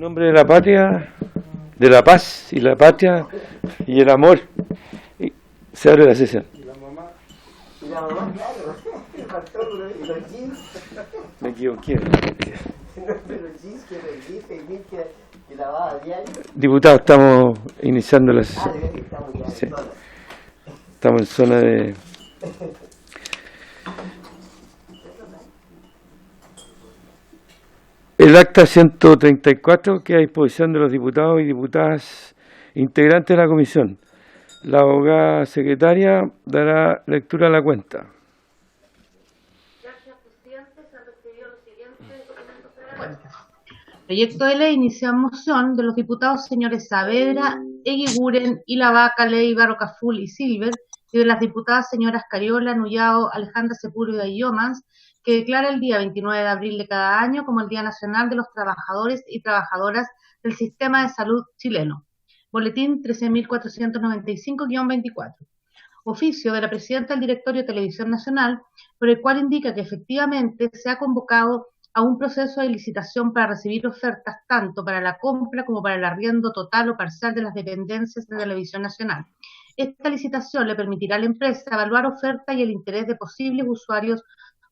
nombre de la patria, de la paz y la patria y el amor, se abre la sesión. Y la mamá, claro, me faltó los jeans. Me equivoqué. Los jeans que lavaba a diario. Diputado, estamos iniciando la sesión. De verdad que estamos ya Sí. en zona. Estamos en zona de... El acta 134 queda a disposición de los diputados y diputadas integrantes de la comisión. La abogada secretaria dará lectura a la cuenta. Gracias, presidente. Se han recibido los siguientes documentos de la cuenta. Proyecto de ley inicia moción de los diputados señores Saavedra, Eguiguren, Ilavaca, Leiva, Rocaful y Silver, y de las diputadas señoras Cariola, Nullao, Alejandra Sepúlveda y Yomans, que declara el día 29 de abril de cada año como el Día Nacional de los Trabajadores y Trabajadoras del Sistema de Salud chileno. Boletín 13.495-24. Oficio de la Presidenta del Directorio de Televisión Nacional, por el cual indica que efectivamente se ha convocado a un proceso de licitación para recibir ofertas tanto para la compra como para el arriendo total o parcial de las dependencias de Televisión Nacional. Esta licitación le permitirá a la empresa evaluar ofertas y el interés de posibles usuarios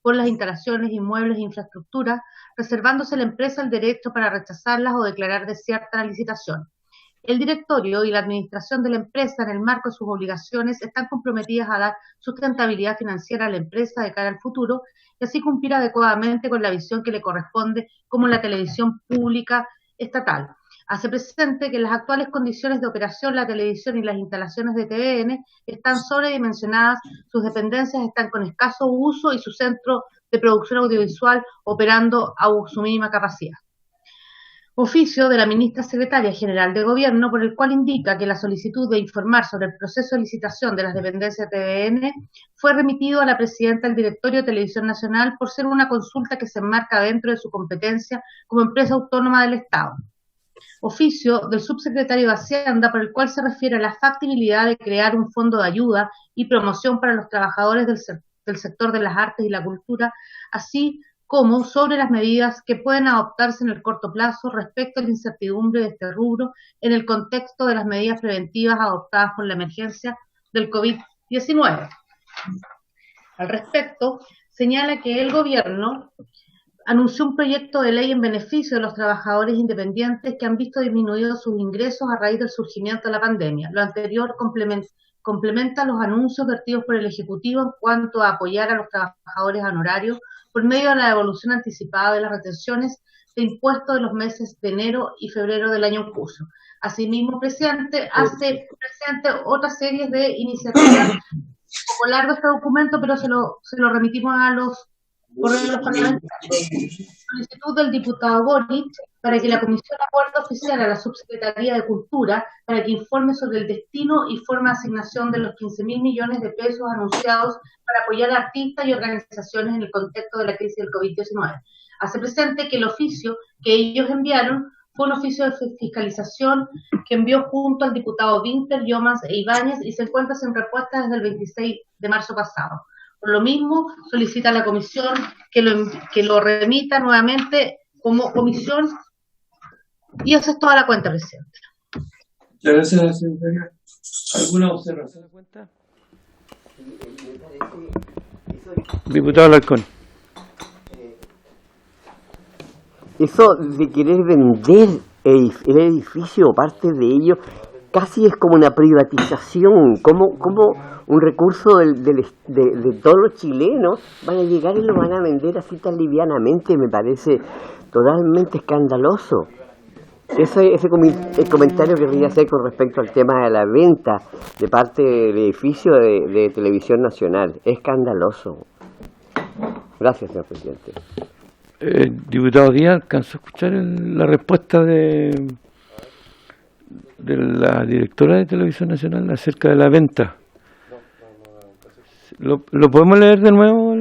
por las instalaciones, inmuebles e infraestructuras, reservándose a la empresa el derecho para rechazarlas o declarar desierta la licitación. El directorio y la administración de la empresa, en el marco de sus obligaciones, están comprometidas a dar sustentabilidad financiera a la empresa de cara al futuro y así cumplir adecuadamente con la visión que le corresponde como la televisión pública estatal. Hace presente que en las actuales condiciones de operación la televisión y las instalaciones de TVN están sobredimensionadas, sus dependencias están con escaso uso y su centro de producción audiovisual operando a su mínima capacidad. Oficio de la Ministra Secretaria General de Gobierno, por el cual indica que la solicitud de informar sobre el proceso de licitación de las dependencias de TVN fue remitido a la Presidenta del Directorio de Televisión Nacional por ser una consulta que se enmarca dentro de su competencia como empresa autónoma del Estado. Oficio del Subsecretario de Hacienda, por el cual se refiere a la factibilidad de crear un fondo de ayuda y promoción para los trabajadores del sector de las artes y la cultura, así como sobre las medidas que pueden adoptarse en el corto plazo respecto a la incertidumbre de este rubro en el contexto de las medidas preventivas adoptadas por la emergencia del COVID-19. Al respecto, señala que el Gobierno anunció un proyecto de ley en beneficio de los trabajadores independientes que han visto disminuidos sus ingresos a raíz del surgimiento de la pandemia. Lo anterior complementa los anuncios vertidos por el Ejecutivo en cuanto a apoyar a los trabajadores honorarios por medio de la devolución anticipada de las retenciones de impuestos de los meses de enero y febrero del año en curso. Asimismo, presidente, hace presente otra serie de iniciativas. Un poco largo este documento, pero se lo remitimos a los correos de los parlamentarios. Solicitud del diputado Boric para que la Comisión acuerde oficial a la Subsecretaría de Cultura para que informe sobre el destino y forma de asignación de los 15.000 millones de pesos anunciados para apoyar a artistas y organizaciones en el contexto de la crisis del COVID-19. Hace presente que el oficio que ellos enviaron fue un oficio de fiscalización que envió junto al diputado Winter, Yomans e Ibáñez y se encuentra sin respuesta desde el 26 de marzo pasado. Por lo mismo, solicita a la comisión que lo remita nuevamente como comisión y esa es toda la cuenta, presidente. Muchas gracias, secretaria. ¿Alguna observación? Diputado Alarcón. Eso de querer vender el edificio o parte de ello casi es como una privatización, como un recurso de todos los chilenos van a llegar y lo van a vender así tan livianamente. Me parece totalmente escandaloso. El comentario que quería hacer con respecto al tema de la venta de parte del edificio de Televisión Nacional. Escandaloso. Gracias, señor presidente. Diputado Díaz, ¿alcanzó a escuchar la respuesta de la directora de Televisión Nacional acerca de la venta? ¿Lo podemos leer de nuevo?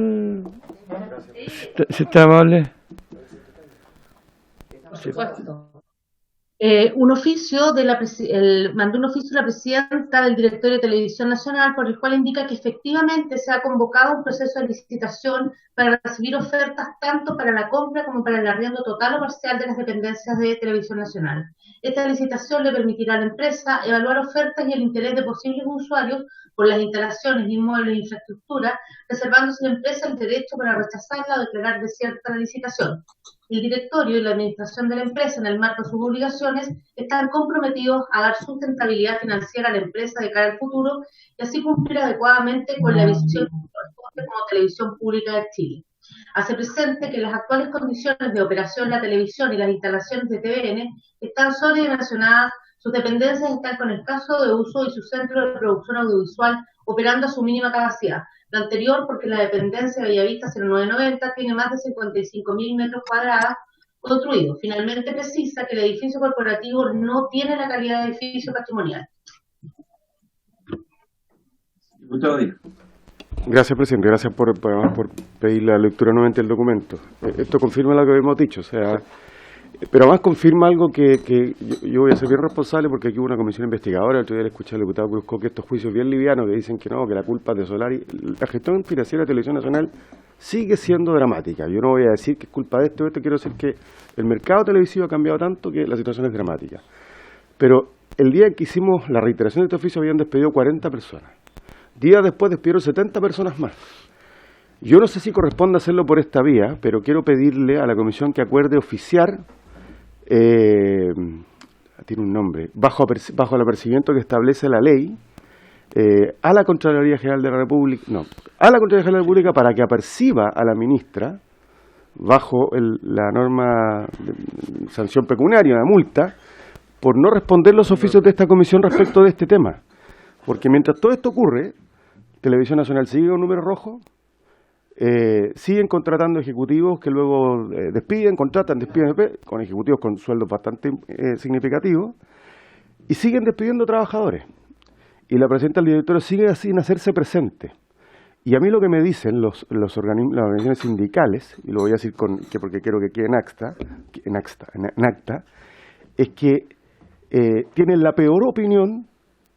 Si está amable. Por supuesto. Mandó un oficio a la presidenta del Directorio de Televisión Nacional por el cual indica que efectivamente se ha convocado un proceso de licitación para recibir ofertas tanto para la compra como para el arriendo total o parcial de las dependencias de Televisión Nacional. Esta licitación le permitirá a la empresa evaluar ofertas y el interés de posibles usuarios por las instalaciones, inmuebles e infraestructura, reservándose a la empresa el derecho para rechazarla o declarar desierta la licitación. El directorio y la administración de la empresa, en el marco de sus obligaciones, están comprometidos a dar sustentabilidad financiera a la empresa de cara al futuro y así cumplir adecuadamente con la visión que corresponde como Televisión Pública de Chile. Hace presente que las actuales condiciones de operación de la televisión y las instalaciones de TVN están sobredimensionadas, sus dependencias están con escaso de uso y su centro de producción audiovisual operando a su mínima capacidad. Lo anterior porque la dependencia de Bellavista 0990 tiene más de 55.000 metros cuadrados construidos. Finalmente precisa que el edificio corporativo no tiene la calidad de edificio patrimonial. Diputado Díaz. Gracias, presidente. Gracias por pedir la lectura nuevamente del documento. Esto confirma lo que habíamos dicho, o sea, pero además confirma algo que yo voy a ser bien responsable porque aquí hubo una comisión investigadora. El otro día le escuché al diputado Cruzco que estos juicios bien livianos que dicen que no, que la culpa es de Solari. La gestión financiera de Televisión Nacional sigue siendo dramática. Yo no voy a decir que es culpa de esto, quiero decir que el mercado televisivo ha cambiado tanto que la situación es dramática. Pero el día en que hicimos la reiteración de este oficio habían despedido 40 personas. Días después despidieron 70 personas más. Yo no sé si corresponde hacerlo por esta vía, pero quiero pedirle a la comisión que acuerde oficiar, tiene un nombre, bajo el apercibimiento que establece la ley, a la Contraloría General de la República, a la Contraloría General de la República para que aperciba a la ministra, bajo la norma de sanción pecuniaria, una multa, por no responder los oficios de esta comisión respecto de este tema. Porque mientras todo esto ocurre, Televisión Nacional sigue con números rojos, siguen contratando ejecutivos que luego despiden, con ejecutivos con sueldos bastante significativos, y siguen despidiendo trabajadores. Y la presidenta del directorio sigue sin hacerse presente. Y a mí lo que me dicen las organizaciones sindicales, y lo voy a decir porque quiero que quede en acta, es que tienen la peor opinión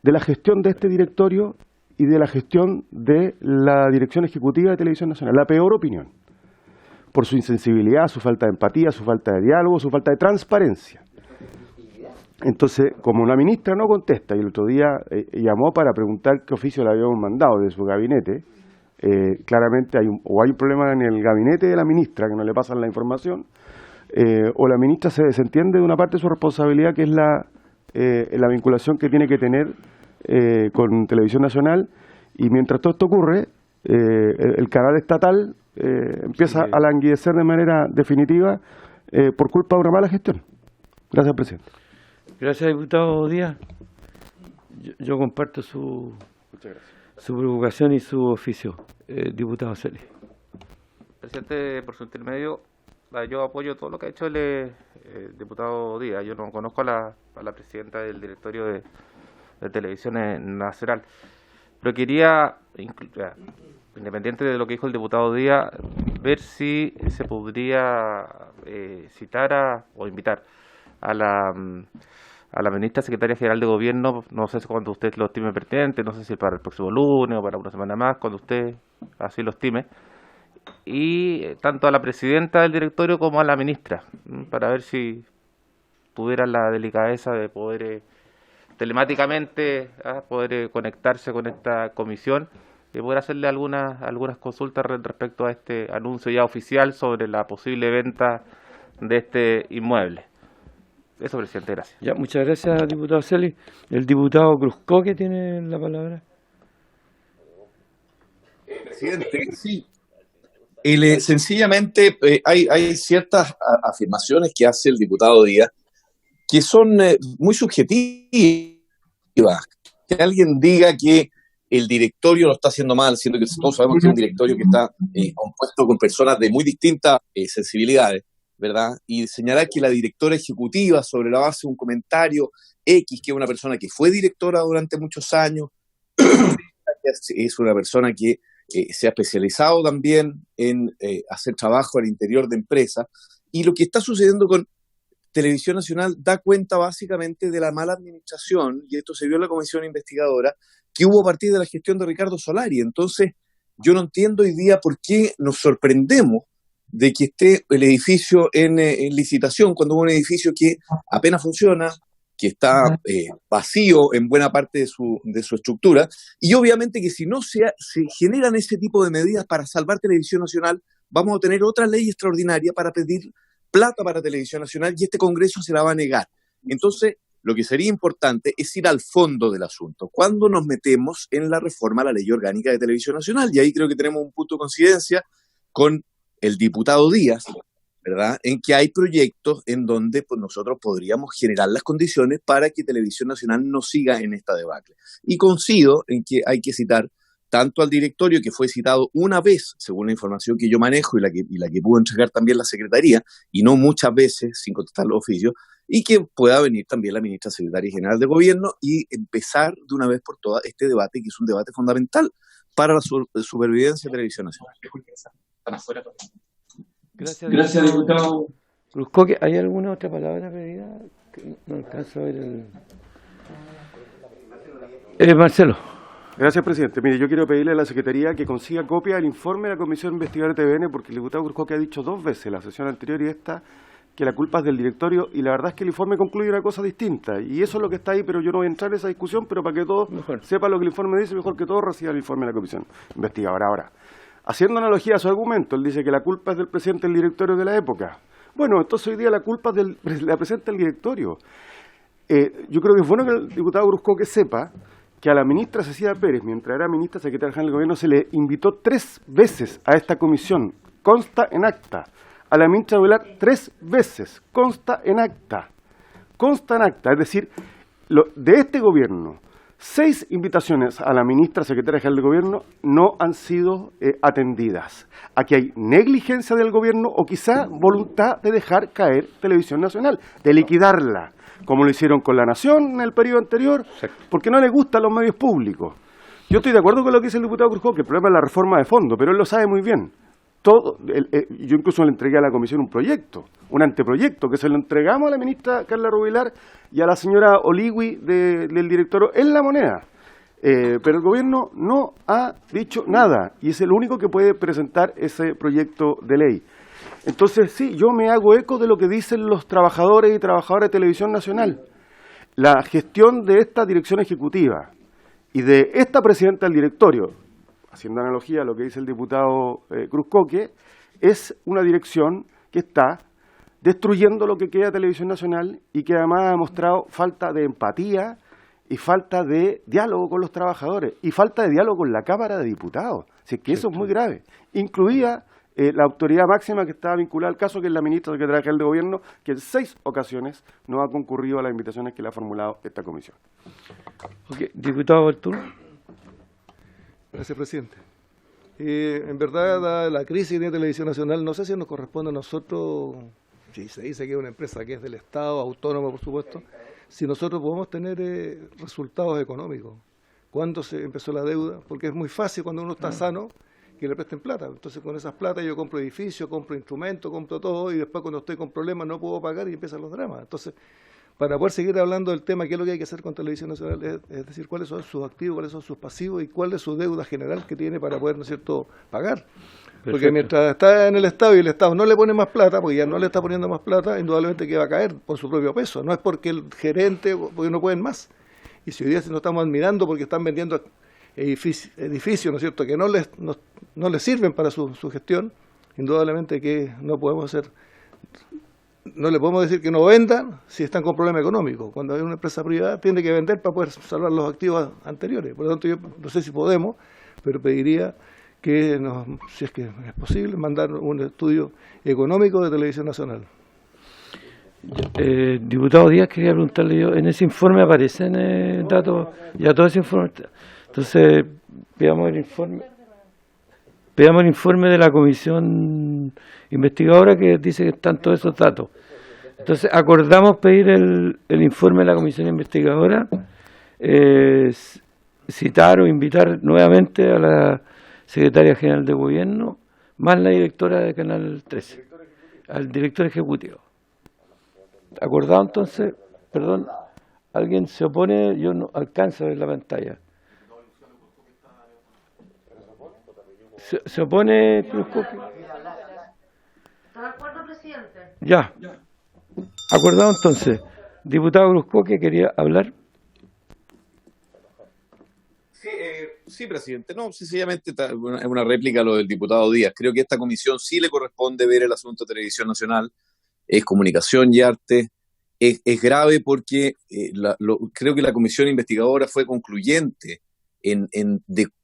de la gestión de este directorio y de la gestión de la dirección ejecutiva de Televisión Nacional. La peor opinión. Por su insensibilidad, su falta de empatía, su falta de diálogo, su falta de transparencia. Entonces, como la ministra no contesta, y el otro día llamó para preguntar qué oficio le habíamos mandado de su gabinete, claramente hay un problema en el gabinete de la ministra, que no le pasan la información, o la ministra se desentiende de una parte de su responsabilidad, que es la vinculación que tiene que tener con Televisión Nacional, y mientras todo esto ocurre, el canal estatal empieza a languidecer de manera definitiva por culpa de una mala gestión. Gracias, presidente. Gracias, diputado Díaz. Yo comparto su preocupación y su oficio. Diputado Celi. Presidente, por su intermedio, yo apoyo todo lo que ha hecho el diputado Díaz. Yo no conozco a la presidenta del directorio de Televisión Nacional, pero quería, independiente de lo que dijo el diputado Díaz, ver si se podría citar o invitar a la ministra secretaria general de gobierno, no sé si cuando usted lo estime pertinente, no sé si para el próximo lunes o para una semana más, cuando usted así lo estime, y tanto a la presidenta del directorio como a la ministra, para ver si tuvieran la delicadeza de poder telemáticamente poder conectarse con esta comisión y poder hacerle algunas consultas respecto a este anuncio ya oficial sobre la posible venta de este inmueble. Eso, presidente, gracias. Ya, muchas gracias, diputado Celi. El diputado Cruzco, que tiene la palabra. Presidente, sí. Sencillamente hay ciertas afirmaciones que hace el diputado Díaz que son muy subjetivas. Que alguien diga que el directorio lo está haciendo mal, siendo que todos sabemos que es un directorio que está compuesto con personas de muy distintas sensibilidades, ¿verdad? Y señalar que la directora ejecutiva, sobre la base de un comentario X, que es una persona que fue directora durante muchos años, es una persona que se ha especializado también en hacer trabajo al interior de empresas, y lo que está sucediendo con Televisión Nacional da cuenta básicamente de la mala administración, y esto se vio en la comisión investigadora, que hubo a partir de la gestión de Ricardo Solari. Entonces, yo no entiendo hoy día por qué nos sorprendemos de que esté el edificio en licitación, cuando es un edificio que apenas funciona, que está vacío en buena parte de su estructura, y obviamente que si no se generan ese tipo de medidas para salvar Televisión Nacional, vamos a tener otra ley extraordinaria para pedir plata para Televisión Nacional, y este Congreso se la va a negar. Entonces, lo que sería importante es ir al fondo del asunto. ¿Cuándo nos metemos en la reforma a la Ley Orgánica de Televisión Nacional? Y ahí creo que tenemos un punto de coincidencia con el diputado Díaz, ¿verdad? En que hay proyectos en donde pues, nosotros podríamos generar las condiciones para que Televisión Nacional no siga en esta debacle. Y coincido en que hay que citar tanto al directorio, que fue citado una vez, según la información que yo manejo y la que pudo entregar también la Secretaría, y no muchas veces sin contestar los oficios, y que pueda venir también la ministra secretaria general de Gobierno y empezar de una vez por todas este debate, que es un debate fundamental para la supervivencia de Televisión Nacional. Gracias, diputado. Cruzcoque, ¿hay alguna otra palabra pedida? No alcanzo a ver Marcelo. Gracias, presidente. Mire, yo quiero pedirle a la Secretaría que consiga copia del informe de la Comisión Investigadora de TVN, porque el diputado Cruzcoque ha dicho 2 veces, la sesión anterior y esta, que la culpa es del directorio, y la verdad es que el informe concluye una cosa distinta, y eso es lo que está ahí, pero yo no voy a entrar en esa discusión, pero para que todos sepan lo que el informe dice, mejor que todos reciban el informe de la Comisión Investigadora. Ahora, haciendo analogía a su argumento, él dice que la culpa es del presidente del directorio de la época. Bueno, entonces hoy día la culpa es la presidenta del directorio. Yo creo que es bueno que el diputado Cruzcoque sepa que a la ministra Cecilia Pérez, mientras era ministra secretaria general del Gobierno, se le invitó 3 veces a esta comisión, consta en acta. A la ministra Velar 3 veces, consta en acta. Consta en acta, es decir, de este gobierno, 6 invitaciones a la ministra secretaria general del Gobierno no han sido atendidas. Aquí hay negligencia del gobierno o quizá voluntad de dejar caer Televisión Nacional, de liquidarla, como lo hicieron con La Nación en el periodo anterior, porque no le gustan los medios públicos. Yo estoy de acuerdo con lo que dice el diputado Cruzcoque, que el problema es la reforma de fondo, pero él lo sabe muy bien. Yo incluso le entregué a la comisión un proyecto, un anteproyecto, que se lo entregamos a la ministra Carla Rubilar y a la señora Oligui del directorio en La Moneda. Pero el gobierno no ha dicho nada y es el único que puede presentar ese proyecto de ley. Entonces, sí, yo me hago eco de lo que dicen los trabajadores y trabajadoras de Televisión Nacional. La gestión de esta dirección ejecutiva y de esta presidenta del directorio, haciendo analogía a lo que dice el diputado Cruzcoque, es una dirección que está destruyendo lo que queda de Televisión Nacional y que además ha demostrado falta de empatía y falta de diálogo con los trabajadores y falta de diálogo con la Cámara de Diputados. Así que eso es muy grave, incluida la autoridad máxima que estaba vinculada al caso, que es la ministra secretaria general de Gobierno, que en 6 ocasiones no ha concurrido a las invitaciones que le ha formulado esta comisión. Diputado Bertún. Gracias, presidente. En verdad, dada la crisis que tiene Televisión Nacional, no sé si nos corresponde a nosotros, si se dice que es una empresa que es del Estado, autónoma por supuesto, si nosotros podemos tener resultados económicos. ¿Cuándo se empezó la deuda? Porque es muy fácil cuando uno está sano que le presten plata. Entonces con esas plata yo compro edificios, compro instrumentos, compro todo, y después cuando estoy con problemas no puedo pagar y empiezan los dramas. Entonces, para poder seguir hablando del tema, qué es lo que hay que hacer con Televisión Nacional, es decir, cuáles son sus activos, cuáles son sus pasivos y cuál es su deuda general que tiene para poder, ¿no es cierto?, pagar. Porque mientras está en el Estado y el Estado no le pone más plata, porque ya no le está poniendo más plata, indudablemente que va a caer por su propio peso. No es porque el gerente, porque no pueden más. Y si hoy día nos estamos admirando porque están vendiendo edificios, ¿no es cierto?, que no les sirven para su gestión, indudablemente que no podemos hacer, no le podemos decir que no vendan si están con problemas económicos. Cuando hay una empresa privada tiene que vender para poder salvar los activos anteriores. Por lo tanto, yo no sé si podemos, pero pediría que, si es que es posible, mandar un estudio económico de Televisión Nacional. Diputado Díaz, quería preguntarle yo, en ese informe aparecen datos, ya todo ese informe, entonces veamos el informe de la comisión investigadora que dice que están todos esos datos. Entonces acordamos pedir el informe de la comisión investigadora, citar o invitar nuevamente a la secretaria general de Gobierno, más la directora de Canal 13, al director ejecutivo. ¿Acordado entonces? Perdón, ¿alguien se opone? Yo no alcanzo a ver la pantalla. ¿Se opone Cruzcoque? ¿Está de acuerdo, presidente? Ya. Acordado entonces. Diputado Cruzcoque quería hablar. Sí, sí, presidente. No, sencillamente es una réplica a lo del diputado Díaz. Creo que a esta comisión sí le corresponde ver el asunto de Televisión Nacional. Es comunicación y arte. Es grave porque creo que la comisión investigadora fue concluyente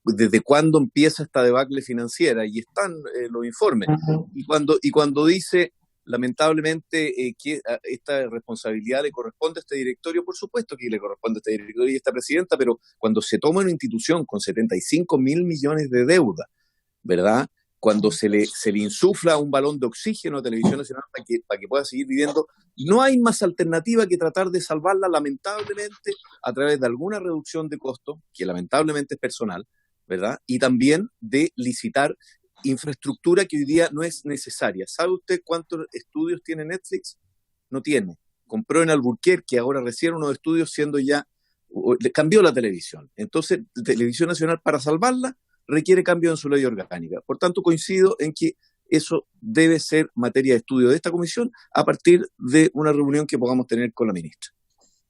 desde cuándo empieza esta debacle financiera, y están los informes. Y cuando dice, lamentablemente, que esta responsabilidad le corresponde a este directorio, por supuesto que le corresponde a este directorio y a esta presidenta, pero cuando se toma una institución con 75.000 millones de deuda, ¿verdad? Cuando se le insufla un balón de oxígeno a Televisión Nacional para que pueda seguir viviendo, no hay más alternativa que tratar de salvarla, lamentablemente, a través de alguna reducción de costos, que lamentablemente es personal, ¿verdad? Y también de licitar infraestructura que hoy día no es necesaria. ¿Sabe usted cuántos estudios tiene Netflix? No tiene. Compró en Albuquerque ahora recién unos estudios, siendo ya, le cambió la televisión. Entonces, Televisión Nacional, para salvarla, requiere cambio en su ley orgánica. Por tanto, coincido en que eso debe ser materia de estudio de esta comisión a partir de una reunión que podamos tener con la ministra.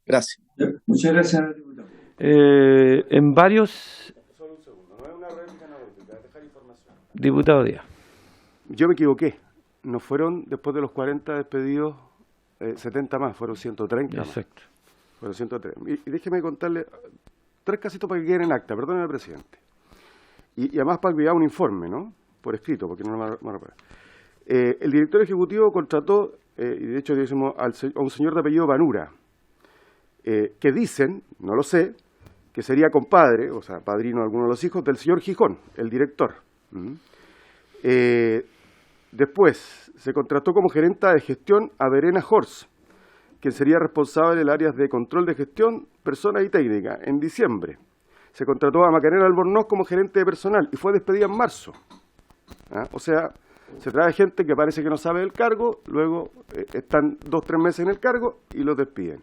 Gracias. Muchas gracias, diputado. En varios... Solo un segundo, no es una réplica, no, dejar información. Diputado Díaz. Yo me equivoqué. No fueron, después de los 40 despedidos, 70 más, fueron 130 más. Exacto. Fueron 103. Y déjeme contarle 3 casitos para que queden en acta, perdóneme, presidente. Y además para enviar un informe, ¿no? Por escrito, porque no me van a pagar. El director ejecutivo contrató, y de hecho decimos, a un señor de apellido Banura, que dicen, no lo sé, que sería compadre, o sea, padrino de alguno de los hijos del señor Gijón, el director. Después se contrató como gerenta de gestión a Verena Horst, quien sería responsable del área de control de gestión, personas y técnica, en diciembre. Se contrató a Macarena Albornoz como gerente de personal y fue despedida en marzo. O sea, se trae gente que parece que no sabe del cargo, luego están 2-3 meses en el cargo y los despiden.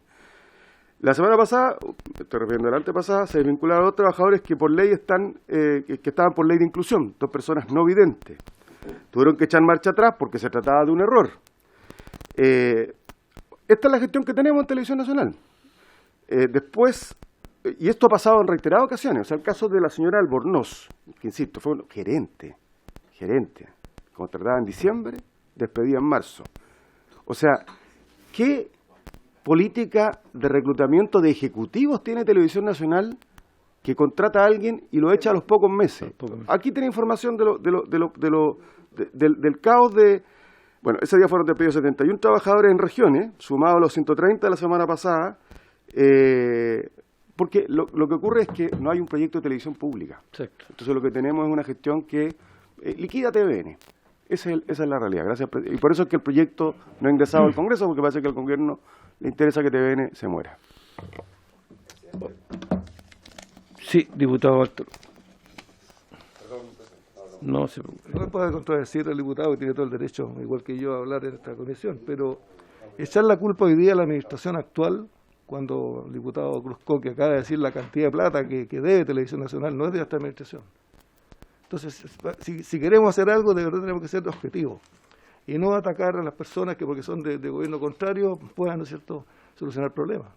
La semana pasada, estoy refiriendo a la antepasada, se desvincularon a 2 trabajadores que por ley que estaban por ley de inclusión, 2 personas no videntes. Tuvieron que echar marcha atrás porque se trataba de un error. Esta es la gestión que tenemos en Televisión Nacional. Después, y esto ha pasado en reiteradas ocasiones, o sea, el caso de la señora Albornoz, que insisto, fue gerente, contratada en diciembre, despedida en marzo. O sea, ¿qué política de reclutamiento de ejecutivos tiene Televisión Nacional que contrata a alguien y lo echa a los pocos meses? Aquí tiene información del caos de... Bueno, ese día fueron despedidos 71 trabajadores en regiones, sumados a los 130 de la semana pasada, porque lo que ocurre es que no hay un proyecto de televisión pública. Exacto. Entonces lo que tenemos es una gestión que liquida TVN. Esa es la realidad. Gracias. Y por eso es que el proyecto no ha ingresado al Congreso, porque parece que al gobierno le interesa que TVN se muera. Sí, diputado Arturo. No se preocupe. No puede contradecir al diputado, que tiene todo el derecho, igual que yo, a hablar en esta comisión, pero echar la culpa hoy día a la administración actual, cuando el diputado Cruzcoque acaba de decir la cantidad de plata que debe Televisión Nacional, no es de esta administración. Entonces, si queremos hacer algo, de verdad tenemos que ser objetivos y no atacar a las personas que, porque son de gobierno contrario, puedan, ¿no es cierto?, solucionar problemas.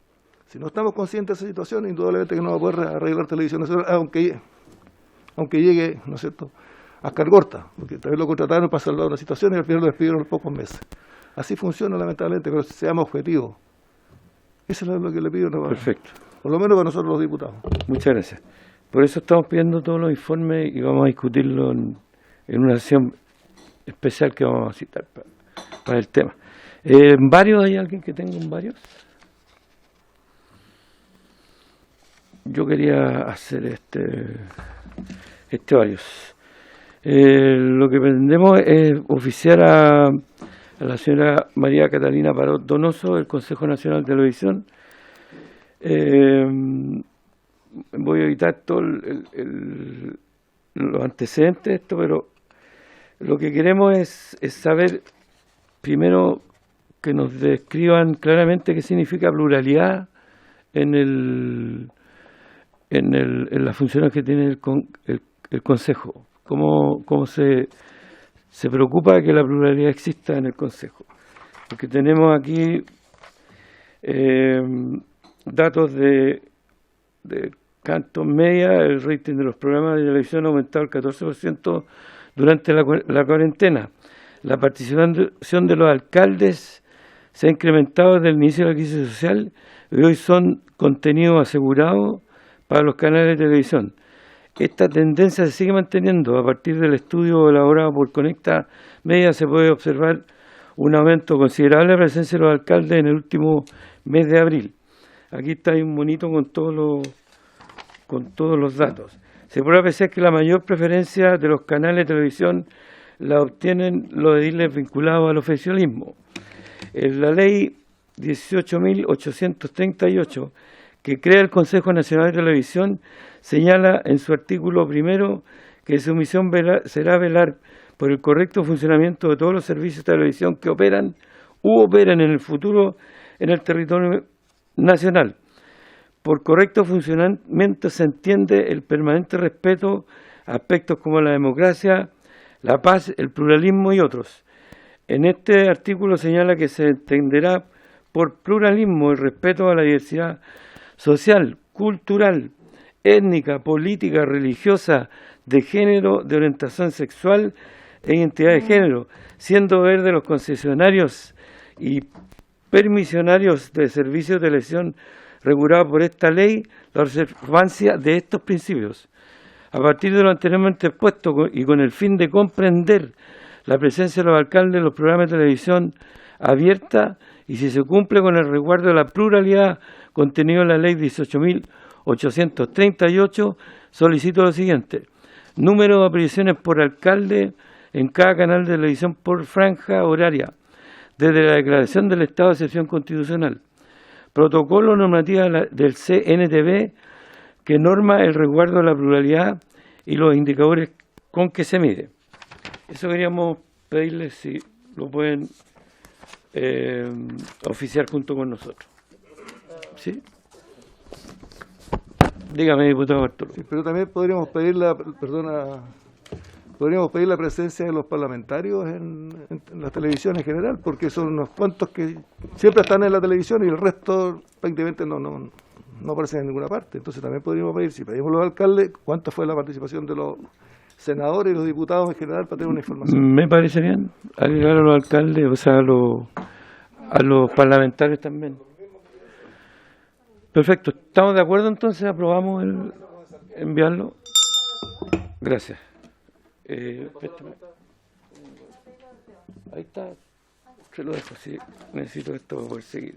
Si no estamos conscientes de esa situación, indudablemente que no va a poder arreglar Televisión Nacional, aunque llegue, ¿no es cierto?, a Cargorta, porque también lo contrataron para salvar una situación y al final lo despidieron en pocos meses. Así funciona lamentablemente, pero seamos objetivos. Eso es lo que le pido. Perfecto. Por lo menos para nosotros los diputados. Muchas gracias. Por eso estamos pidiendo todos los informes y vamos a discutirlo en una sesión especial que vamos a citar para el tema. ¿Varios? ¿Hay alguien que tenga un varios? Yo quería hacer este varios. Lo que pretendemos es oficiar a la señora María Catalina Parot Donoso del Consejo Nacional de Televisión. Voy a evitar todos los antecedentes de esto, pero lo que queremos es saber primero que nos describan claramente qué significa pluralidad en las funciones que tiene el Consejo. Cómo se preocupa de que la pluralidad exista en el Consejo. Porque tenemos aquí datos de Canton Media, el rating de los programas de televisión ha aumentado el 14% durante la cuarentena. La participación de los alcaldes se ha incrementado desde el inicio de la crisis social y hoy son contenidos asegurados para los canales de televisión. Esta tendencia se sigue manteniendo. A partir del estudio elaborado por Conecta Media se puede observar un aumento considerable de la presencia de los alcaldes en el último mes de abril. Aquí está un monito con todos los datos. Se puede apreciar que la mayor preferencia de los canales de televisión la obtienen los ediles vinculados al oficialismo. En la ley 18.838, que crea el Consejo Nacional de Televisión, señala en su artículo primero que su misión será velar por el correcto funcionamiento de todos los servicios de televisión que operan u operen en el futuro en el territorio nacional. Por correcto funcionamiento se entiende el permanente respeto a aspectos como la democracia, la paz, el pluralismo y otros. En este artículo señala que se entenderá por pluralismo el respeto a la diversidad social, cultural, étnica, política, religiosa, de género, de orientación sexual e identidad de género, siendo deber de los concesionarios y permisionarios de servicios de televisión regulado por esta ley la observancia de estos principios. A partir de lo anteriormente expuesto y con el fin de comprender la presencia de los alcaldes en los programas de televisión abierta y si se cumple con el resguardo de la pluralidad contenido en la ley 18.838, solicito lo siguiente: número de apariciones por alcalde en cada canal de televisión por franja horaria, desde la declaración del estado de excepción constitucional. Protocolo normativa del CNTV que norma el resguardo de la pluralidad y los indicadores con que se mide. Eso queríamos pedirles si lo pueden oficiar junto con nosotros. ¿Sí? Dígame, diputado Bartolo. Sí, pero también podríamos pedir la presencia de los parlamentarios en la televisión en general, porque son unos cuantos que siempre están en la televisión y el resto prácticamente no aparecen en ninguna parte. Entonces también podríamos pedir, si pedimos a los alcaldes, cuánto fue la participación de los senadores y los diputados en general para tener una información. Me parece bien agregar a los alcaldes, o sea, a los parlamentarios también. Perfecto, ¿estamos de acuerdo entonces? ¿Aprobamos enviarlo? Gracias. Préstame. Ahí está, se lo dejo, sí, necesito esto para poder seguir.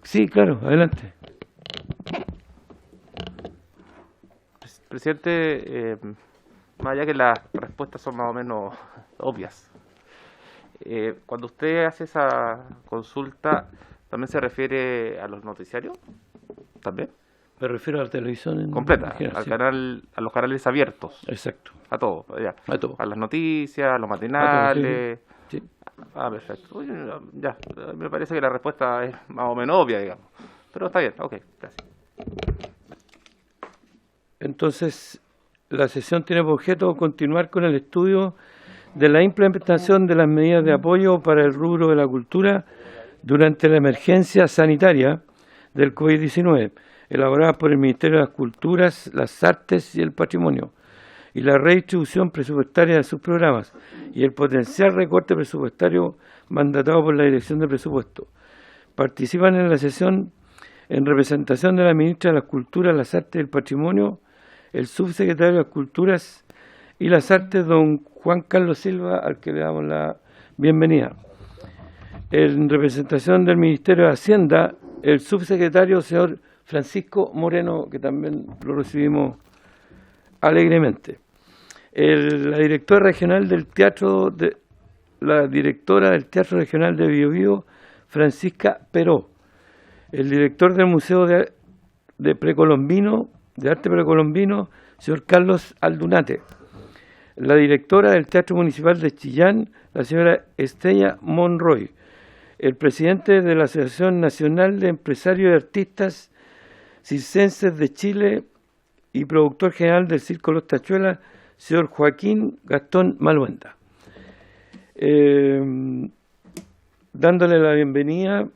Sí, claro, adelante. Presidente, más allá que las respuestas son más o menos obvias, cuando usted hace esa consulta, ¿también se refiere a los noticiarios? ¿También? Me refiero a la televisión completa, en general, al sí. canal, a los canales abiertos. Exacto. A todo, ya. A todo. A las noticias, a los matinales. Sí. Ah, perfecto. Oye, ya, me parece que la respuesta es más o menos obvia, digamos. Pero está bien, ok, gracias. Entonces, la sesión tiene por objeto continuar con el estudio de la implementación de las medidas de apoyo para el rubro de la cultura durante la emergencia sanitaria del COVID-19, elaboradas por el Ministerio de las Culturas, las Artes y el Patrimonio, y la redistribución presupuestaria de sus programas, y el potencial recorte presupuestario mandatado por la Dirección de Presupuesto. Participan en la sesión, en representación de la Ministra de las Culturas, las Artes y el Patrimonio, el Subsecretario de las Culturas y las Artes, don Juan Carlos Silva, al que le damos la bienvenida. En representación del Ministerio de Hacienda, el Subsecretario, señor Francisco Moreno, que también lo recibimos alegremente. La directora regional del teatro, la directora del Teatro Regional de Biobío, Francisca Peró. El director del Museo de Arte Precolombino, señor Carlos Aldunate. la directora del Teatro Municipal de Chillán, la señora Estella Monroy, el presidente de la Asociación Nacional de Empresarios y Artistas Circenses de Chile y productor general del Circo Los Tachuelas, señor Joaquín Gastón Maluenda. Dándole la bienvenida,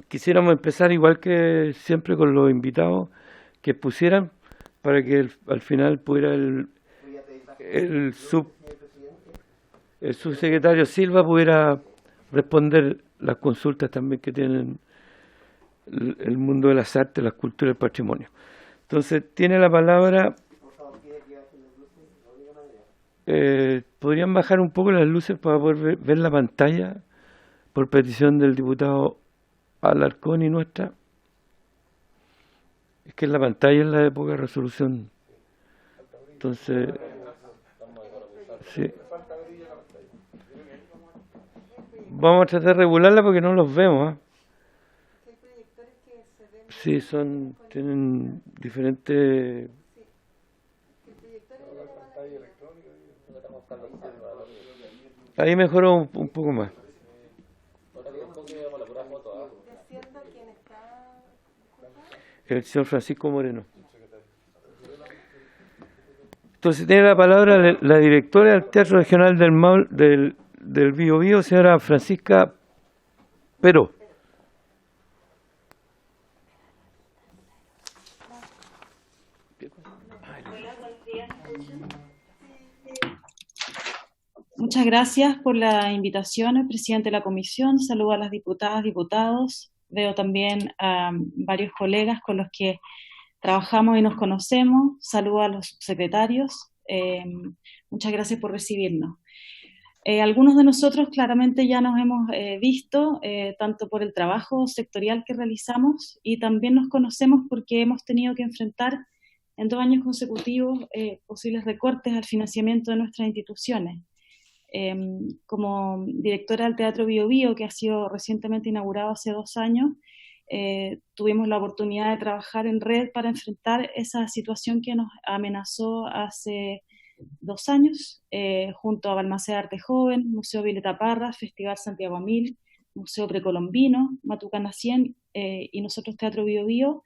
quisiéramos empezar igual que siempre con los invitados que pusieran para que al final pudiera el subsecretario Silva pudiera responder las consultas también que tienen el mundo de las artes, las culturas y el patrimonio. Entonces, tiene la palabra. ¿Podrían bajar un poco las luces para poder ver la pantalla por petición del diputado Alarcón y nuestra? Es que la pantalla es la de poca resolución. Entonces, sí. Vamos a tratar de regularla porque no los vemos. Sí, tienen diferentes. Ahí mejoró un poco más. El señor Francisco Moreno. Entonces tiene la palabra la directora del Teatro Regional del Maule, del Biobío, señora Francisca Peró. Muchas gracias por la invitación, el presidente de la comisión. Saludo a las diputadas, diputados. Veo también a varios colegas con los que trabajamos y nos conocemos. Saludo a los secretarios. Muchas gracias por recibirnos. Algunos de nosotros claramente ya nos hemos visto, tanto por el trabajo sectorial que realizamos y también nos conocemos porque hemos tenido que enfrentar en 2 años consecutivos posibles recortes al financiamiento de nuestras instituciones. Como directora del Teatro Biobío, que ha sido recientemente inaugurado hace 2 años, tuvimos la oportunidad de trabajar en red para enfrentar esa situación que nos amenazó hace 2 años, junto a Balmaceda Arte Joven, Museo Violeta Parra, Festival Santiago Mil, Museo Precolombino, Matucana 100 y nosotros Teatro Biobío.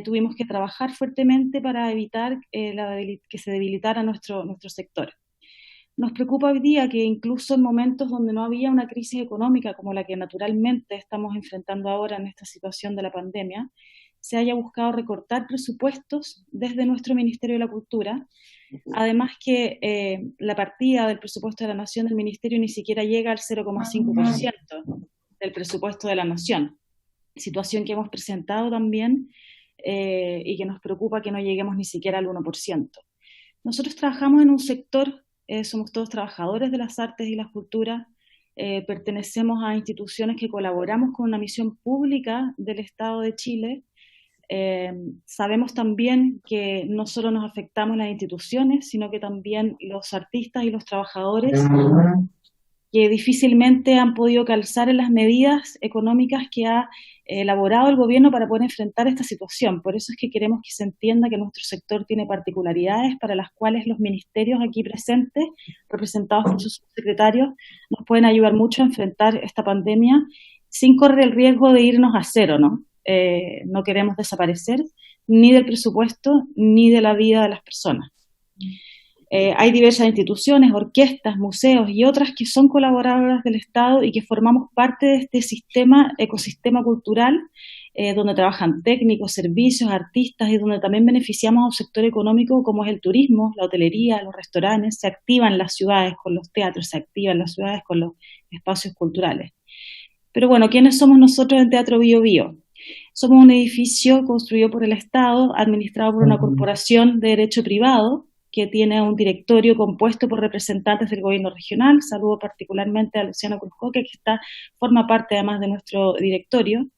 Tuvimos que trabajar fuertemente para evitar que se debilitara nuestro sector. Nos preocupa hoy día que incluso en momentos donde no había una crisis económica como la que naturalmente estamos enfrentando ahora en esta situación de la pandemia, se haya buscado recortar presupuestos desde nuestro Ministerio de la Cultura, además que la partida del presupuesto de la Nación del Ministerio ni siquiera llega al 0,5% del presupuesto de la Nación, situación que hemos presentado también y que nos preocupa que no lleguemos ni siquiera al 1%. Nosotros trabajamos en un sector, somos todos trabajadores de las artes y las culturas, pertenecemos a instituciones que colaboramos con una misión pública del Estado de Chile. Sabemos también que no solo nos afectamos las instituciones, sino que también los artistas y los trabajadores que difícilmente han podido calzar en las medidas económicas que ha elaborado el gobierno para poder enfrentar esta situación. Por eso es que queremos que se entienda que nuestro sector tiene particularidades para las cuales los ministerios aquí presentes, representados por sus secretarios, nos pueden ayudar mucho a enfrentar esta pandemia sin correr el riesgo de irnos a cero, ¿no? No queremos desaparecer ni del presupuesto ni de la vida de las personas. Hay diversas instituciones, orquestas, museos y otras que son colaboradoras del Estado y que formamos parte de este ecosistema cultural, donde trabajan técnicos, servicios, artistas y donde también beneficiamos a un sector económico como es el turismo, la hotelería, los restaurantes. Se activan las ciudades con los teatros, se activan las ciudades con los espacios culturales. Pero bueno, ¿quiénes somos nosotros en Teatro Biobío? Somos un edificio construido por el Estado, administrado por una corporación de derecho privado, que tiene un directorio compuesto por representantes del gobierno regional. Saludo particularmente a Luciano Cruzcoque, que forma parte además de nuestro directorio.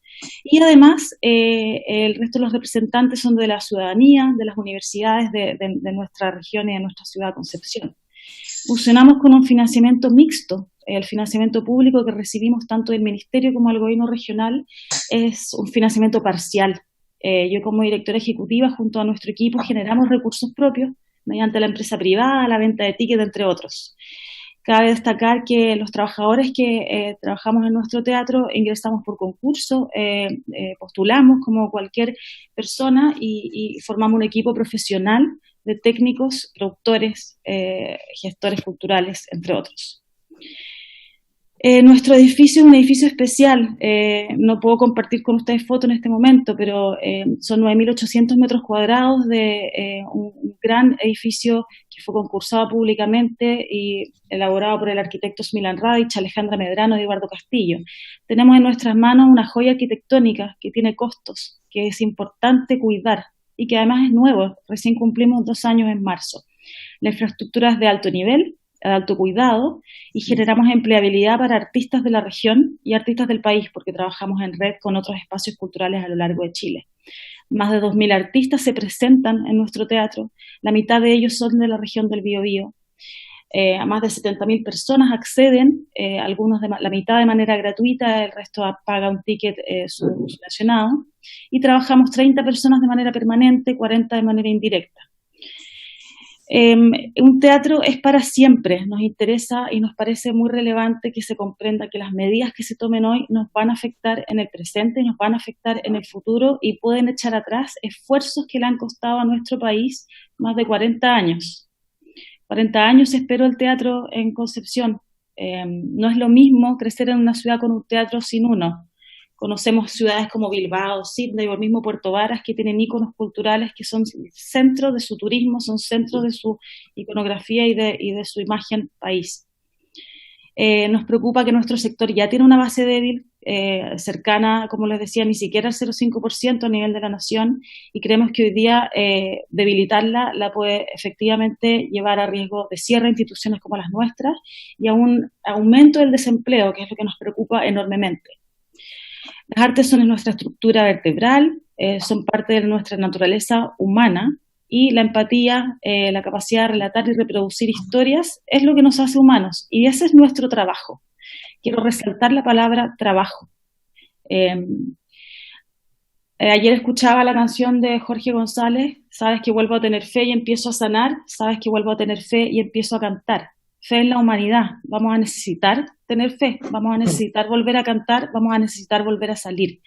Y además, el resto de los representantes son de la ciudadanía, de las universidades de nuestra región y de nuestra ciudad de Concepción. Funcionamos con un financiamiento mixto. El financiamiento público que recibimos tanto del Ministerio como del gobierno regional es un financiamiento parcial. Yo como directora ejecutiva junto a nuestro equipo generamos recursos propios mediante la empresa privada, la venta de tickets, entre otros. Cabe destacar que los trabajadores que trabajamos en nuestro teatro ingresamos por concurso, postulamos como cualquier persona y formamos un equipo profesional de técnicos, productores, gestores culturales, entre otros. Nuestro edificio es un edificio especial. No puedo compartir con ustedes fotos en este momento, pero son 9.800 metros cuadrados de un gran edificio que fue concursado públicamente y elaborado por el arquitecto Milan Radic, Alejandra Medrano y Eduardo Castillo. Tenemos en nuestras manos una joya arquitectónica que tiene costos, que es importante cuidar y que además es nuevo. Recién cumplimos 2 años en marzo. La infraestructura es de alto nivel, de alto cuidado, y generamos empleabilidad para artistas de la región y artistas del país, porque trabajamos en red con otros espacios culturales a lo largo de Chile. Más de 2.000 artistas se presentan en nuestro teatro, la mitad de ellos son de la región del Biobío. A más de 70.000 personas acceden, algunos la mitad de manera gratuita, el resto paga un ticket subvencionado, y trabajamos 30 personas de manera permanente, 40 de manera indirecta. Un teatro es para siempre. Nos interesa y nos parece muy relevante que se comprenda que las medidas que se tomen hoy nos van a afectar en el presente y nos van a afectar en el futuro y pueden echar atrás esfuerzos que le han costado a nuestro país más de 40 años. 40 años esperó el teatro en Concepción. No es lo mismo crecer en una ciudad con un teatro sin uno. Conocemos ciudades como Bilbao, Sydney o el mismo Puerto Varas que tienen íconos culturales que son centros de su turismo, son centros de su iconografía y de su imagen país. Nos preocupa que nuestro sector ya tiene una base débil, cercana, como les decía, ni siquiera al 0,5% a nivel de la nación, y creemos que hoy día debilitarla la puede efectivamente llevar a riesgo de cierre de instituciones como las nuestras y a un aumento del desempleo, que es lo que nos preocupa enormemente. Las artes son nuestra estructura vertebral, son parte de nuestra naturaleza humana, y la empatía, la capacidad de relatar y reproducir historias es lo que nos hace humanos, y ese es nuestro trabajo. Quiero resaltar la palabra trabajo. Ayer escuchaba la canción de Jorge González, sabes que vuelvo a tener fe y empiezo a sanar, sabes que vuelvo a tener fe y empiezo a cantar. Fe en la humanidad, vamos a necesitar tener fe, vamos a necesitar volver a cantar, vamos a necesitar volver a salir.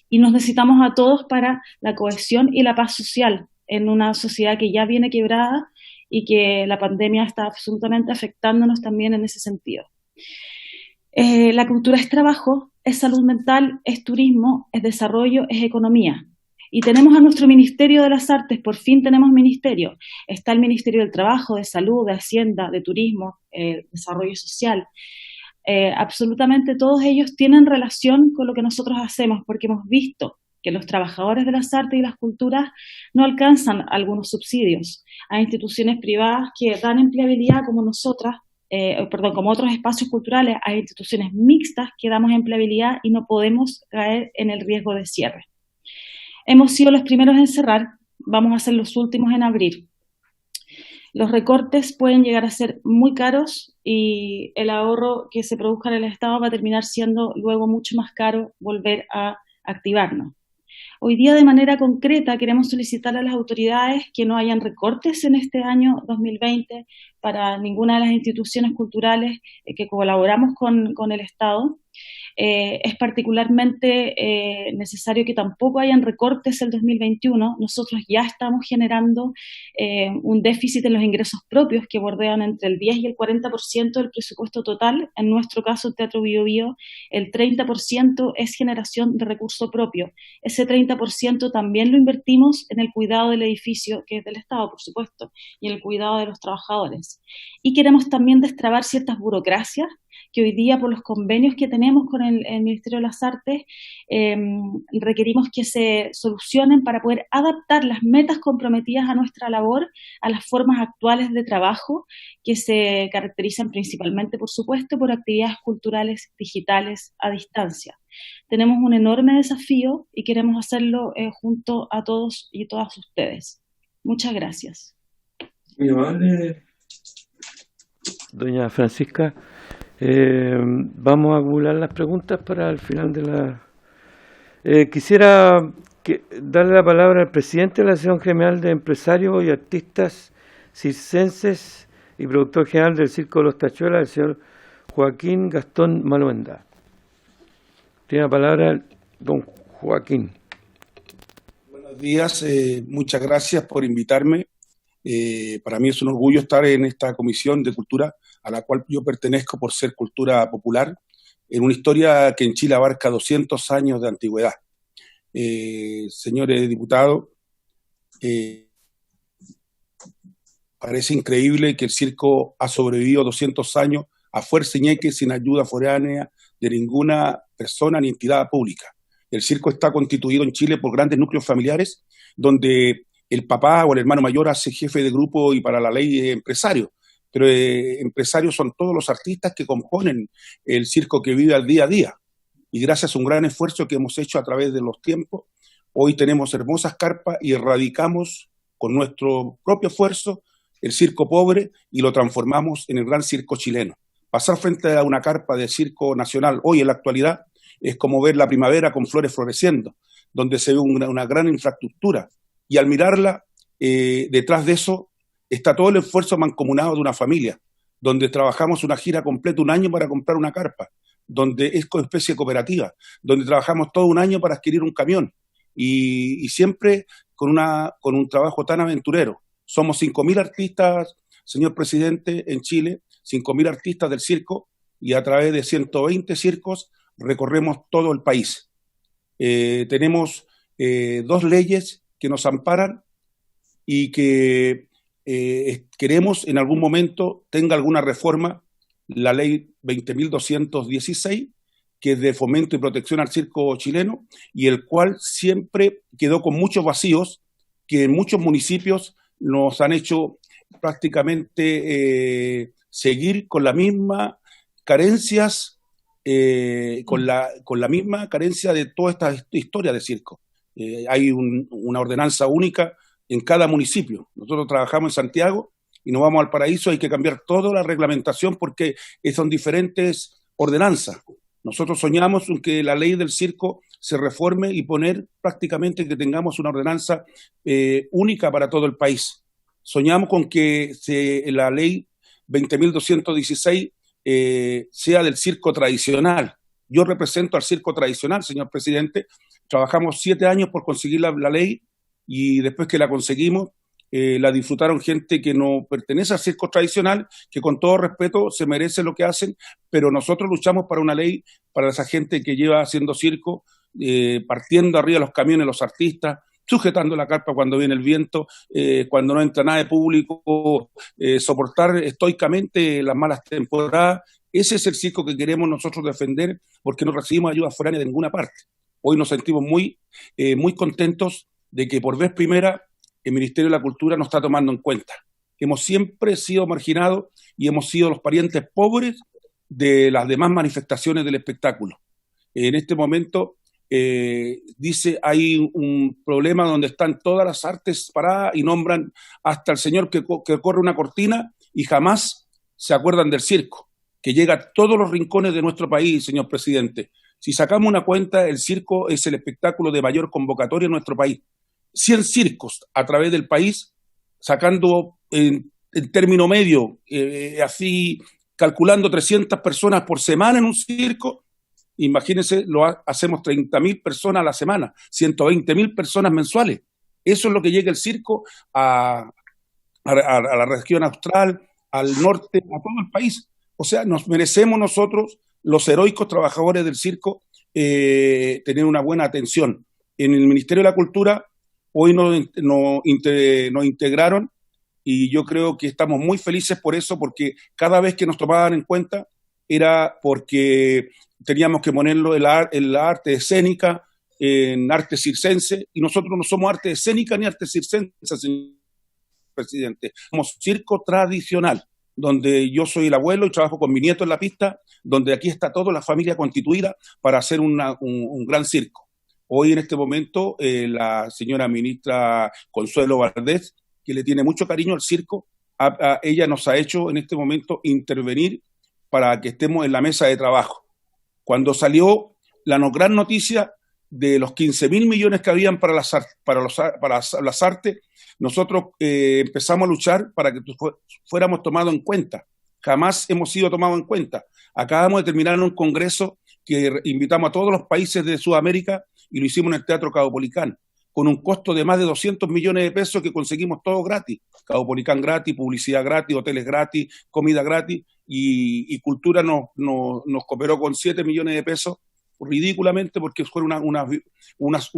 Y nos necesitamos a todos para la cohesión y la paz social en una sociedad que ya viene quebrada y que la pandemia está absolutamente afectándonos también en ese sentido. La cultura es trabajo, es salud mental, es turismo, es desarrollo, es economía. Y tenemos a nuestro Ministerio de las Artes, por fin tenemos ministerio. Está el Ministerio del Trabajo, de Salud, de Hacienda, de Turismo, Desarrollo Social. Absolutamente todos ellos tienen relación con lo que nosotros hacemos, porque hemos visto que los trabajadores de las artes y las culturas no alcanzan algunos subsidios. Hay instituciones privadas que dan empleabilidad como nosotras, como otros espacios culturales, hay instituciones mixtas que damos empleabilidad y no podemos caer en el riesgo de cierre. Hemos sido los primeros en cerrar, vamos a ser los últimos en abrir. Los recortes pueden llegar a ser muy caros y el ahorro que se produzca en el Estado va a terminar siendo luego mucho más caro volver a activarnos. Hoy día, de manera concreta, queremos solicitar a las autoridades que no hayan recortes en este año 2020 para ninguna de las instituciones culturales que colaboramos con el Estado. Es particularmente necesario que tampoco hayan recortes el 2021. Nosotros ya estamos generando un déficit en los ingresos propios que bordean entre el 10 y el 40% del presupuesto total. En nuestro caso, el Teatro Biobío, el 30% es generación de recurso propio. Ese 30% también lo invertimos en el cuidado del edificio, que es del Estado, por supuesto, y en el cuidado de los trabajadores. Y queremos también destrabar ciertas burocracias que hoy día, por los convenios que tenemos con el Ministerio de las Artes, requerimos que se solucionen para poder adaptar las metas comprometidas a nuestra labor a las formas actuales de trabajo que se caracterizan principalmente, por supuesto, por actividades culturales digitales a distancia. Tenemos un enorme desafío y queremos hacerlo junto a todos y todas ustedes. Muchas gracias. Muy amable, doña Francisca. Vamos a acumular las preguntas para el final de la... Quisiera darle la palabra al presidente de la Asociación General de Empresarios y Artistas circenses y productor general del Circo de los Tachuelas, el señor Joaquín Gastón Maluenda. Tiene la palabra don Joaquín. Buenos días, muchas gracias por invitarme. Para mí es un orgullo estar en esta comisión de cultura a la cual yo pertenezco por ser cultura popular, en una historia que en Chile abarca 200 años de antigüedad. Señores diputados, parece increíble que el circo ha sobrevivido 200 años a fuerza y ñeque, sin ayuda foránea de ninguna persona ni entidad pública. El circo está constituido en Chile por grandes núcleos familiares, donde el papá o el hermano mayor hace jefe de grupo y para la ley es empresario. Pero empresarios son todos los artistas que componen el circo que vive al día a día. Y gracias a un gran esfuerzo que hemos hecho a través de los tiempos, hoy tenemos hermosas carpas y erradicamos con nuestro propio esfuerzo el circo pobre y lo transformamos en el gran circo chileno. Pasar frente a una carpa de circo nacional hoy en la actualidad es como ver la primavera con flores floreciendo, donde se ve una gran infraestructura. Y al mirarla, detrás de eso está todo el esfuerzo mancomunado de una familia, donde trabajamos una gira completa un año para comprar una carpa, donde es especie cooperativa, donde trabajamos todo un año para adquirir un camión, y siempre con un trabajo tan aventurero. Somos 5.000 artistas, señor presidente, en Chile, 5.000 artistas del circo, y a través de 120 circos recorremos todo el país. Tenemos 2 leyes que nos amparan y que queremos en algún momento tenga alguna reforma, la ley 20.216, que es de fomento y protección al circo chileno, y el cual siempre quedó con muchos vacíos, que en muchos municipios nos han hecho prácticamente seguir con las mismas carencias, con la misma carencia de toda esta historia de circo. Hay una ordenanza única en cada municipio. Nosotros trabajamos en Santiago y nos vamos al Paraíso, hay que cambiar toda la reglamentación porque son diferentes ordenanzas. Nosotros soñamos con que la ley del circo se reforme y poner prácticamente que tengamos una ordenanza única para todo el país. Soñamos con que la ley 20.216 sea del circo tradicional. Yo represento al circo tradicional, señor presidente. Trabajamos 7 años por conseguir la ley y después que la conseguimos, la disfrutaron gente que no pertenece al circo tradicional, que con todo respeto se merece lo que hacen, pero nosotros luchamos para una ley para esa gente que lleva haciendo circo, partiendo arriba de los camiones los artistas, sujetando la carpa cuando viene el viento, cuando no entra nada de público, soportar estoicamente las malas temporadas. Ese es el circo que queremos nosotros defender, porque no recibimos ayuda foránea de ninguna parte. Hoy nos sentimos muy contentos de que por vez primera el Ministerio de la Cultura nos está tomando en cuenta. Hemos siempre sido marginados y hemos sido los parientes pobres de las demás manifestaciones del espectáculo. En este momento dice hay un problema donde están todas las artes paradas y nombran hasta el señor que corre una cortina y jamás se acuerdan del circo, que llega a todos los rincones de nuestro país, señor presidente. Si sacamos una cuenta, el circo es el espectáculo de mayor convocatoria en nuestro país. 100 circos a través del país, sacando en término medio, así calculando 300 personas por semana en un circo. Imagínense, hacemos 30.000 personas a la semana, 120.000 personas mensuales. Eso es lo que llega el circo a la región austral, al norte, a todo el país. O sea, nos merecemos nosotros, los heroicos trabajadores del circo, tener una buena atención. En el Ministerio de la Cultura hoy nos integraron y yo creo que estamos muy felices por eso, porque cada vez que nos tomaban en cuenta era porque teníamos que ponerlo en la arte escénica, en arte circense, y nosotros no somos arte escénica ni arte circense, señor presidente. Somos circo tradicional, donde yo soy el abuelo y trabajo con mi nieto en la pista, donde aquí está toda la familia constituida para hacer un gran circo. Hoy en este momento la señora ministra Consuelo Valdés, que le tiene mucho cariño al circo, ella nos ha hecho en este momento intervenir para que estemos en la mesa de trabajo. Cuando salió la gran noticia de los 15.000 millones que habían para las artes, nosotros empezamos a luchar para que fuéramos tomados en cuenta. Jamás hemos sido tomados en cuenta. Acabamos de terminar en un congreso que invitamos a todos los países de Sudamérica y lo hicimos en el Teatro Caupolicán, con un costo de más de 200 millones de pesos que conseguimos todo gratis. Caupolicán gratis, publicidad gratis, hoteles gratis, comida gratis, y Cultura nos cooperó con 7 millones de pesos, ridículamente, porque fueron unos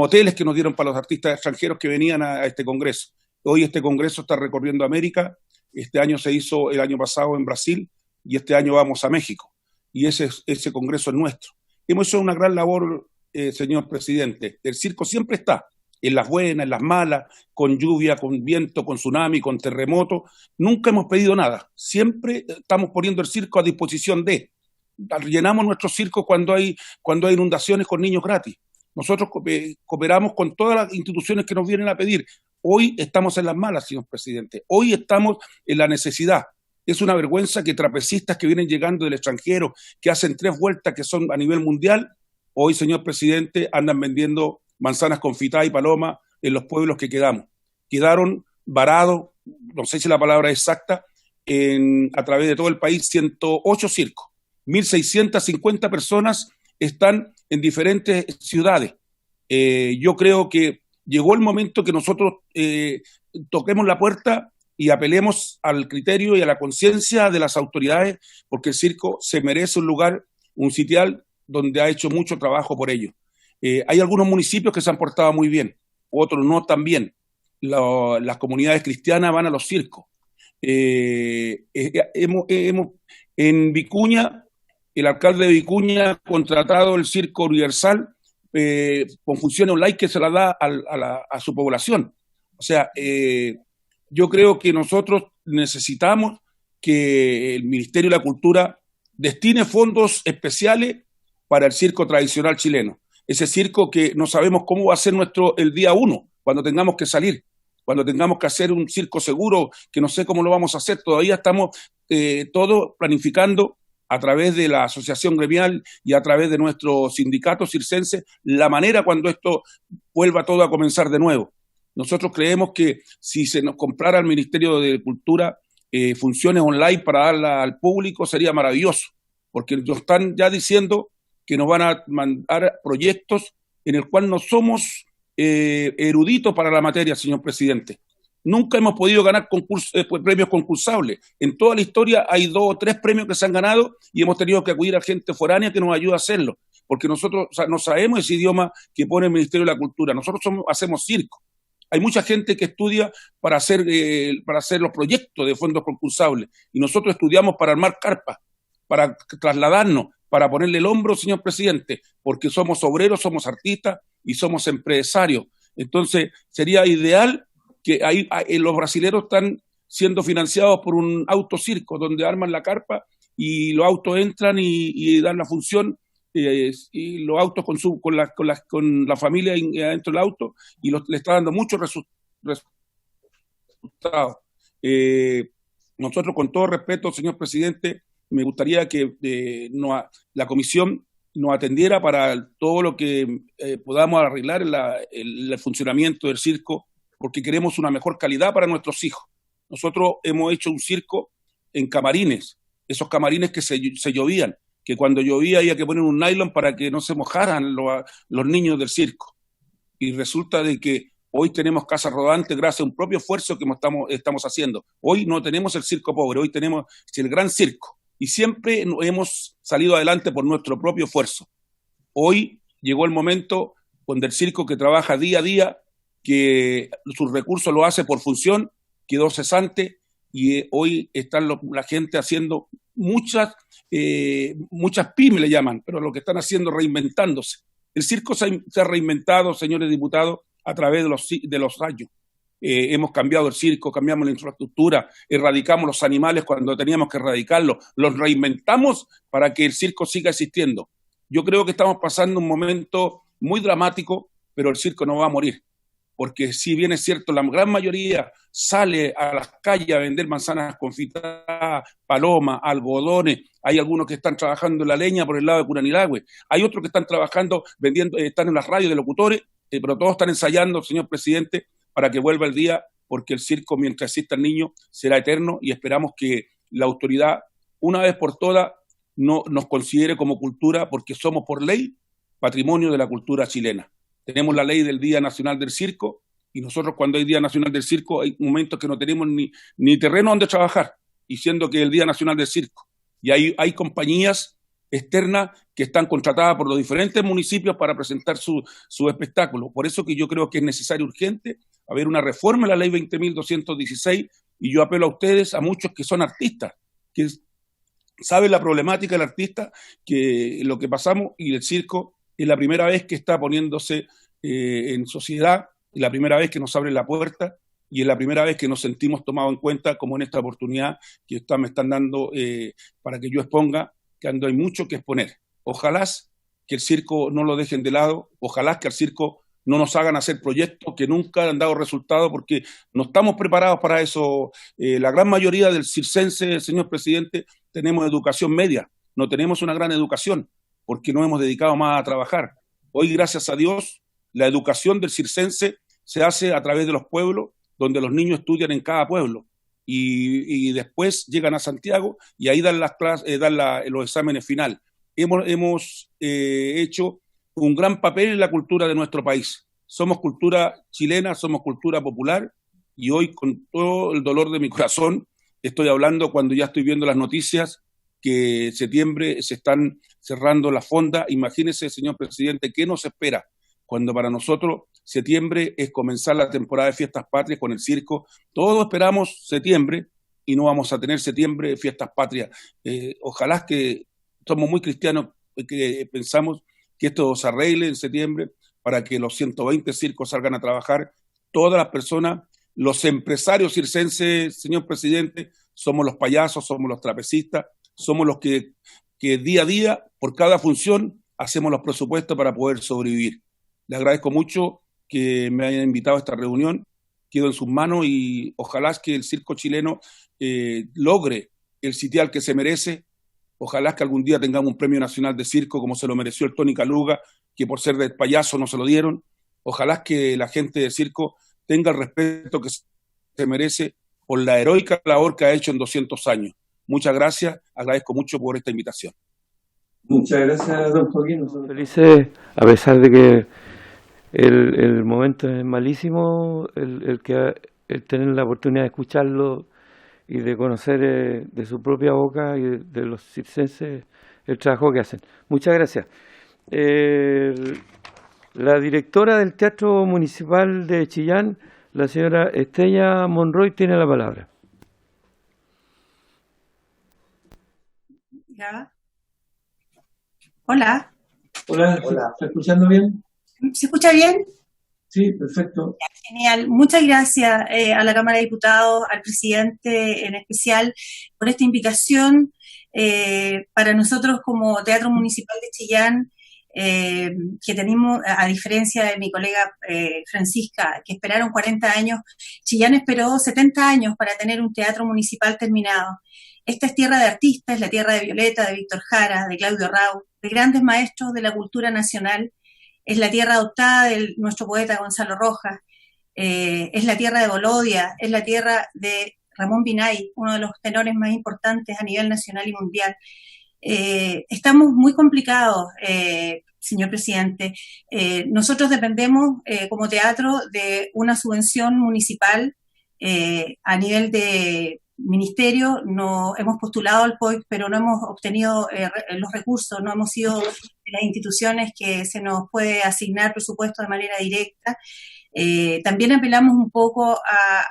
hoteles que nos dieron para los artistas extranjeros que venían a este congreso. Hoy este congreso está recorriendo América. Este año se hizo el año pasado en Brasil y este año vamos a México. Y ese congreso es nuestro. Hemos hecho una gran labor, señor presidente. El circo siempre está, en las buenas, en las malas, con lluvia, con viento, con tsunami, con terremoto. Nunca hemos pedido nada. Siempre estamos poniendo el circo a disposición de. Llenamos nuestros circos cuando hay inundaciones con niños gratis. Nosotros cooperamos con todas las instituciones que nos vienen a pedir. Hoy estamos en las malas, señor presidente. Hoy estamos en la necesidad. Es una vergüenza que trapecistas que vienen llegando del extranjero, que hacen 3 vueltas que son a nivel mundial, hoy, señor presidente, andan vendiendo manzanas confitadas y palomas en los pueblos que quedamos. Quedaron varados, no sé si la palabra es exacta, a través de todo el país, 108 circos. 1.650 personas están en diferentes ciudades. Yo creo que llegó el momento que nosotros toquemos la puerta y apelemos al criterio y a la conciencia de las autoridades, porque el circo se merece un lugar, un sitial donde ha hecho mucho trabajo por ello. Hay algunos municipios que se han portado muy bien, otros no tan bien. Las comunidades cristianas van a los circos. En Vicuña, el alcalde de Vicuña ha contratado el Circo Universal con funciones online que se la da a su población. O sea, yo creo que nosotros necesitamos que el Ministerio de la Cultura destine fondos especiales para el circo tradicional chileno. Ese circo que no sabemos cómo va a ser el día 1, cuando tengamos que salir, cuando tengamos que hacer un circo seguro, que no sé cómo lo vamos a hacer. Todavía estamos todos planificando a través de la asociación gremial y a través de nuestro sindicato circense, la manera cuando esto vuelva todo a comenzar de nuevo. Nosotros creemos que si se nos comprara al Ministerio de Cultura funciones online para darla al público, sería maravilloso, porque nos están ya diciendo que nos van a mandar proyectos en el cual no somos eruditos para la materia, señor presidente. Nunca hemos podido ganar premios concursables. En toda la historia hay 2 o 3 premios que se han ganado y hemos tenido que acudir a gente foránea que nos ayuda a hacerlo, porque nosotros no sabemos ese idioma que pone el Ministerio de la Cultura. Nosotros hacemos circo. Hay mucha gente que estudia para hacer los proyectos de fondos concursables y nosotros estudiamos para armar carpas, para trasladarnos, para ponerle el hombro, señor presidente, porque somos obreros, somos artistas y somos empresarios. Entonces sería ideal que los brasileros están siendo financiados por un autocirco donde arman la carpa y los autos entran y dan la función, y los autos con la familia adentro del auto, y le está dando muchos resultados. Nosotros, con todo respeto, señor presidente, me gustaría que la comisión nos atendiera para todo lo que podamos arreglar el funcionamiento del circo, porque queremos una mejor calidad para nuestros hijos. Nosotros hemos hecho un circo en camarines, esos camarines que se llovían, que cuando llovía había que poner un nylon para que no se mojaran los niños del circo. Y resulta de que hoy tenemos casas rodantes gracias a un propio esfuerzo que estamos haciendo. Hoy no tenemos el circo pobre, hoy tenemos el gran circo. Y siempre hemos salido adelante por nuestro propio esfuerzo. Hoy llegó el momento donde el circo, que trabaja día a día, que sus recursos lo hace por función, quedó cesante, y hoy están la gente haciendo muchas pymes le llaman, pero lo que están haciendo es reinventándose. El circo se ha reinventado, señores diputados, a través de los años. Hemos cambiado el circo, cambiamos la infraestructura, erradicamos los animales cuando teníamos que erradicarlos, los reinventamos para que el circo siga existiendo. Yo creo que estamos pasando un momento muy dramático, pero el circo no va a morir. porque si bien es cierto, la gran mayoría sale a las calles a vender manzanas confitadas, palomas, algodones, hay algunos que están trabajando en la leña por el lado de Curanilagüe, hay otros que están trabajando, vendiendo, están en las radios de locutores, pero todos están ensayando, señor presidente, para que vuelva el día, porque el circo, mientras existan niños, será eterno, y esperamos que la autoridad, una vez por todas, no nos considere como cultura, porque somos por ley patrimonio de la cultura chilena. Tenemos la ley del Día Nacional del Circo, y nosotros cuando hay Día Nacional del Circo hay momentos que no tenemos ni terreno donde trabajar, y siendo que es el Día Nacional del Circo. Y hay compañías externas que están contratadas por los diferentes municipios para presentar su espectáculo. Por eso que yo creo que es necesario, urgente, haber una reforma en la ley 20.216, y yo apelo a ustedes, a muchos que son artistas, que saben la problemática del artista, que lo que pasamos, y el circo es la primera vez que está poniéndose en sociedad, es la primera vez que nos abre la puerta, y es la primera vez que nos sentimos tomados en cuenta, como en esta oportunidad que me están dando para que yo exponga, que hay mucho que exponer. Ojalá que el circo no lo dejen de lado, ojalá que al circo no nos hagan hacer proyectos que nunca han dado resultado, porque no estamos preparados para eso. La gran mayoría del circense, señor presidente, tenemos educación media, no tenemos una gran educación, porque no hemos dedicado más a trabajar. Hoy, gracias a Dios, la educación del circense se hace a través de los pueblos, donde los niños estudian en cada pueblo, y después llegan a Santiago, y ahí dan las clases, los exámenes finales. Hemos hecho un gran papel en la cultura de nuestro país. Somos cultura chilena, somos cultura popular, y hoy, con todo el dolor de mi corazón, estoy hablando cuando ya estoy viendo las noticias que en septiembre se están cerrando las fondas. Imagínese, señor presidente, ¿qué nos espera? Cuando para nosotros septiembre es comenzar la temporada de fiestas patrias con el circo. Todos esperamos septiembre y no vamos a tener septiembre de fiestas patrias. Ojalá, que somos muy cristianos, que pensamos que esto se arregle en septiembre para que los 120 circos salgan a trabajar. Todas las personas, los empresarios circenses, señor presidente, somos los payasos, somos los trapecistas, somos los que día a día, por cada función, hacemos los presupuestos para poder sobrevivir. Le agradezco mucho que me hayan invitado a esta reunión, quedo en sus manos, y ojalá que el circo chileno logre el sitial que se merece. Ojalá que algún día tengamos un premio nacional de circo como se lo mereció el Tony Caluga, que por ser de payaso no se lo dieron. Ojalá que la gente de circo tenga el respeto que se merece por la heroica labor que ha hecho en 200 años. Muchas gracias, agradezco mucho por esta invitación. Muchas gracias, don Joaquín. Felices, a pesar de que el momento es malísimo, el tener la oportunidad de escucharlo y de conocer de su propia boca y de los circenses el trabajo que hacen. Muchas gracias. La directora del Teatro Municipal de Chillán, la señora Estella Monroy, tiene la palabra. ¿Ya? Hola. Hola, ¿se está escuchando bien? ¿Se escucha bien? Sí, perfecto. Genial. Muchas gracias a la Cámara de Diputados, al presidente en especial, por esta invitación. Para nosotros como Teatro Municipal de Chillán, que tenemos, a diferencia de mi colega Francisca, que esperaron 40 años, Chillán esperó 70 años para tener un teatro municipal terminado. Esta es tierra de artistas, es la tierra de Violeta, de Víctor Jara, de Claudio Rau, de grandes maestros de la cultura nacional. Es la tierra adoptada de nuestro poeta Gonzalo Rojas, es la tierra de Bolodia, es la tierra de Ramón Binay, uno de los tenores más importantes a nivel nacional y mundial. Estamos muy complicados, señor presidente. Nosotros dependemos como teatro de una subvención municipal a nivel de ministerio. No hemos postulado al POIC, pero no hemos obtenido los recursos, no hemos sido de las instituciones que se nos puede asignar presupuesto de manera directa. También apelamos un poco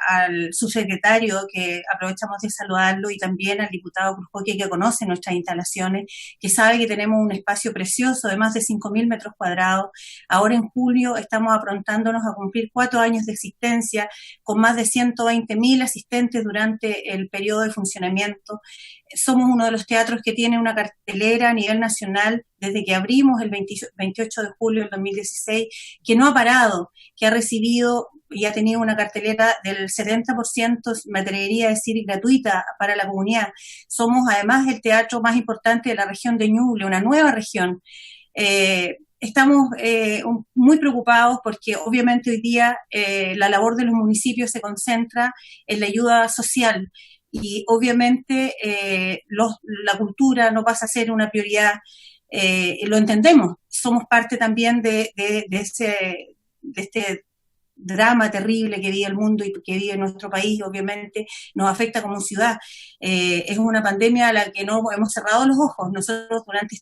al subsecretario, que aprovechamos de saludarlo, y también al diputado Cruzcoque, que conoce nuestras instalaciones, que sabe que tenemos un espacio precioso de más de 5.000 metros cuadrados. Ahora en julio estamos aprontándonos a cumplir 4 años de existencia, con más de 120.000 asistentes durante el periodo de funcionamiento. Somos uno de los teatros que tiene una cartelera a nivel nacional desde que abrimos el 28 de julio del 2016, que no ha parado, que ha recibido y ha tenido una cartelera del 70%, me atrevería a decir, gratuita para la comunidad. Somos además el teatro más importante de la región de Ñuble, una nueva región. Estamos muy preocupados porque obviamente hoy día la labor de los municipios se concentra en la ayuda social y obviamente la cultura no pasa a ser una prioridad. Lo entendemos, somos parte también de este drama terrible que vive el mundo y que vive nuestro país, obviamente nos afecta como ciudad. Es una pandemia a la que no hemos cerrado los ojos. Nosotros durante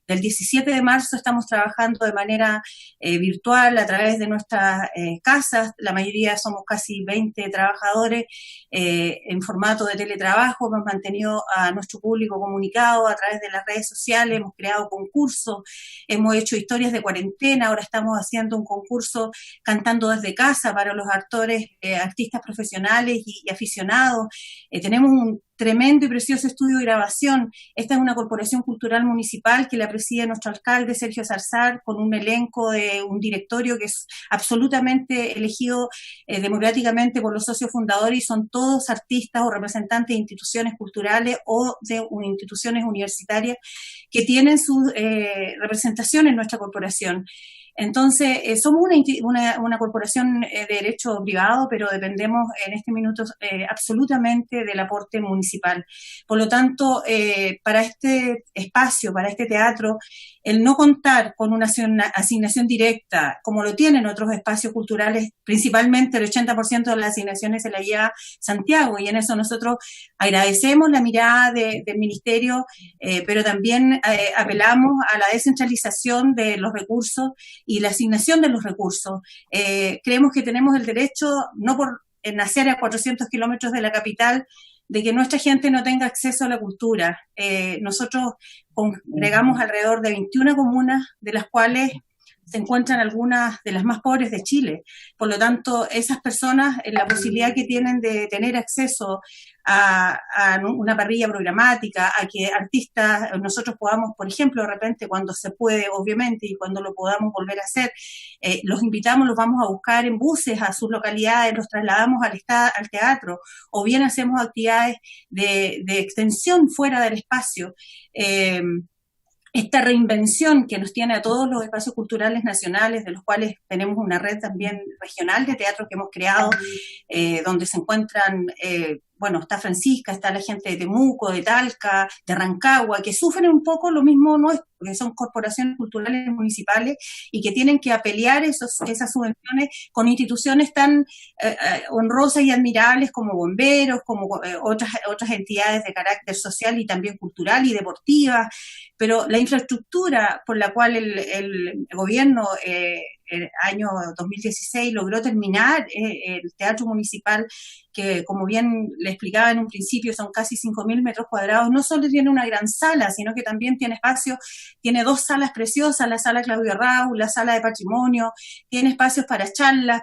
del 17 de marzo estamos trabajando de manera virtual a través de nuestras casas. La mayoría somos casi 20 trabajadores en formato de teletrabajo. Hemos mantenido a nuestro público comunicado a través de las redes sociales, hemos creado concursos, hemos hecho historias de cuarentena, ahora estamos haciendo un concurso cantando desde casa para los actores, artistas profesionales y aficionados. Tenemos un tremendo y precioso estudio de grabación. Esta es una corporación cultural municipal que la preside nuestro alcalde Sergio Zarzar, con un elenco de un directorio que es absolutamente elegido democráticamente por los socios fundadores y son todos artistas o representantes de instituciones culturales o de instituciones universitarias que tienen su representación en nuestra corporación. Entonces, somos una corporación de derecho privado, pero dependemos en este minuto absolutamente del aporte municipal. Por lo tanto, para este espacio, para este teatro, el no contar con una asignación directa, como lo tienen otros espacios culturales, principalmente el 80% de las asignaciones se la lleva Santiago, y en eso nosotros agradecemos la mirada del Ministerio, pero también apelamos a la descentralización de los recursos y la asignación de los recursos. Creemos que tenemos el derecho, no por nacer a 400 kilómetros de la capital, de que nuestra gente no tenga acceso a la cultura. Nosotros congregamos alrededor de 21 comunas, de las cuales se encuentran algunas de las más pobres de Chile. Por lo tanto, esas personas, la posibilidad que tienen de tener acceso a una parrilla programática, a que artistas, nosotros podamos, por ejemplo, de repente, cuando se puede, obviamente, y cuando lo podamos volver a hacer, los invitamos, los vamos a buscar en buses a sus localidades, los trasladamos al teatro, o bien hacemos actividades de extensión fuera del espacio. Esta reinvención que nos tiene a todos los espacios culturales nacionales, de los cuales tenemos una red también regional de teatro que hemos creado, donde se encuentran, está Francisca, está la gente de Temuco, de Talca, de Rancagua, que sufren un poco lo mismo porque son corporaciones culturales municipales y que tienen que apelear esas subvenciones con instituciones tan honrosas y admirables como bomberos, como otras entidades de carácter social y también cultural y deportiva. Pero la infraestructura por la cual el gobierno el año 2016 logró terminar el teatro municipal, que como bien le explicaba en un principio son casi 5.000 metros cuadrados, no solo tiene una gran sala, sino que también tiene espacio, tiene 2 salas preciosas, la sala Claudio Raúl, la sala de patrimonio, tiene espacios para charlas,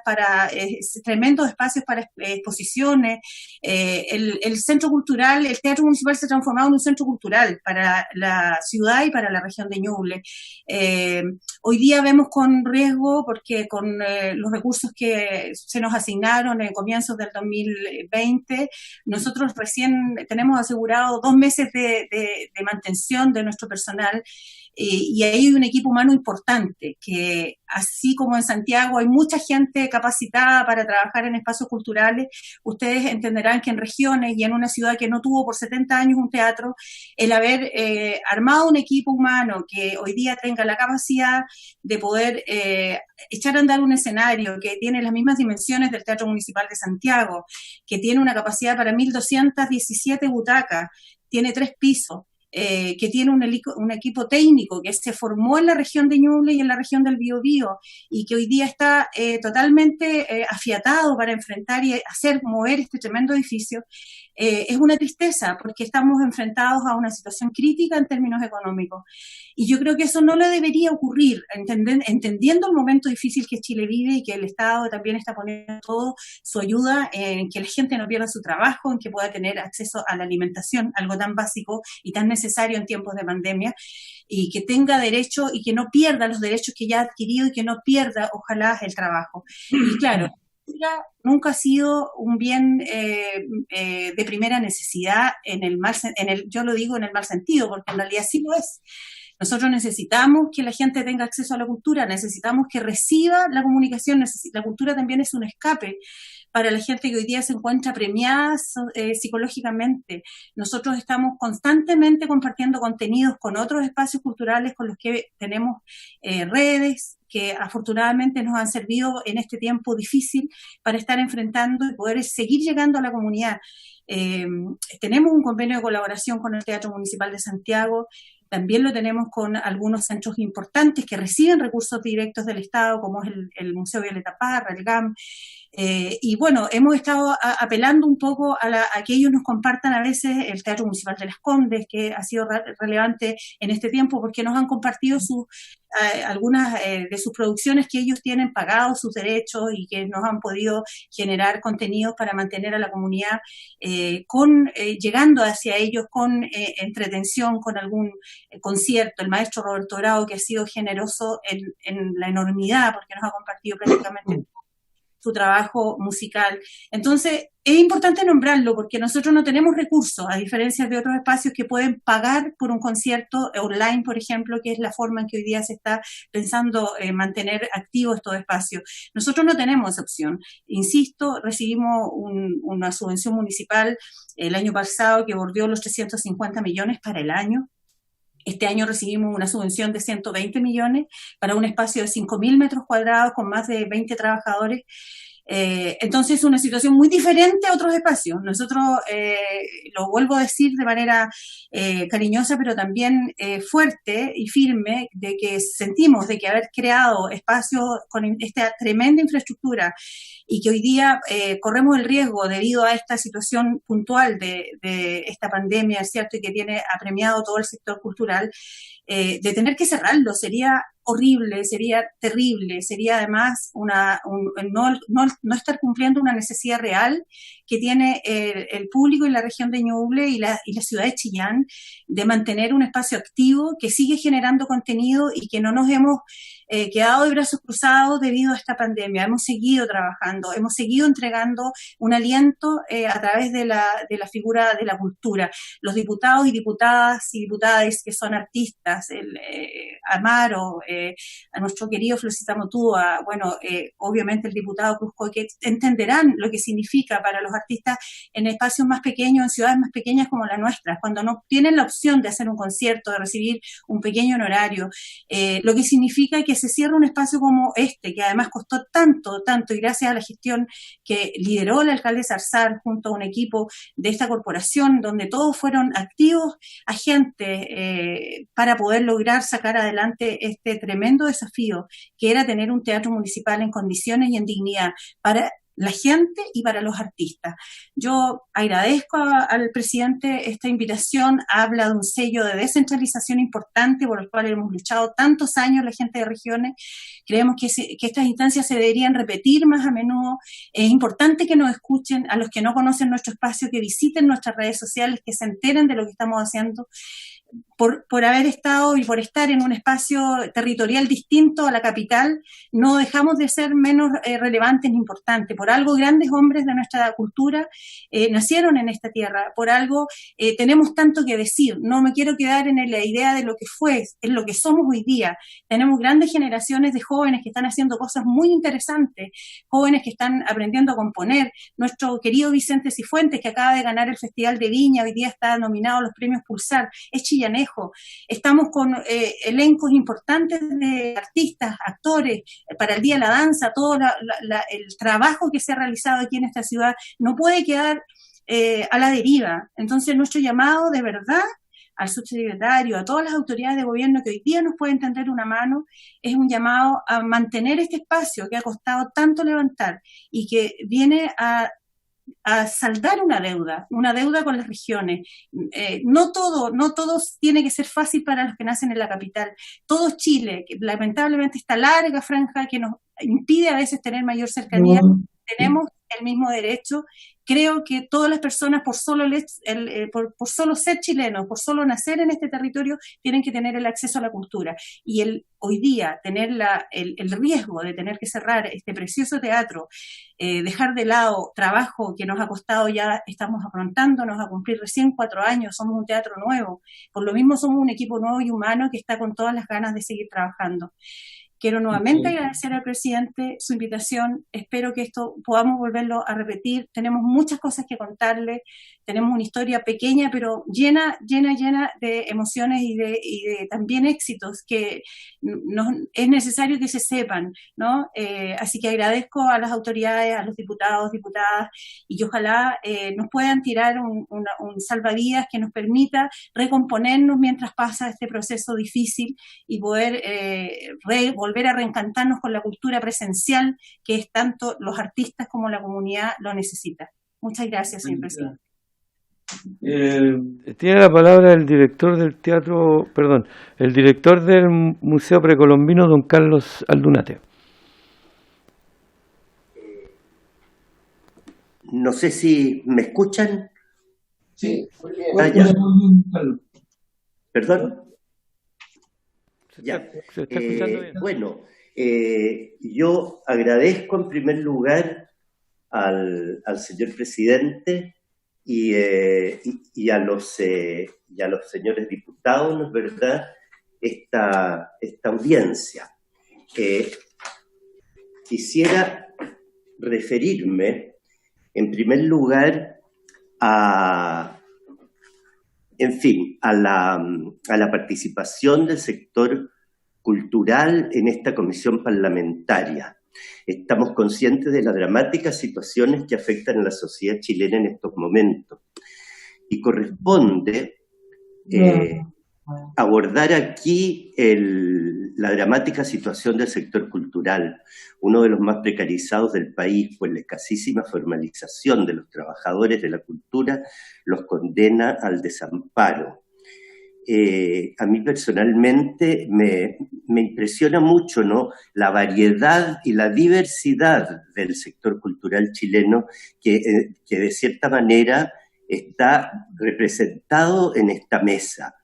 tremendos espacios para exposiciones. El centro cultural, el teatro municipal se ha transformado en un centro cultural para la ciudad y para la región de Ñuble. Hoy día vemos con riesgo, porque con los recursos que se nos asignaron en comienzos del 2020, nosotros recién tenemos asegurado 2 meses de mantención de nuestro personal, y ahí hay un equipo humano importante, que así como en Santiago hay mucha gente capacitada para trabajar en espacios culturales, ustedes entenderán que en regiones y en una ciudad que no tuvo por 70 años un teatro, el haber armado un equipo humano que hoy día tenga la capacidad de poder echar a andar un escenario que tiene las mismas dimensiones del Teatro Municipal de Santiago, que tiene una capacidad para 1.217 butacas, tiene 3 pisos, que tiene un equipo técnico que se formó en la región de Ñuble y en la región del Biobío, y que hoy día está totalmente afiatado para enfrentar y mover este tremendo edificio. Es una tristeza, porque estamos enfrentados a una situación crítica en términos económicos. Y yo creo que eso no le debería ocurrir, entendiendo el momento difícil que Chile vive y que el Estado también está poniendo todo su ayuda en que la gente no pierda su trabajo, en que pueda tener acceso a la alimentación, algo tan básico y tan necesario necesario en tiempos de pandemia, y que tenga derecho y que no pierda los derechos que ya ha adquirido y que no pierda, ojalá, el trabajo. Y claro, nunca ha sido un bien de primera necesidad yo lo digo en el mal sentido, porque en realidad sí lo es. Nosotros necesitamos que la gente tenga acceso a la cultura, necesitamos que reciba la comunicación, la cultura también es un escape para la gente que hoy día se encuentra premiada psicológicamente. Nosotros estamos constantemente compartiendo contenidos con otros espacios culturales con los que tenemos redes que afortunadamente nos han servido en este tiempo difícil para estar enfrentando y poder seguir llegando a la comunidad. Tenemos un convenio de colaboración con el Teatro Municipal de Santiago. También lo tenemos con algunos centros importantes que reciben recursos directos del Estado, como es el Museo Violeta Parra, el GAM. Y bueno, hemos estado apelando un poco a que ellos nos compartan a veces el Teatro Municipal de Las Condes, que ha sido relevante en este tiempo, porque nos han compartido algunas de sus producciones que ellos tienen pagados sus derechos y que nos han podido generar contenidos para mantener a la comunidad llegando hacia ellos con entretención, con algún concierto. El maestro Roberto Bravo, que ha sido generoso en la enormidad, porque nos ha compartido prácticamente su trabajo musical. Entonces, es importante nombrarlo porque nosotros no tenemos recursos, a diferencia de otros espacios que pueden pagar por un concierto online, por ejemplo, que es la forma en que hoy día se está pensando mantener activos estos espacios. Nosotros no tenemos esa opción. Insisto, recibimos una subvención municipal el año pasado que bordeó los 350 millones para el año. Este año recibimos una subvención de 120 millones para un espacio de 5.000 metros cuadrados con más de 20 trabajadores. Entonces es una situación muy diferente a otros espacios. Nosotros, lo vuelvo a decir de manera cariñosa, pero también fuerte y firme, de que sentimos de que haber creado espacios con esta tremenda infraestructura y que hoy día corremos el riesgo debido a esta situación puntual de esta pandemia, ¿cierto? Y que tiene apremiado todo el sector cultural, de tener que cerrarlo sería horrible, sería terrible, sería además no estar cumpliendo una necesidad real que tiene el público en la región de Ñuble y la ciudad de Chillán, de mantener un espacio activo que sigue generando contenido y que no nos hemos quedado de brazos cruzados debido a esta pandemia. Hemos seguido trabajando, hemos seguido entregando un aliento a través de la figura de la cultura. Los diputados y diputadas que son artistas, Amaro, a nuestro querido Florcita Motúa, obviamente el diputado Cruzco, que entenderán lo que significa para los artistas en espacios más pequeños, en ciudades más pequeñas como la nuestra, cuando no tienen la opción de hacer un concierto, de recibir un pequeño honorario, lo que significa que se cierra un espacio como este, que además costó tanto, y gracias a la gestión que lideró la alcaldesa Arzar junto a un equipo de esta corporación, donde todos fueron activos agentes para poder lograr sacar adelante este tremendo desafío, que era tener un teatro municipal en condiciones y en dignidad para la gente y para los artistas. Yo agradezco al presidente esta invitación, habla de un sello de descentralización importante por el cual hemos luchado tantos años la gente de regiones. Creemos que estas instancias se deberían repetir más a menudo. Es importante que nos escuchen, a los que no conocen nuestro espacio, que visiten nuestras redes sociales, que se enteren de lo que estamos haciendo. Por haber estado y por estar en un espacio territorial distinto a la capital, no dejamos de ser menos relevantes ni importantes. Por algo grandes hombres de nuestra cultura nacieron en esta tierra, por algo tenemos tanto que decir. No me quiero quedar en la idea de lo que fue, en lo que somos hoy día. Tenemos grandes generaciones de jóvenes que están haciendo cosas muy interesantes, jóvenes que están aprendiendo a componer. Nuestro querido Vicente Cifuentes, que acaba de ganar el Festival de Viña, hoy día está nominado a los premios Pulsar, es chillanejo. Estamos con elencos importantes de artistas, actores, para el Día de la Danza. Todo el trabajo que se ha realizado aquí en esta ciudad no puede quedar a la deriva. Entonces, nuestro llamado de verdad al subsecretario, a todas las autoridades de gobierno que hoy día nos pueden tender una mano, es un llamado a mantener este espacio que ha costado tanto levantar y que viene a saldar una deuda con las regiones. No todo tiene que ser fácil para los que nacen en la capital. Todo Chile, que lamentablemente esta larga franja que nos impide a veces tener mayor cercanía, tenemos el mismo derecho creo que todas las personas, por solo ser chilenos, por solo nacer en este territorio, tienen que tener el acceso a la cultura. Y hoy día tener el riesgo de tener que cerrar este precioso teatro, dejar de lado trabajo que nos ha costado, ya estamos afrontándonos a cumplir recién 4 años, somos un teatro nuevo, por lo mismo somos un equipo nuevo y humano que está con todas las ganas de seguir trabajando. Quiero nuevamente agradecer al presidente su invitación. Espero que esto podamos volverlo a repetir. Tenemos muchas cosas que contarle. Tenemos una historia pequeña, pero llena de emociones y de también éxitos que es necesario que se sepan, ¿no? Así que agradezco a las autoridades, a los diputados, diputadas, y que ojalá nos puedan tirar un salvavidas que nos permita recomponernos mientras pasa este proceso difícil y poder volver a reencantarnos con la cultura presencial, que es tanto los artistas como la comunidad lo necesita. Muchas gracias, señor presidente. Tiene la palabra el director del teatro, perdón, el director del Museo Precolombino, don Carlos Aldunate. No sé si me escuchan. Sí, ¿Perdón? Ya. Se está escuchando bien. Bueno, yo agradezco en primer lugar al señor presidente y a los señores diputados, ¿no es verdad?, esta audiencia. Quisiera referirme, en primer lugar, a la participación del sector cultural en esta comisión parlamentaria. Estamos conscientes de las dramáticas situaciones que afectan a la sociedad chilena en estos momentos. Y corresponde abordar aquí la dramática situación del sector cultural, uno de los más precarizados del país, pues la escasísima formalización de los trabajadores de la cultura los condena al desamparo. A mí personalmente me impresiona mucho, ¿no?, la variedad y la diversidad del sector cultural chileno que de cierta manera está representado en esta mesa.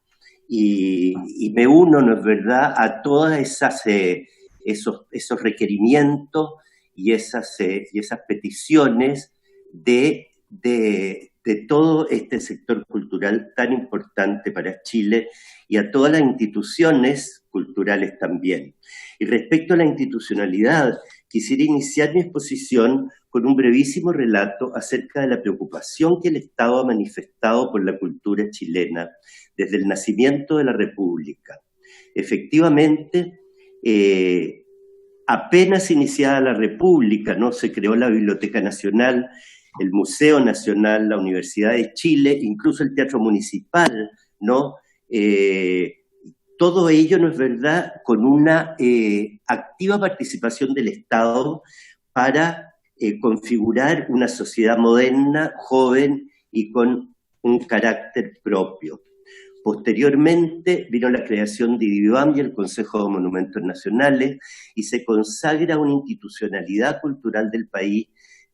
Y me uno, ¿no es verdad?, a todas esos requerimientos y esas peticiones de todo este sector cultural tan importante para Chile y a todas las instituciones culturales también. Y respecto a la institucionalidad, quisiera iniciar mi exposición con un brevísimo relato acerca de la preocupación que el Estado ha manifestado por la cultura chilena desde el nacimiento de la República. Efectivamente, apenas iniciada la República, ¿no?, se creó la Biblioteca Nacional, el Museo Nacional, la Universidad de Chile, incluso el Teatro Municipal, ¿no? Todo ello, ¿no es verdad?, con una activa participación del Estado para configurar una sociedad moderna, joven y con un carácter propio. Posteriormente vino la creación de IDIVAM y el Consejo de Monumentos Nacionales y se consagra una institucionalidad cultural del país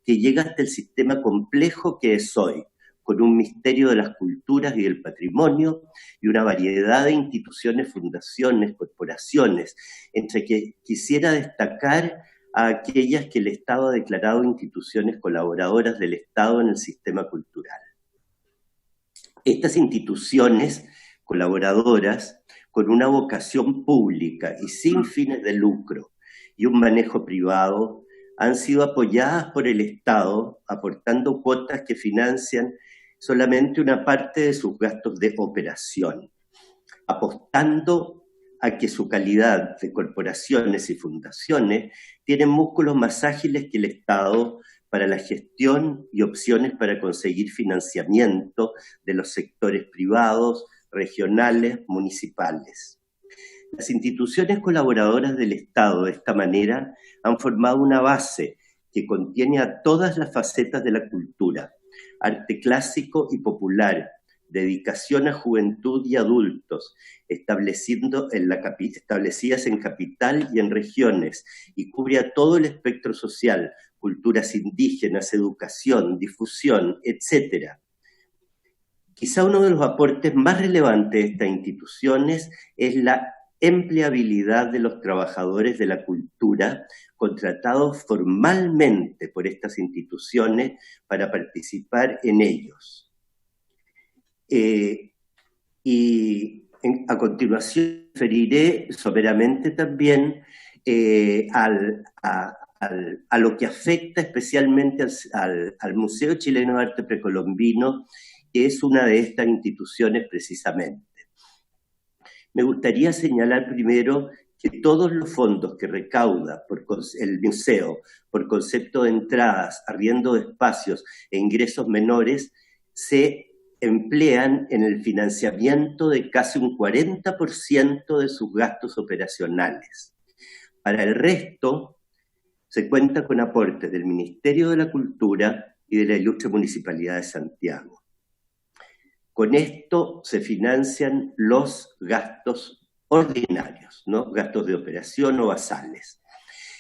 que llega hasta el sistema complejo que es hoy, con un misterio de las culturas y del patrimonio y una variedad de instituciones, fundaciones, corporaciones, entre que quisiera destacar a aquellas que el Estado ha declarado instituciones colaboradoras del Estado en el sistema cultural. Estas instituciones colaboradoras, con una vocación pública y sin fines de lucro y un manejo privado, han sido apoyadas por el Estado, aportando cuotas que financian solamente una parte de sus gastos de operación, apostando a que su calidad de corporaciones y fundaciones tienen músculos más ágiles que el Estado para la gestión y opciones para conseguir financiamiento de los sectores privados, regionales, municipales. Las instituciones colaboradoras del Estado, de esta manera, han formado una base que contiene a todas las facetas de la cultura, arte clásico y popular, dedicación a juventud y adultos, establecidas en capital y en regiones, y cubre a todo el espectro social, culturas indígenas, educación, difusión, etc. Quizá uno de los aportes más relevantes de estas instituciones es la empleabilidad de los trabajadores de la cultura contratados formalmente por estas instituciones para participar en ellos. A continuación referiré someramente también a lo que afecta especialmente al Museo Chileno de Arte Precolombino, que es una de estas instituciones precisamente. Me gustaría señalar primero que todos los fondos que recauda el museo por concepto de entradas, arriendo de espacios e ingresos menores se emplean en el financiamiento de casi un 40% de sus gastos operacionales. Para el resto, se cuenta con aportes del Ministerio de la Cultura y de la Ilustre Municipalidad de Santiago. Con esto se financian los gastos ordinarios, ¿no? Gastos de operación o basales.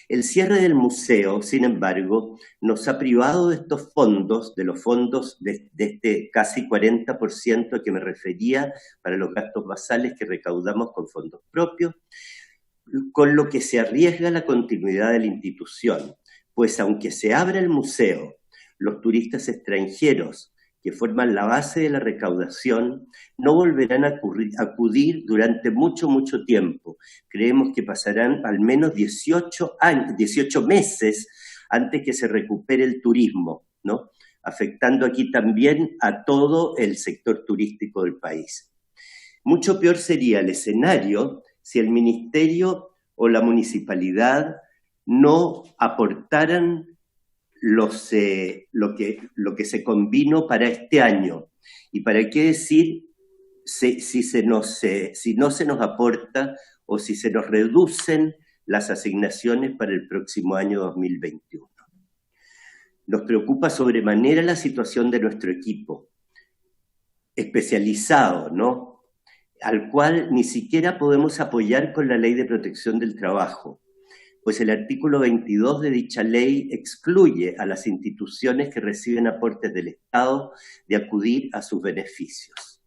El cierre del museo, sin embargo, nos ha privado de estos fondos, de los fondos de este casi 40% a que me refería para los gastos basales que recaudamos con fondos propios, con lo que se arriesga la continuidad de la institución, pues aunque se abra el museo, los turistas extranjeros que forman la base de la recaudación no volverán a acudir durante mucho tiempo. Creemos que pasarán al menos 18 meses antes que se recupere el turismo, ¿no? Afectando aquí también a todo el sector turístico del país. Mucho peor sería el escenario si el ministerio o la municipalidad no aportaran lo que se convino para este año. ¿Y para qué decir si no se nos aporta o si se nos reducen las asignaciones para el próximo año 2021? Nos preocupa sobremanera la situación de nuestro equipo especializado, ¿no? Al cual ni siquiera podemos apoyar con la Ley de Protección del Trabajo, pues el artículo 22 de dicha ley excluye a las instituciones que reciben aportes del Estado de acudir a sus beneficios.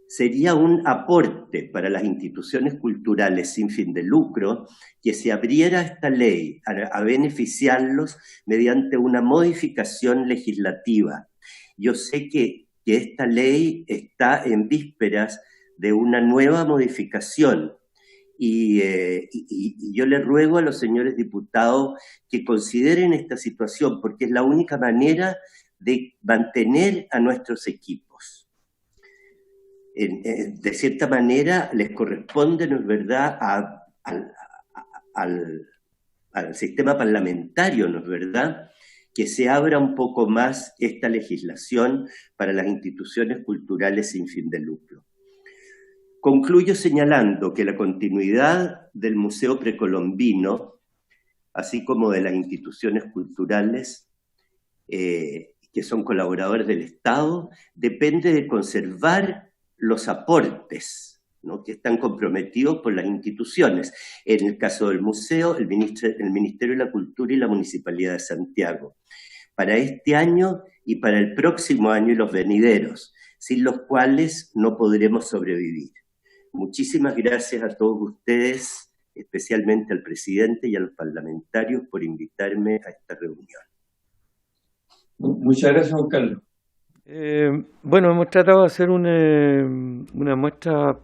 Sería un aporte para las instituciones culturales sin fin de lucro que se abriera esta ley a beneficiarlos mediante una modificación legislativa. Yo sé que esta ley está en vísperas de una nueva modificación, y yo le ruego a los señores diputados que consideren esta situación, porque es la única manera de mantener a nuestros equipos. De cierta manera les corresponde, ¿no es verdad?, al sistema parlamentario, ¿no es verdad?, que se abra un poco más esta legislación para las instituciones culturales sin fin de lucro. Concluyo señalando que la continuidad del Museo Precolombino, así como de las instituciones culturales que son colaboradores del Estado, depende de conservar los aportes, ¿no?, que están comprometidos por las instituciones. En el caso del museo, el Ministerio de la Cultura y la Municipalidad de Santiago, para este año y para el próximo año y los venideros, sin los cuales no podremos sobrevivir. Muchísimas gracias a todos ustedes, especialmente al presidente y a los parlamentarios por invitarme a esta reunión. Muchas gracias, Juan Carlos. Bueno, hemos tratado de hacer una muestra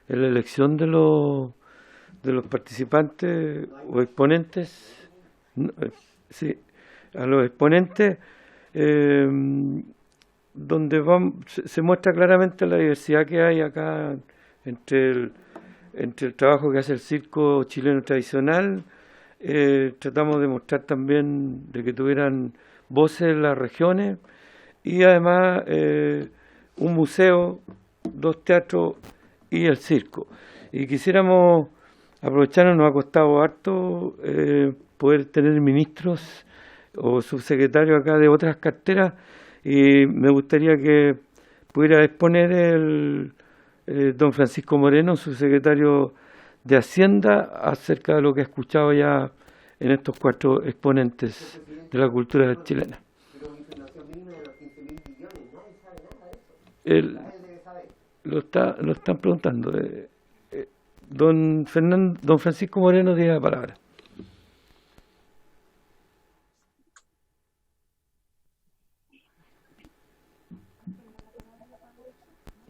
en la elección de los participantes o exponentes, sí, a los exponentes, donde se muestra claramente la diversidad que hay acá entre el trabajo que hace el circo chileno tradicional. Tratamos de mostrar también de que tuvieran voces en las regiones y además un museo, 2 teatros y el circo. Y quisiéramos aprovechar, nos ha costado harto poder tener ministros o subsecretarios acá de otras carteras, y me gustaría que pudiera exponer el don Francisco Moreno, subsecretario de Hacienda, acerca de lo que ha escuchado ya en estos 4 exponentes de la cultura chilena. Lo están preguntando. Don Francisco Moreno tiene la palabra.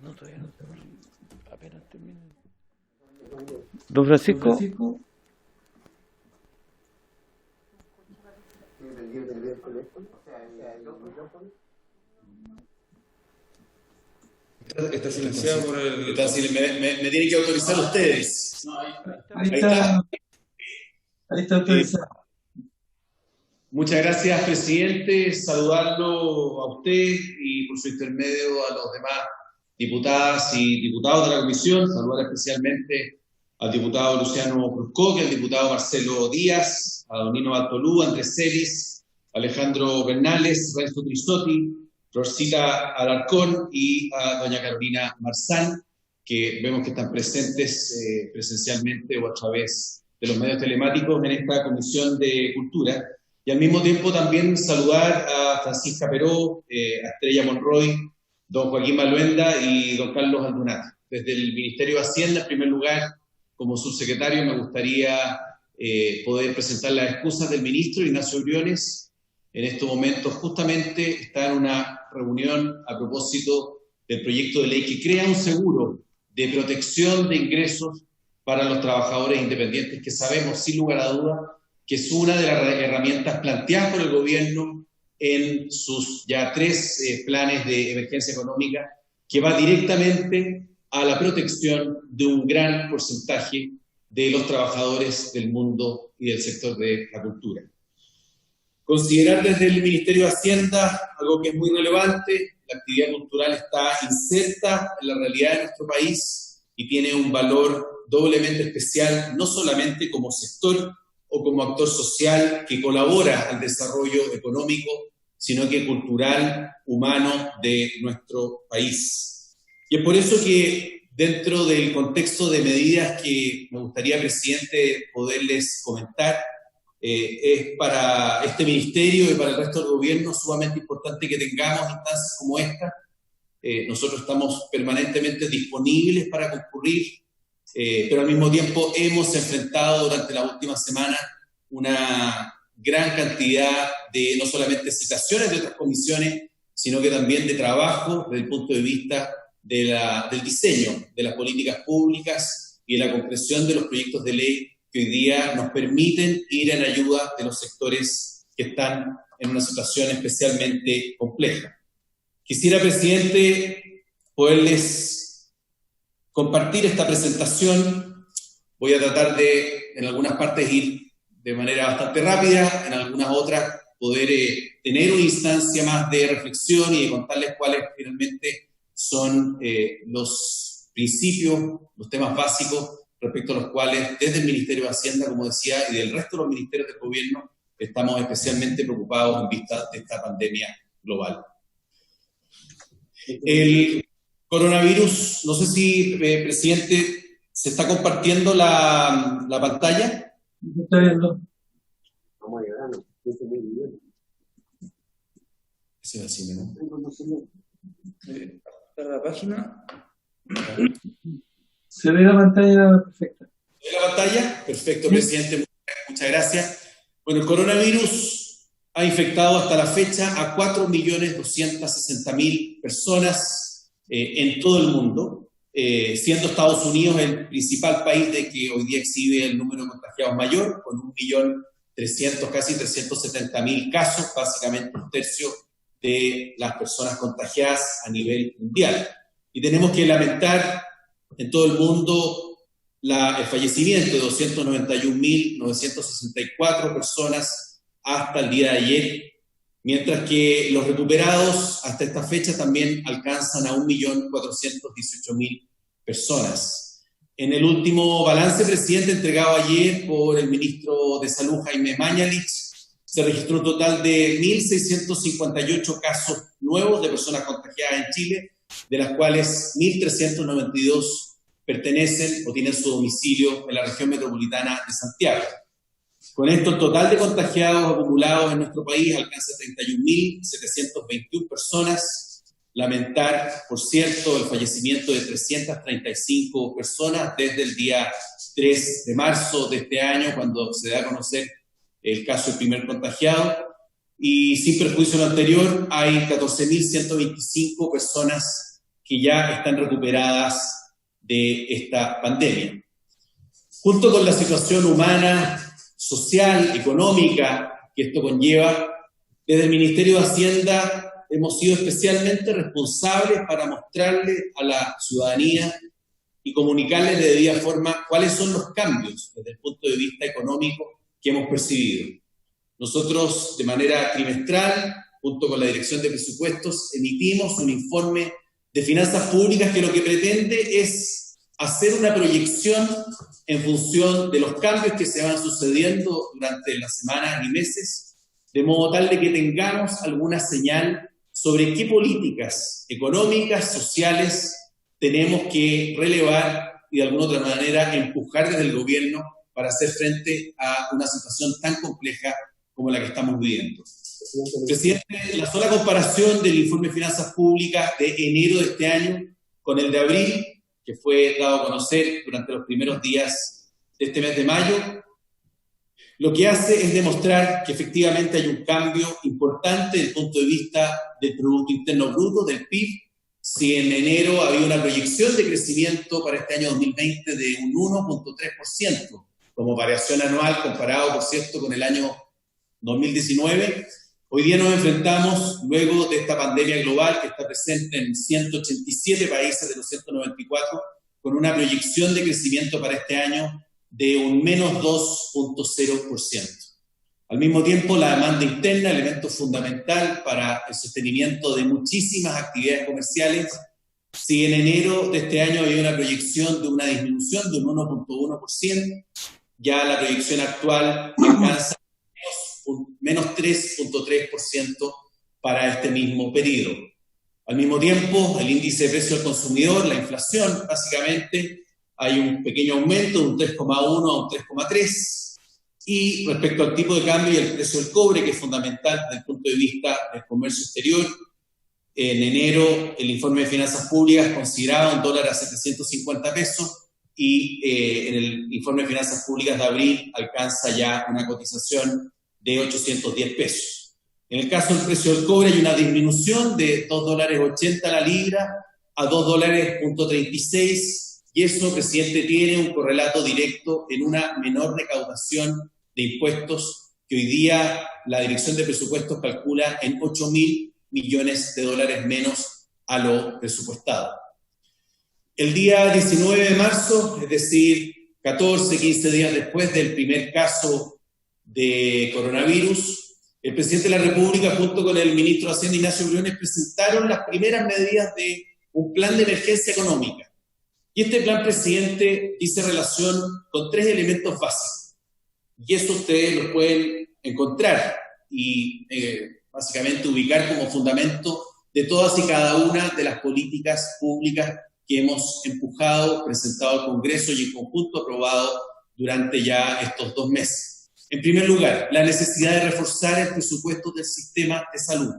No, todavía no. Apenas termina. Don Francisco. Está silenciado por el... me tienen que autorizar ustedes. Ahí está autorizado. Muchas gracias, presidente. Saludarlo a usted y por su intermedio a los demás diputadas y diputados de la comisión. Saludar especialmente al diputado Luciano Cruzcoque, al diputado Marcelo Díaz, a don Nino Bartolú, Andrés Celis, Alejandro Bernales, Renzo Trisotti, Rosita Alarcón y a doña Carolina Marzán, que vemos que están presentes presencialmente o a través de los medios telemáticos en esta Comisión de Cultura. Y al mismo tiempo también saludar a Francisca Peró, a Estrella Monroy, don Joaquín Maluenda y don Carlos Aldunate. Desde el Ministerio de Hacienda, en primer lugar, como subsecretario, me gustaría poder presentar las excusas del ministro Ignacio Briones. En estos momentos justamente está en una reunión a propósito del proyecto de ley que crea un seguro de protección de ingresos para los trabajadores independientes, que sabemos sin lugar a duda que es una de las herramientas planteadas por el gobierno en sus ya 3 planes de emergencia económica, que va directamente a la protección de un gran porcentaje de los trabajadores del mundo y del sector de la cultura. Considerar desde el Ministerio de Hacienda algo que es muy relevante: la actividad cultural está inserta en la realidad de nuestro país y tiene un valor doblemente especial, no solamente como sector o como actor social que colabora al desarrollo económico, sino que cultural, humano de nuestro país. Y es por eso que dentro del contexto de medidas que me gustaría, presidente, poderles comentar, es para este ministerio y para el resto del gobierno sumamente importante que tengamos instancias como esta. Nosotros estamos permanentemente disponibles para concurrir, pero al mismo tiempo hemos enfrentado durante la última semana una gran cantidad de no solamente citaciones de otras comisiones, sino que también de trabajo desde el punto de vista del diseño de las políticas públicas y de la concreción de los proyectos de ley que hoy día nos permiten ir en ayuda de los sectores que están en una situación especialmente compleja. Quisiera, presidente, poderles compartir esta presentación. Voy a tratar de, en algunas partes, ir de manera bastante rápida, en algunas otras poder tener una instancia más de reflexión y de contarles cuáles finalmente son los principios, los temas básicos respecto a los cuales desde el Ministerio de Hacienda, como decía, y del resto de los ministerios del gobierno, estamos especialmente preocupados en vista de esta pandemia global. El coronavirus, no sé si, presidente, ¿se está compartiendo la pantalla? Está viendo. Vamos a llegar, ¿no? Ese es así, ¿no? Para la página. Se ve la pantalla perfecta. ¿Se ve la pantalla? Perfecto, presidente. Muchas gracias. Bueno, el coronavirus ha infectado hasta la fecha a 4.260.000 personas en todo el mundo, siendo Estados Unidos el principal país de que hoy día exhibe el número de contagiados mayor, con 1.300.000, casi 370.000 casos, básicamente un tercio de las personas contagiadas a nivel mundial. Y tenemos que lamentar en todo el mundo el fallecimiento de 291.964 personas hasta el día de ayer, mientras que los recuperados hasta esta fecha también alcanzan a 1.418.000 personas. En el último balance, presidente, entregado ayer por el ministro de Salud, Jaime Mañalich, se registró un total de 1.658 casos nuevos de personas contagiadas en Chile, de las cuales 1.392 pertenecen o tienen su domicilio en la región metropolitana de Santiago. Con esto, el total de contagiados acumulados en nuestro país alcanza 31.721 personas. Lamentar, por cierto, el fallecimiento de 335 personas desde el día 3 de marzo de este año, cuando se da a conocer el caso del primer contagiado. Y sin perjuicio de lo anterior, hay 14.125 personas que ya están recuperadas de esta pandemia. Junto con la situación humana, social, económica que esto conlleva, desde el Ministerio de Hacienda hemos sido especialmente responsables para mostrarle a la ciudadanía y comunicarles de debida forma cuáles son los cambios desde el punto de vista económico que hemos percibido. Nosotros, de manera trimestral, junto con la Dirección de Presupuestos, emitimos un informe de finanzas públicas que lo que pretende es hacer una proyección en función de los cambios que se van sucediendo durante las semanas y meses, de modo tal de que tengamos alguna señal sobre qué políticas económicas, sociales, tenemos que relevar y de alguna otra manera empujar desde el gobierno para hacer frente a una situación tan compleja como la que estamos viviendo. Presidente, la sola comparación del informe de finanzas públicas de enero de este año con el de abril, que fue dado a conocer durante los primeros días de este mes de mayo, lo que hace es demostrar que efectivamente hay un cambio importante desde el punto de vista del Producto Interno Bruto, del PIB. Si en enero había una proyección de crecimiento para este año 2020 de un 1.3%, como variación anual comparado, por cierto, con el año 2019, hoy día nos enfrentamos, luego de esta pandemia global que está presente en 187 países de los 194, con una proyección de crecimiento para este año de un menos 2.0%. Al mismo tiempo, la demanda interna, elemento fundamental para el sostenimiento de muchísimas actividades comerciales, si en enero de este año había una proyección de una disminución de un 1.1%, ya la proyección actual alcanza menos 3.3% para este mismo periodo. Al mismo tiempo, el índice de precio al consumidor, la inflación, básicamente, hay un pequeño aumento de un 3,1 a un 3,3, y respecto al tipo de cambio y el precio del cobre, que es fundamental desde el punto de vista del comercio exterior, en enero el informe de finanzas públicas consideraba un dólar a 750 pesos, y en el informe de finanzas públicas de abril alcanza ya una cotización de 810 pesos. En el caso del precio del cobre hay una disminución de $2.80 la libra a $2.36, y eso, presidente, tiene un correlato directo en una menor recaudación de impuestos que hoy día la Dirección de Presupuestos calcula en $8.000 millones menos a lo presupuestado. El día 19 de marzo, es decir, 14, 15 días después del primer caso de coronavirus, el presidente de la República, junto con el ministro de Hacienda, Ignacio Briones, presentaron las primeras medidas de un plan de emergencia económica. Y este plan, presidente, hizo relación con 3 elementos básicos. Y eso ustedes lo pueden encontrar y básicamente ubicar como fundamento de todas y cada una de las políticas públicas que hemos empujado, presentado al Congreso y en conjunto aprobado durante ya estos 2 meses. En primer lugar, la necesidad de reforzar el presupuesto del sistema de salud.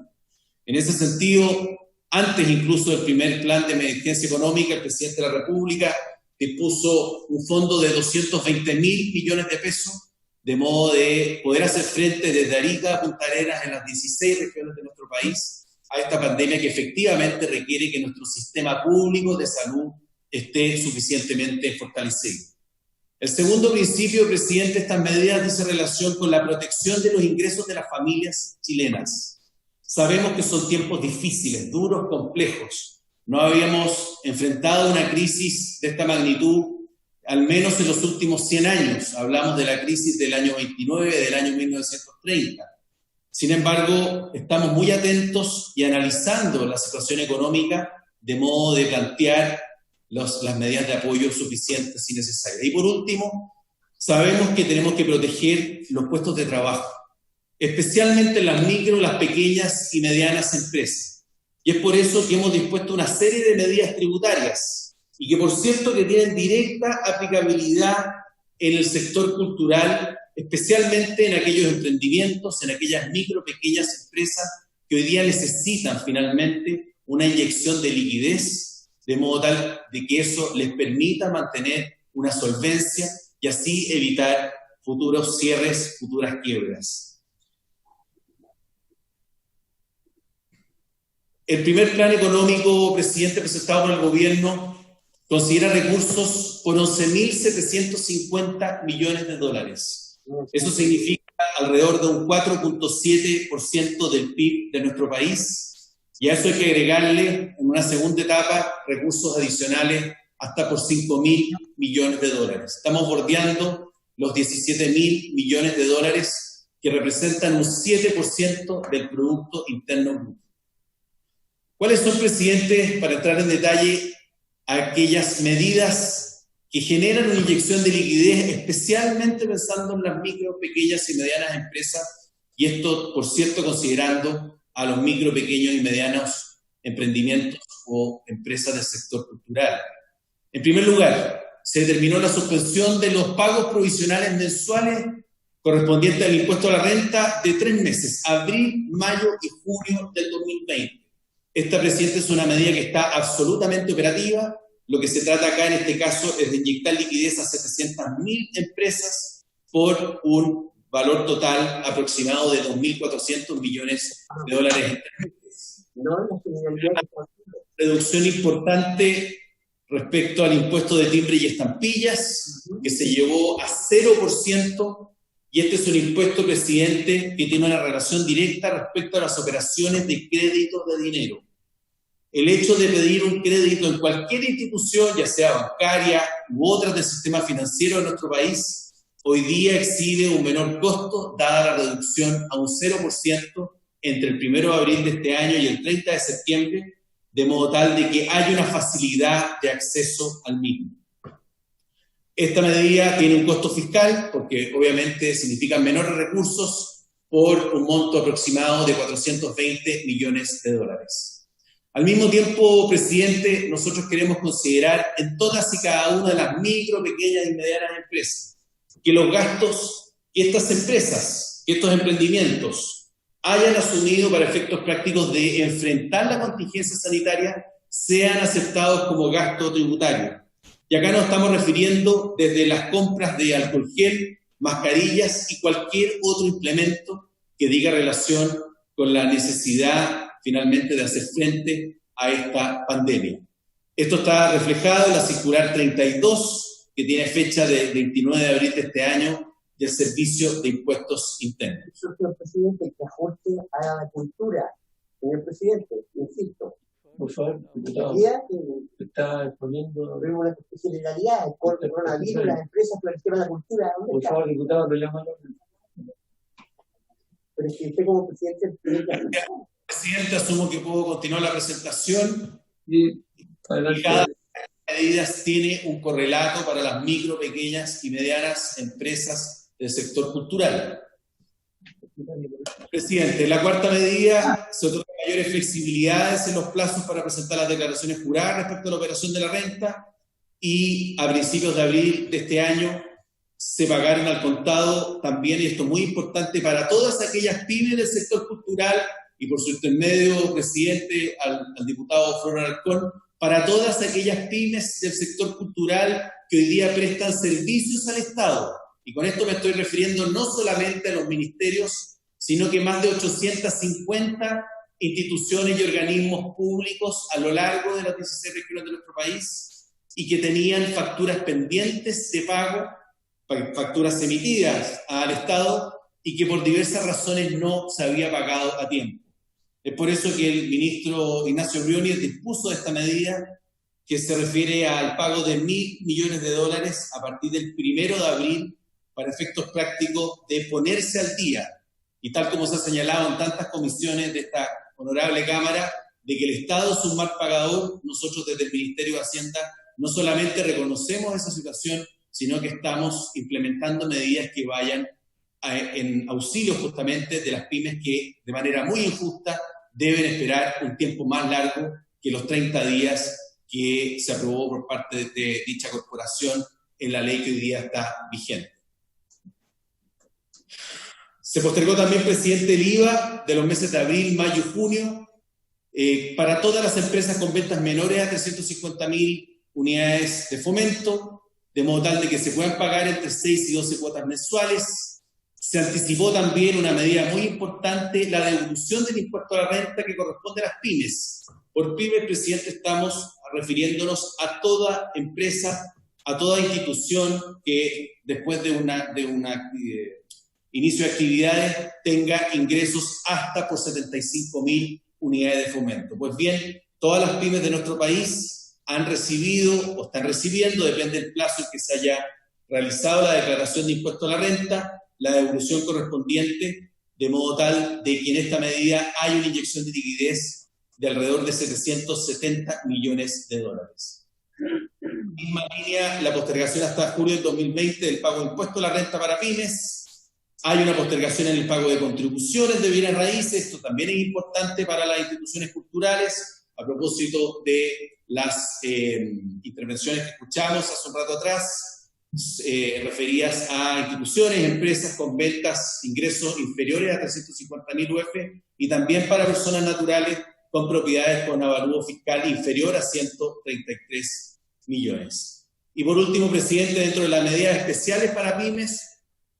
En ese sentido, antes incluso del primer plan de emergencia económica, el presidente de la República dispuso un fondo de 220.000 millones de pesos, de modo de poder hacer frente desde Arica a Punta Arenas en las 16 regiones de nuestro país a esta pandemia que efectivamente requiere que nuestro sistema público de salud esté suficientemente fortalecido. El segundo principio, presidente, de estas medidas dice relación con la protección de los ingresos de las familias chilenas. Sabemos que son tiempos difíciles, duros, complejos. No habíamos enfrentado una crisis de esta magnitud, al menos en los últimos 100 años. Hablamos de la crisis del año 29, del año 1930. Sin embargo, estamos muy atentos y analizando la situación económica de modo de plantear las medidas de apoyo suficientes y necesarias. Y por último, sabemos que tenemos que proteger los puestos de trabajo, especialmente las micro, las pequeñas y medianas empresas. Y es por eso que hemos dispuesto una serie de medidas tributarias, y que por cierto que tienen directa aplicabilidad en el sector cultural especialmente en aquellos emprendimientos, en aquellas micro, pequeñas empresas que hoy día necesitan finalmente una inyección de liquidez, de modo tal de que eso les permita mantener una solvencia y así evitar futuros cierres, futuras quiebras. El primer plan económico, presidente, presentado por el gobierno considera recursos por 11.750 millones de dólares. Eso significa alrededor de un 4.7% del PIB de nuestro país, y a eso hay que agregarle en una segunda etapa recursos adicionales hasta por 5.000 millones de dólares. Estamos bordeando los 17.000 millones de dólares, que representan un 7% del Producto Interno Bruto. ¿Cuáles son, presidente, para entrar en detalle, aquellas medidas que generan una inyección de liquidez, especialmente pensando en las micro, pequeñas y medianas empresas, y esto, por cierto, considerando a los micro, pequeños y medianos emprendimientos o empresas del sector cultural? En primer lugar, se determinó la suspensión de los pagos provisionales mensuales correspondientes al impuesto a la renta de 3 meses, abril, mayo y junio del 2020. Esta, presidente, es una medida que está absolutamente operativa. Lo que se trata acá en este caso es de inyectar liquidez a 700.000 empresas por un valor total aproximado de 2.400 millones de dólares. Reducción importante respecto al impuesto de timbre y estampillas, que se llevó a 0%, y este es un impuesto, presidente, que tiene una relación directa respecto a las operaciones de crédito de dinero. El hecho de pedir un crédito en cualquier institución, ya sea bancaria u otras del sistema financiero de nuestro país, hoy día exhibe un menor costo, dada la reducción a un 0% entre el 1 de abril de este año y el 30 de septiembre, de modo tal de que haya una facilidad de acceso al mismo. Esta medida tiene un costo fiscal, porque obviamente significa menores recursos por un monto aproximado de 420 millones de dólares. Al mismo tiempo, presidente, nosotros queremos considerar en todas y cada una de las micro, pequeñas y medianas empresas que los gastos que estas empresas, que estos emprendimientos hayan asumido para efectos prácticos de enfrentar la contingencia sanitaria sean aceptados como gasto tributario. Y acá nos estamos refiriendo desde las compras de alcohol gel, mascarillas y cualquier otro implemento que diga relación con la necesidad finalmente de hacer frente a esta pandemia. Esto está reflejado en la circular 32, que tiene fecha de 29 de abril de este año, del Servicio de Impuestos Internos. Señor presidente, que aporte a la cultura. Señor presidente, insisto. Por favor, diputado, está exponiendo... Vemos la especialidad, el coronavirus, las empresas que refieren a la cultura. Por favor, diputado, lo llama. Pero si usted como presidente... Presidente, asumo que puedo continuar la presentación. Y cada medida tiene un correlato para las micro, pequeñas y medianas empresas del sector cultural. Presidente, la cuarta medida se otorga mayores flexibilidades en los plazos para presentar las declaraciones juradas respecto a la operación de la renta, y a principios de abril de este año se pagaron al contado también, y esto es muy importante para todas aquellas pymes del sector cultural, y por su intermedio, presidente, al diputado Flor Alarcón, para todas aquellas pymes del sector cultural que hoy día prestan servicios al Estado. Y con esto me estoy refiriendo no solamente a los ministerios, sino que más de 850 instituciones y organismos públicos a lo largo de las 16 regiones de nuestro país, y que tenían facturas pendientes de pago, facturas emitidas al Estado, y que por diversas razones no se había pagado a tiempo. Es por eso que el ministro Ignacio Briones dispuso esta medida, que se refiere al pago de 1.000 millones de dólares a partir del 1 de abril, para efectos prácticos de ponerse al día, y tal como se ha señalado en tantas comisiones de esta honorable Cámara, de que el Estado es un mal pagador. Nosotros desde el Ministerio de Hacienda no solamente reconocemos esa situación, sino que estamos implementando medidas que vayan en auxilio justamente de las pymes que de manera muy injusta deben esperar un tiempo más largo que los 30 días que se aprobó por parte de dicha corporación en la ley que hoy día está vigente. Se postergó también, presidente, el IVA de los meses de abril, mayo y junio para todas las empresas con ventas menores a 350.000 unidades de fomento, de modo tal de que se puedan pagar entre 6 y 12 cuotas mensuales. Se anticipó también una medida muy importante, la devolución del impuesto a la renta que corresponde a las pymes. Por pymes, presidente, estamos refiriéndonos a toda empresa, a toda institución que después de inicio de actividades tenga ingresos hasta por 75.000 unidades de fomento. Pues bien, todas las pymes de nuestro país han recibido o están recibiendo, depende del plazo en que se haya realizado la declaración de impuesto a la renta, la devolución correspondiente, de modo tal de que en esta medida hay una inyección de liquidez de alrededor de 770 millones de dólares. En misma línea, la postergación hasta julio del 2020 del pago de impuesto a la renta para pymes. Hay una postergación en el pago de contribuciones de bienes raíces. Esto también es importante para las instituciones culturales, a propósito de las intervenciones que escuchamos hace un rato atrás, referidas a instituciones, empresas con ventas, ingresos inferiores a 350.000 UF, y también para personas naturales con propiedades con avalúo fiscal inferior a 133 millones. Y por último, presidente, dentro de las medidas especiales para pymes,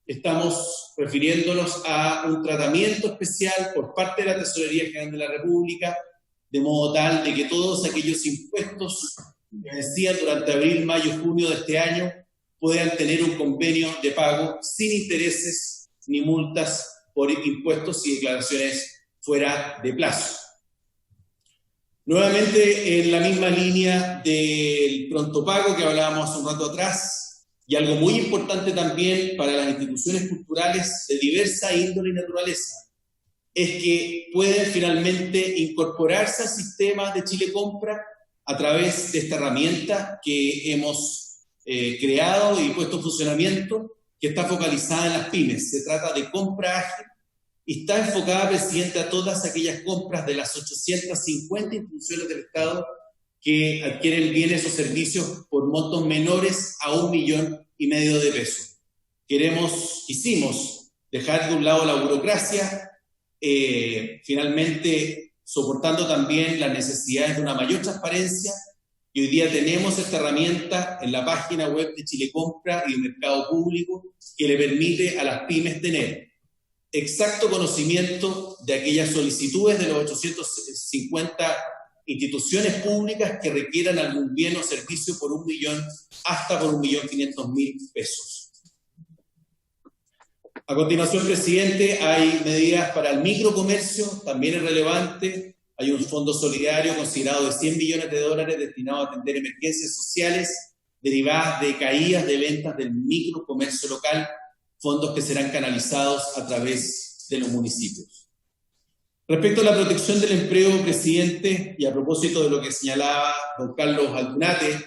estamos refiriéndonos a un tratamiento especial por parte de la Tesorería General de la República, de modo tal de que todos aquellos impuestos que vencían durante abril, mayo y junio de este año puedan tener un convenio de pago sin intereses ni multas por impuestos y declaraciones fuera de plazo. Nuevamente, en la misma línea del pronto pago que hablábamos hace un rato atrás, y algo muy importante también para las instituciones culturales de diversa índole y naturaleza, es que pueden finalmente incorporarse al sistema de Chile Compra a través de esta herramienta que hemos creado y puesto en funcionamiento, que está focalizada en las pymes. Se trata de compra ágil y está enfocada, presidente, a todas aquellas compras de las 850 instituciones del Estado que adquieren bienes o servicios por montos menores a 1,5 millones de pesos. Quisimos dejar de un lado la burocracia, finalmente soportando también las necesidades de una mayor transparencia, y hoy día tenemos esta herramienta en la página web de Chile Compra y de Mercado Público que le permite a las pymes tener exacto conocimiento de aquellas solicitudes de los 850 instituciones públicas que requieran algún bien o servicio por 1 millón hasta por 1.500.000 pesos. A continuación, presidente, hay medidas para el microcomercio, también es relevante. Hay un fondo solidario considerado de $100 millones destinado a atender emergencias sociales derivadas de caídas de ventas del microcomercio local, fondos que serán canalizados a través de los municipios. Respecto a la protección del empleo, presidente, y a propósito de lo que señalaba don Carlos Aldunate,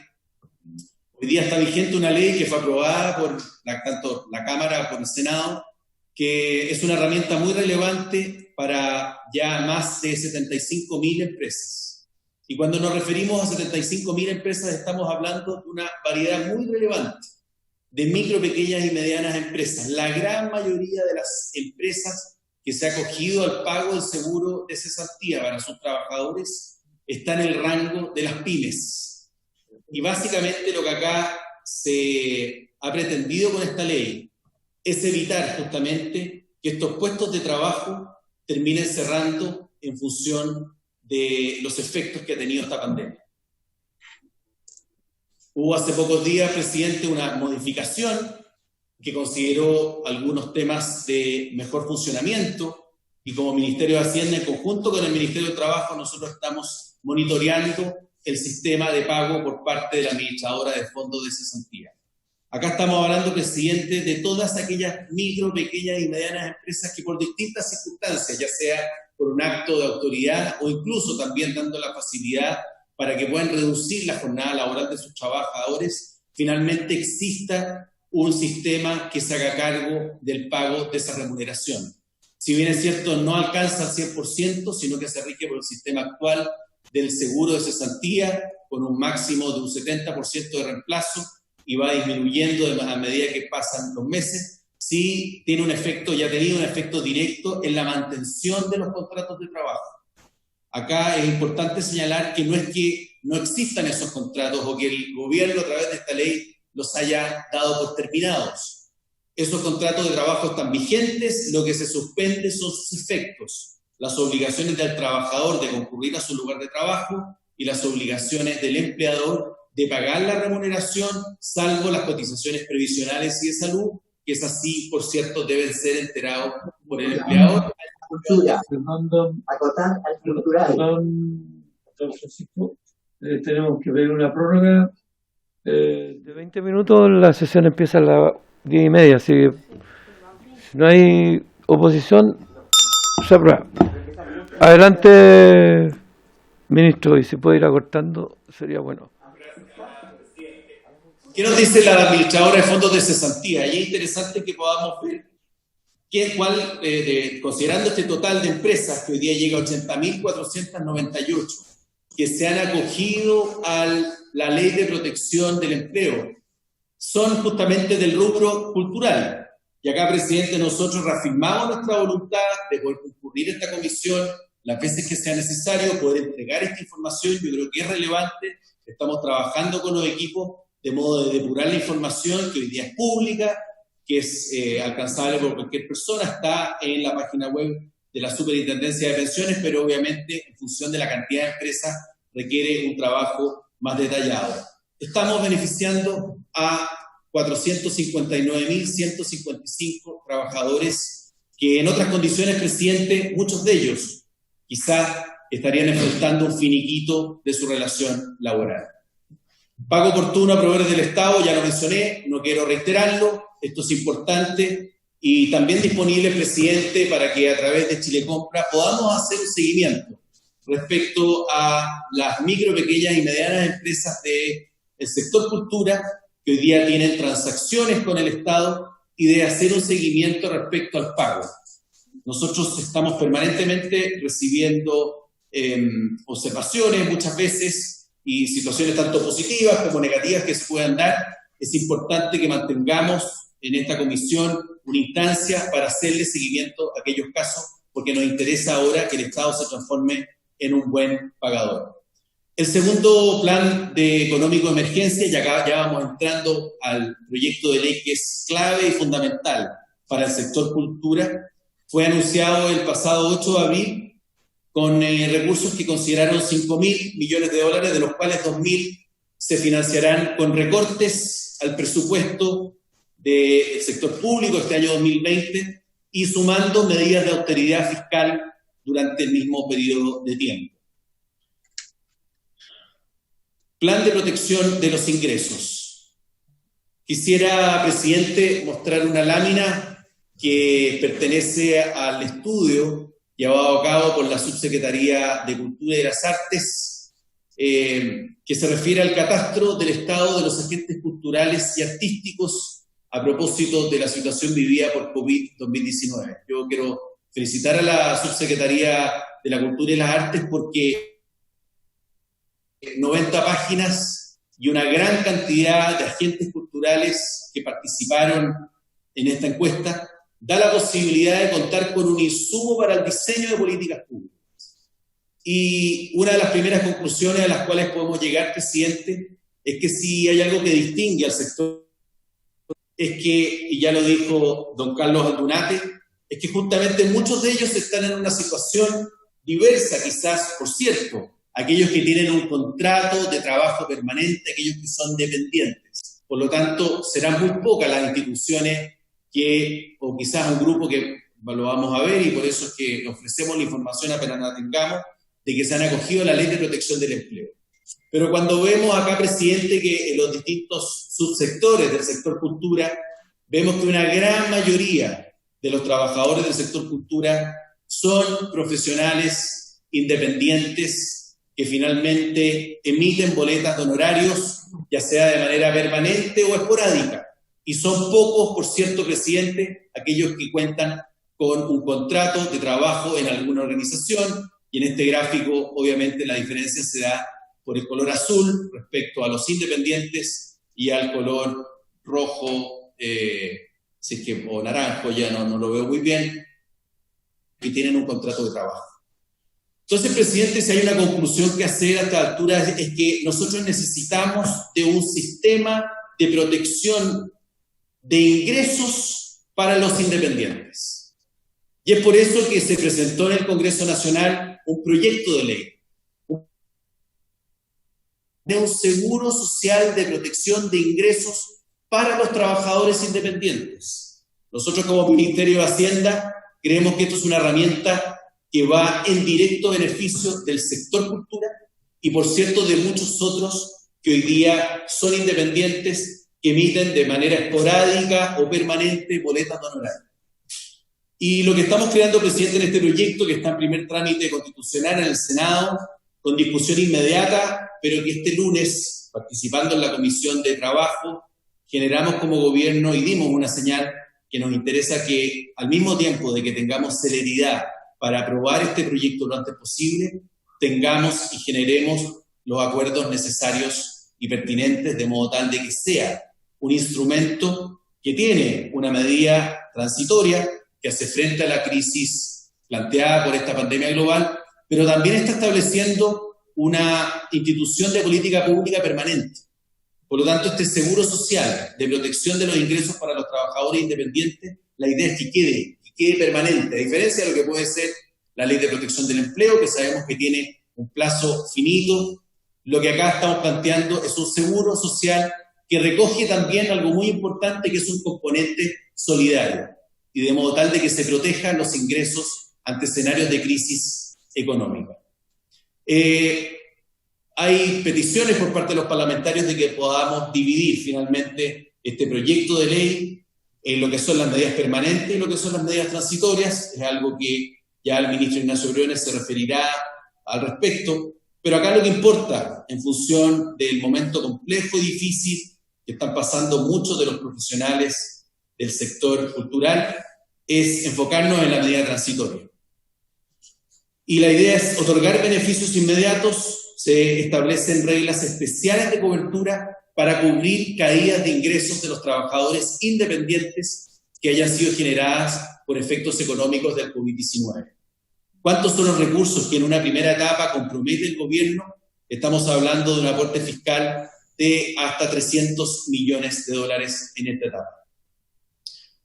hoy día está vigente una ley que fue aprobada por tanto la Cámara como el Senado, que es una herramienta muy relevante para ya más de 75.000 empresas. Y cuando nos referimos a 75.000 empresas, estamos hablando de una variedad muy relevante de micro, pequeñas y medianas empresas. La gran mayoría de las empresas que se ha acogido al pago del seguro de cesantía para sus trabajadores está en el rango de las pymes. Y básicamente lo que acá se ha pretendido con esta ley es evitar justamente que estos puestos de trabajo terminen cerrando en función de los efectos que ha tenido esta pandemia. Hubo hace pocos días, presidente, una modificación que consideró algunos temas de mejor funcionamiento, y como Ministerio de Hacienda, en conjunto con el Ministerio de Trabajo, nosotros estamos monitoreando el sistema de pago por parte de la administradora de fondos de cesantía. Acá estamos hablando, presidente, de todas aquellas micro, pequeñas y medianas empresas que por distintas circunstancias, ya sea por un acto de autoridad o incluso también dando la facilidad para que puedan reducir la jornada laboral de sus trabajadores, finalmente exista un sistema que se haga cargo del pago de esa remuneración. Si bien es cierto, no alcanza al 100%, sino que se rige por el sistema actual del seguro de cesantía, con un máximo de un 70% de reemplazo, y va disminuyendo a medida que pasan los meses. sí tiene un efecto y ha tenido un efecto directo en la mantención de los contratos de trabajo. Acá es importante señalar que no es que no existan esos contratos o que el gobierno a través de esta ley los haya dado por terminados. Esos contratos de trabajo están vigentes, lo que se suspende son sus efectos, las obligaciones del trabajador de concurrir a su lugar de trabajo y las obligaciones del empleador de pagar la remuneración, salvo las cotizaciones previsionales y de salud, que es así, por cierto, deben ser enterados por el empleador. Acotar al cultural. Don Francisco, tenemos que ver una prórroga. De 20 minutos la sesión empieza a las 10:30, así que si no hay oposición, se aprueba. Adelante, ministro, y si puede ir acortando, sería bueno. ¿Qué nos dice la administradora de fondos de cesantía? Y es interesante que podamos ver considerando este total de empresas que hoy día llega a 80.498, que se han acogido a la Ley de Protección del Empleo, son justamente del rubro cultural. Y acá, presidente, nosotros reafirmamos nuestra voluntad de poder concurrir a esta comisión las veces que sea necesario, poder entregar esta información. Yo creo que es relevante. Estamos trabajando con los equipos de modo de depurar la información que hoy día es pública, que es alcanzable por cualquier persona, está en la página web de la Superintendencia de Pensiones, pero obviamente en función de la cantidad de empresas requiere un trabajo más detallado. Estamos beneficiando a 459.155 trabajadores que en otras condiciones, presidente, muchos de ellos quizás estarían enfrentando un finiquito de su relación laboral. Pago oportuno a proveedores del Estado, ya lo mencioné, no quiero reiterarlo, esto es importante, y también disponible, presidente, para que a través de Chile Compra podamos hacer un seguimiento respecto a las micro, pequeñas y medianas empresas del sector cultura que hoy día tienen transacciones con el Estado y de hacer un seguimiento respecto al pago. Nosotros estamos permanentemente recibiendo observaciones muchas veces y situaciones tanto positivas como negativas que se puedan dar. Es importante que mantengamos en esta comisión una instancia para hacerle seguimiento a aquellos casos, porque nos interesa ahora que el Estado se transforme en un buen pagador. El segundo plan económico de emergencia, ya vamos entrando al proyecto de ley que es clave y fundamental para el sector cultura, fue anunciado el pasado 8 de abril con recursos que consideraron $5.000 millones, de los cuales 2.000 se financiarán con recortes al presupuesto del sector público este año 2020 y sumando medidas de austeridad fiscal durante el mismo periodo de tiempo. Plan de protección de los ingresos. Quisiera, presidente, mostrar una lámina que pertenece al estudio llevado a cabo por la Subsecretaría de Cultura y de las Artes, que se refiere al catastro del estado de los agentes culturales y artísticos a propósito de la situación vivida por COVID-2019. Yo quiero felicitar a la Subsecretaría de la Cultura y las Artes porque 90 páginas y una gran cantidad de agentes culturales que participaron en esta encuesta da la posibilidad de contar con un insumo para el diseño de políticas públicas. Y una de las primeras conclusiones a las cuales podemos llegar, presidente, es que si hay algo que distingue al sector, es que, y ya lo dijo don Carlos Aldunate, es que justamente muchos de ellos están en una situación diversa, quizás, por cierto, aquellos que tienen un contrato de trabajo permanente, aquellos que son dependientes. Por lo tanto, serán muy pocas las instituciones o quizás un grupo que lo vamos a ver y por eso es que ofrecemos la información apenas la tengamos, de que se han acogido a la Ley de Protección del Empleo. Pero cuando vemos acá, presidente, que en los distintos subsectores del sector cultura, vemos que una gran mayoría de los trabajadores del sector cultura son profesionales independientes que finalmente emiten boletas de honorarios, ya sea de manera permanente o esporádica. Y son pocos, por cierto, presidente, aquellos que cuentan con un contrato de trabajo en alguna organización, y en este gráfico, obviamente, la diferencia se da por el color azul respecto a los independientes y al color rojo si es que, o Naranjo, ya no lo veo muy bien, que tienen un contrato de trabajo. Entonces, presidente, si hay una conclusión que hacer a esta altura es que nosotros necesitamos de un sistema de protección de ingresos para los independientes. Y es por eso que se presentó en el Congreso Nacional un proyecto de ley de un seguro social de protección de ingresos para los trabajadores independientes. Nosotros como Ministerio de Hacienda creemos que esto es una herramienta que va en directo beneficio del sector cultura y, por cierto, de muchos otros que hoy día son independientes, que emiten de manera esporádica o permanente boletas de honorario. Y lo que estamos creando, presidente, en este proyecto, que está en primer trámite constitucional en el Senado, con discusión inmediata, pero que este lunes, participando en la Comisión de Trabajo, generamos como gobierno y dimos una señal que nos interesa que, al mismo tiempo de que tengamos celeridad para aprobar este proyecto lo antes posible, tengamos y generemos los acuerdos necesarios y pertinentes, de modo tal de que sea un instrumento que tiene una medida transitoria que hace frente a la crisis planteada por esta pandemia global, pero también está estableciendo una institución de política pública permanente. Por lo tanto, este seguro social de protección de los ingresos para los trabajadores independientes, la idea es que quede permanente, a diferencia de lo que puede ser la Ley de Protección del Empleo, que sabemos que tiene un plazo finito. Lo que acá estamos planteando es un seguro social que recoge también algo muy importante, que es un componente solidario, y de modo tal de que se protejan los ingresos ante escenarios de crisis económica. Hay peticiones por parte de los parlamentarios de que podamos dividir finalmente este proyecto de ley en lo que son las medidas permanentes y lo que son las medidas transitorias. Es algo que ya el ministro Ignacio Briones se referirá al respecto, pero acá lo que importa, en función del momento complejo y difícil que están pasando muchos de los profesionales del sector cultural, es enfocarnos en la medida transitoria. Y la idea es otorgar beneficios inmediatos. Se establecen reglas especiales de cobertura para cubrir caídas de ingresos de los trabajadores independientes que hayan sido generadas por efectos económicos del COVID-19. ¿Cuántos son los recursos que en una primera etapa compromete el gobierno? Estamos hablando de un aporte fiscal de hasta $300 millones en esta etapa.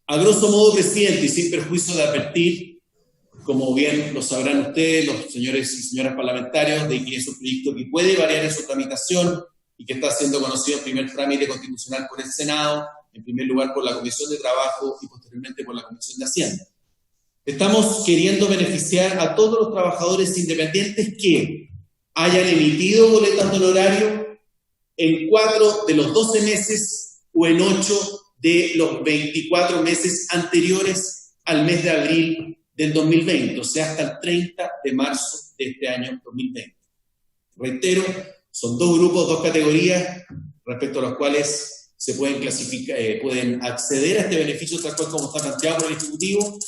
A grosso modo, presidente, y sin perjuicio de advertir, como bien lo sabrán ustedes, los señores y señoras parlamentarios, de que es un proyecto que puede variar en su tramitación y que está siendo conocido en primer trámite constitucional por el Senado, en primer lugar por la Comisión de Trabajo y posteriormente por la Comisión de Hacienda. Estamos queriendo beneficiar a todos los trabajadores independientes que hayan emitido boletas de honorario en 4 de los 12 meses o en 8 de los 24 meses anteriores al mes de abril del 2020, o sea, hasta el 30 de marzo de este año 2020. Reitero, son 2 grupos, 2 categorías, respecto a los cuales se pueden clasificar, pueden acceder a este beneficio tal cual como está planteado por el Ejecutivo,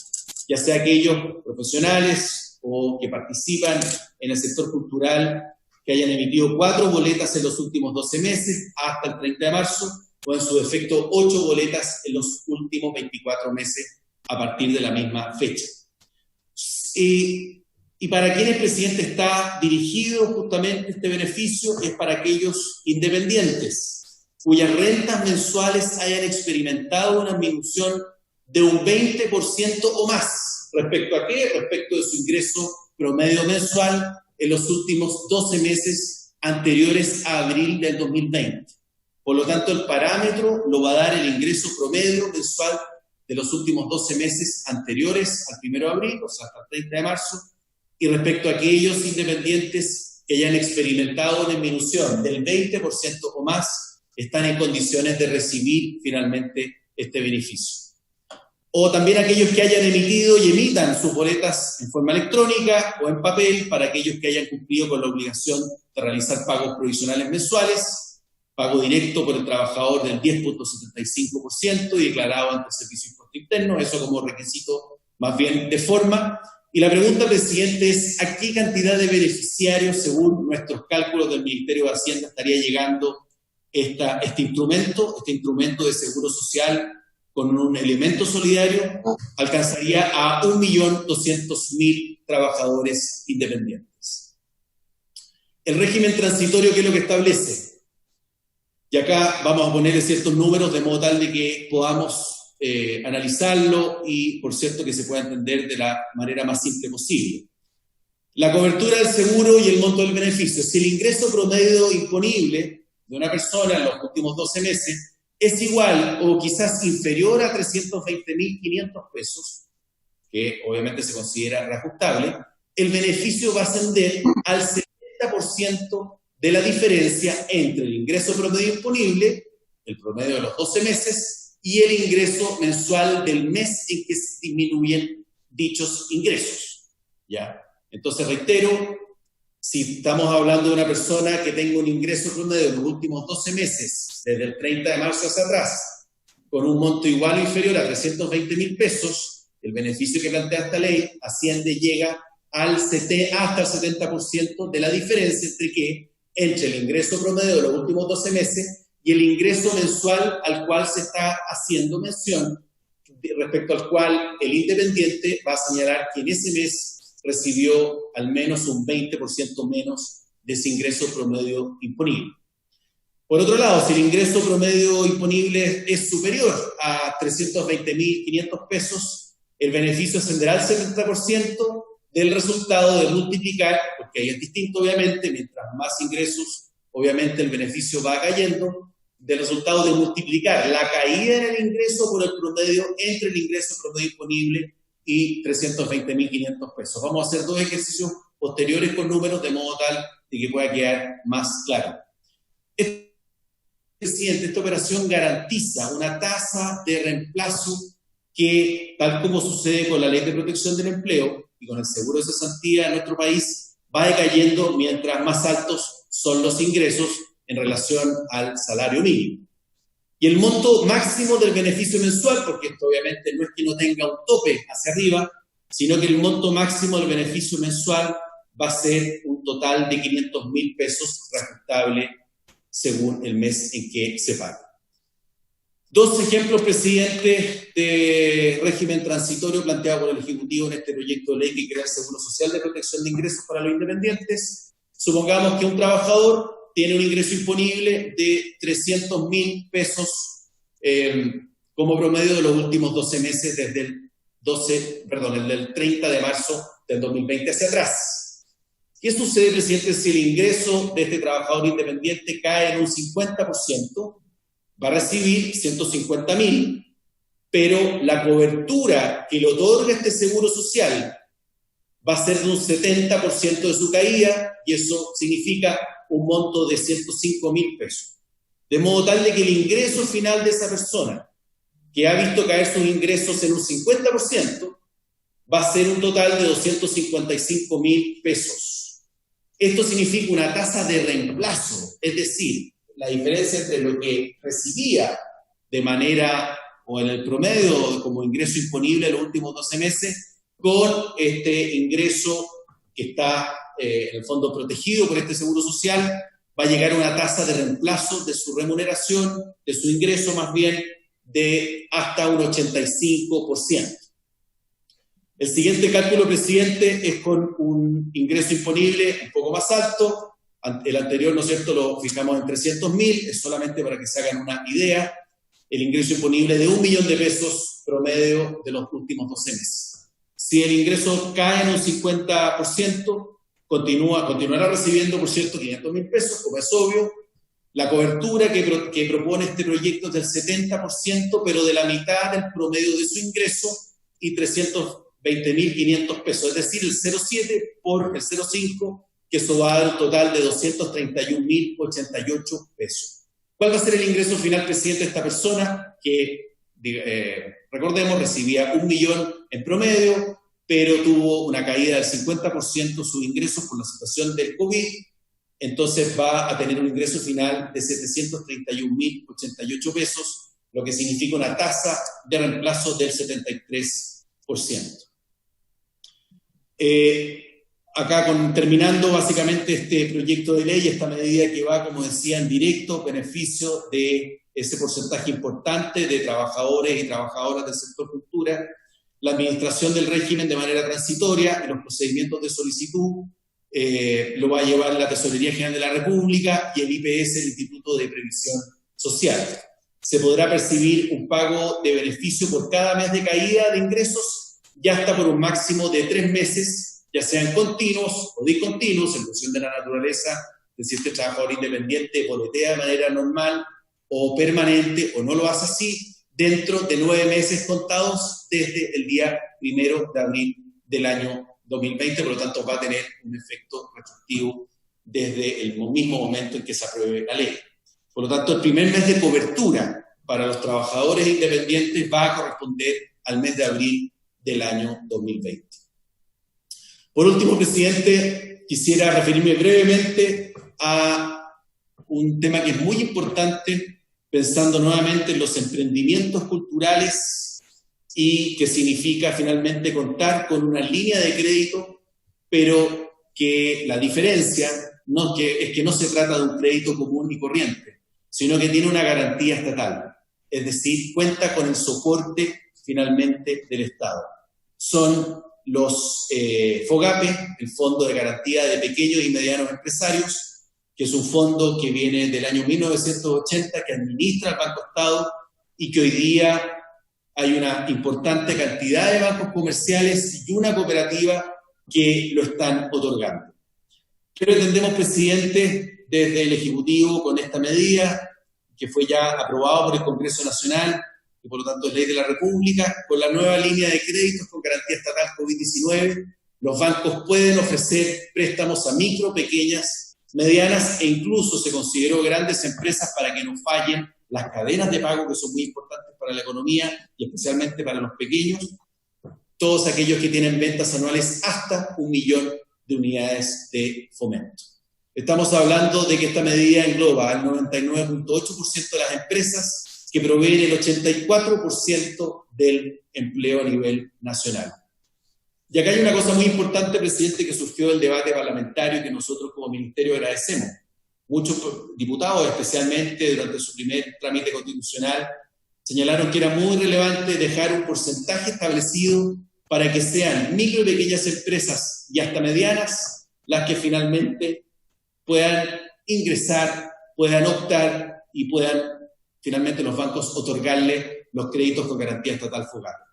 ya sea aquellos profesionales o que participan en el sector cultural que hayan emitido 4 boletas en los últimos 12 meses hasta el 30 de marzo, o en su defecto 8 boletas en los últimos 24 meses a partir de la misma fecha. Y para quienes, presidente, está dirigido justamente este beneficio, es para aquellos independientes cuyas rentas mensuales hayan experimentado una disminución de un 20% o más. ¿Respecto a qué? Respecto de su ingreso promedio mensual en los últimos 12 meses anteriores a abril del 2020. Por lo tanto, el parámetro lo va a dar el ingreso promedio mensual de los últimos 12 meses anteriores al 1 de abril, o sea, hasta el 30 de marzo, y respecto a aquellos independientes que hayan experimentado una disminución del 20% o más, están en condiciones de recibir finalmente este beneficio. O también aquellos que hayan emitido y emitan sus boletas en forma electrónica o en papel, para aquellos que hayan cumplido con la obligación de realizar pagos provisionales mensuales, pago directo por el trabajador del 10.75% y declarado ante el Servicio de Impuesto Interno, eso como requisito más bien de forma. Y la pregunta, presidente, es ¿a qué cantidad de beneficiarios, según nuestros cálculos del Ministerio de Hacienda, estaría llegando este instrumento de seguro social con un elemento solidario, alcanzaría a 1.200.000 trabajadores independientes. El régimen transitorio, ¿qué es lo que establece? Y acá vamos a poner ciertos números de modo tal de que podamos analizarlo y, por cierto, que se pueda entender de la manera más simple posible. La cobertura del seguro y el monto del beneficio. Si el ingreso promedio imponible de una persona en los últimos 12 meses es igual o quizás inferior a 320.500 pesos, que obviamente se considera reajustable, el beneficio va a ascender al 70% de la diferencia entre el ingreso promedio imponible, el promedio de los 12 meses, y el ingreso mensual del mes en que se disminuyen dichos ingresos. ¿Ya? Entonces, reitero, si estamos hablando de una persona que tenga un ingreso promedio en los últimos 12 meses, desde el 30 de marzo hacia atrás, con un monto igual o inferior a 320.000 pesos, el beneficio que plantea esta ley asciende, llega hasta el 70% de la diferencia entre el ingreso promedio de los últimos 12 meses y el ingreso mensual al cual se está haciendo mención, respecto al cual el independiente va a señalar que en ese mes recibió al menos un 20% menos de ese ingreso promedio imponible. Por otro lado, si el ingreso promedio imponible es superior a 320.500 pesos, el beneficio ascenderá al 70% del resultado de multiplicar, porque ahí es distinto obviamente, mientras más ingresos, obviamente el beneficio va cayendo, del resultado de multiplicar la caída en el ingreso por el promedio entre el ingreso promedio imponible y 320.500 pesos. Vamos a hacer dos ejercicios posteriores con números de modo tal de que pueda quedar más claro. Presidente, esta operación garantiza una tasa de reemplazo que, tal como sucede con la Ley de Protección del Empleo y con el seguro de cesantía en nuestro país, va decayendo mientras más altos son los ingresos en relación al salario mínimo. Y el monto máximo del beneficio mensual, porque esto obviamente no es que no tenga un tope hacia arriba, sino que el monto máximo del beneficio mensual va a ser un total de 500.000 pesos reajustable según el mes en que se paga. Dos ejemplos, presidente, de régimen transitorio planteado por el Ejecutivo en este proyecto de ley que crea el Seguro Social de Protección de Ingresos para los independientes. Supongamos que un trabajador tiene un ingreso imponible de 300.000 pesos como promedio de los últimos 12 meses, desde el 30 de marzo del 2020 hacia atrás. ¿Qué sucede, presidente, si el ingreso de este trabajador independiente cae en un 50%? Va a recibir 150.000, pero la cobertura que le otorga este seguro social va a ser de un 70% de su caída, y eso significa un monto de 105.000 pesos. De modo tal de que el ingreso final de esa persona, que ha visto caer sus ingresos en un 50%, va a ser un total de 255.000 pesos. Esto significa una tasa de reemplazo, es decir, la diferencia entre lo que recibía de manera, o en el promedio como ingreso imponible en los últimos 12 meses, con este ingreso que está en el fondo protegido por este seguro social, va a llegar a una tasa de reemplazo de su remuneración, de su ingreso más bien, de hasta un 85%. El siguiente cálculo, presidente, es con un ingreso imponible un poco más alto. El anterior, ¿no es cierto?, lo fijamos en 300.000, es solamente para que se hagan una idea. El ingreso imponible de 1 millón de pesos promedio de los últimos 12 meses. Si el ingreso cae en un 50%, continuará recibiendo, por cierto, 500.000 pesos, como es obvio. La cobertura que propone este proyecto es del 70%, pero de la mitad del promedio de su ingreso, y 320.500 pesos, es decir, el 0,7 por el 0,5, que eso va a dar un total de 231.088 pesos. ¿Cuál va a ser el ingreso final, presidente, de esta persona? Que, recordemos, recibía 1 millón en promedio, pero tuvo una caída del 50% sus ingresos por la situación del COVID. Entonces va a tener un ingreso final de 731.088 pesos, lo que significa una tasa de reemplazo del 73%. Acá terminando básicamente este proyecto de ley, esta medida que va, como decía, en directo beneficio de ese porcentaje importante de trabajadores y trabajadoras del sector cultura, la administración del régimen de manera transitoria y los procedimientos de solicitud lo va a llevar la Tesorería General de la República y el IPS, el Instituto de Previsión Social. Se podrá percibir un pago de beneficio por cada mes de caída de ingresos y hasta por un máximo de 3 meses, ya sean continuos o discontinuos, en función de la naturaleza de si este trabajador independiente boletea de manera normal o permanente o no lo hace así, dentro de 9 meses contados desde el día 1 de abril del año 2020, por lo tanto va a tener un efecto retroactivo desde el mismo momento en que se apruebe la ley. Por lo tanto, el primer mes de cobertura para los trabajadores independientes va a corresponder al mes de abril del año 2020. Por último, presidente, quisiera referirme brevemente a un tema que es muy importante, pensando nuevamente en los emprendimientos culturales y que significa finalmente contar con una línea de crédito, pero que la diferencia es que no se trata de un crédito común y corriente, sino que tiene una garantía estatal, es decir, cuenta con el soporte finalmente del Estado. Son los FOGAPE, el Fondo de Garantía de Pequeños y Medianos Empresarios, que es un fondo que viene del año 1980, que administra el Banco Estado y que hoy día hay una importante cantidad de bancos comerciales y una cooperativa que lo están otorgando. ¿Qué pretendemos, presidente, desde el Ejecutivo con esta medida, que fue ya aprobado por el Congreso Nacional y por lo tanto es ley de la República? Con la nueva línea de créditos con garantía estatal COVID-19, los bancos pueden ofrecer préstamos a micro, pequeñas, medianas e incluso se consideró grandes empresas para que no fallen las cadenas de pago, que son muy importantes para la economía y especialmente para los pequeños, todos aquellos que tienen ventas anuales hasta 1 millón de unidades de fomento. Estamos hablando de que esta medida engloba al 99.8% de las empresas que proveen el 84% del empleo a nivel nacional. Y acá hay una cosa muy importante, presidente, que surgió del debate parlamentario que nosotros como ministerio agradecemos. Muchos diputados, especialmente durante su primer trámite constitucional, señalaron que era muy relevante dejar un porcentaje establecido para que sean micro y pequeñas empresas y hasta medianas las que finalmente puedan ingresar, puedan optar y puedan finalmente los bancos otorgarle los créditos con garantía estatal FOGAPE.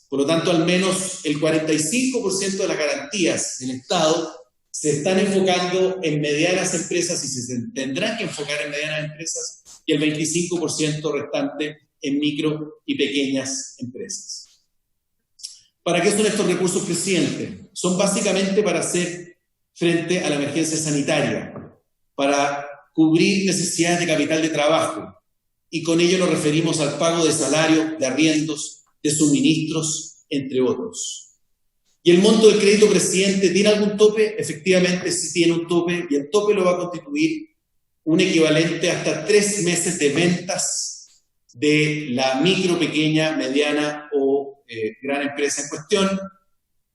Por lo tanto, al menos el 45% de las garantías del Estado se están enfocando en medianas empresas y se tendrán que enfocar en medianas empresas y el 25% restante en micro y pequeñas empresas. ¿Para qué son estos recursos, presidente? Son básicamente para hacer frente a la emergencia sanitaria, para cubrir necesidades de capital de trabajo, y con ello nos referimos al pago de salario, de arriendos, de suministros, entre otros. ¿Y el monto del crédito, presidente, tiene algún tope? Efectivamente, sí tiene un tope, y el tope lo va a constituir un equivalente hasta 3 meses de ventas de la micro, pequeña, mediana o gran empresa en cuestión,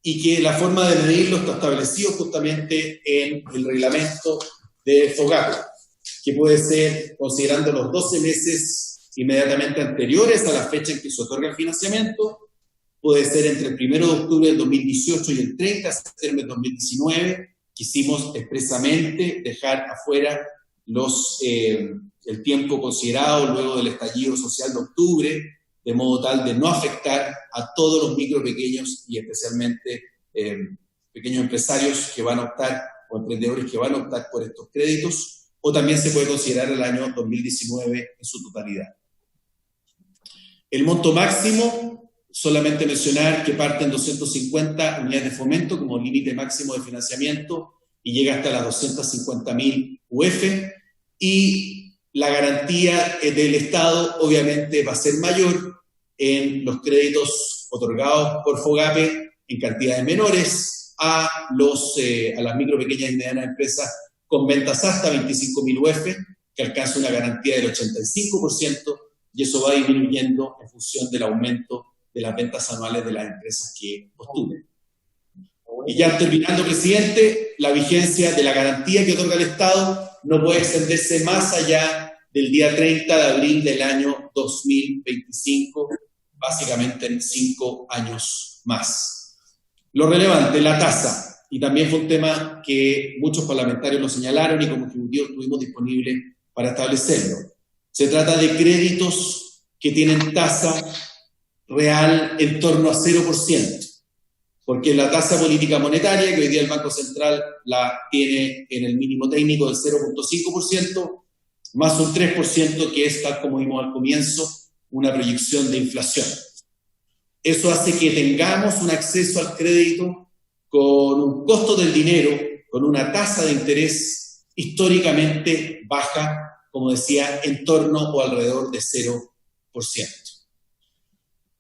y que la forma de medirlo está establecido justamente en el reglamento de FOGAPE, que puede ser considerando los 12 meses inmediatamente anteriores a la fecha en que se otorga el financiamiento, puede ser entre el 1 de octubre del 2018 y el 30 de septiembre del 2019. Quisimos expresamente dejar afuera el tiempo considerado luego del estallido social de octubre, de modo tal de no afectar a todos los micro, pequeños y especialmente pequeños empresarios que van a optar, o emprendedores que van a optar por estos créditos, o también se puede considerar el año 2019 en su totalidad. El monto máximo, solamente mencionar que parte en 250 unidades de fomento como límite máximo de financiamiento y llega hasta las 250.000 UF, y la garantía del Estado obviamente va a ser mayor en los créditos otorgados por FOGAPE en cantidades menores a las micro, pequeñas y medianas empresas con ventas hasta 25.000 UF, que alcanza una garantía del 85%, y eso va disminuyendo en función del aumento de las ventas anuales de las empresas que postulen. Y ya terminando, presidente, la vigencia de la garantía que otorga el Estado no puede extenderse más allá del día 30 de abril del año 2025, básicamente en 5 años más. Lo relevante, la tasa, y también fue un tema que muchos parlamentarios lo señalaron y como ejecutivo estuvimos disponibles para establecerlo. Se trata de créditos que tienen tasa real en torno a 0%, porque la tasa política monetaria, que hoy día el Banco Central la tiene en el mínimo técnico del 0.5%, más un 3% que es, tal como vimos al comienzo, una proyección de inflación. Eso hace que tengamos un acceso al crédito con un costo del dinero, con una tasa de interés históricamente baja, como decía, en torno o alrededor de 0%.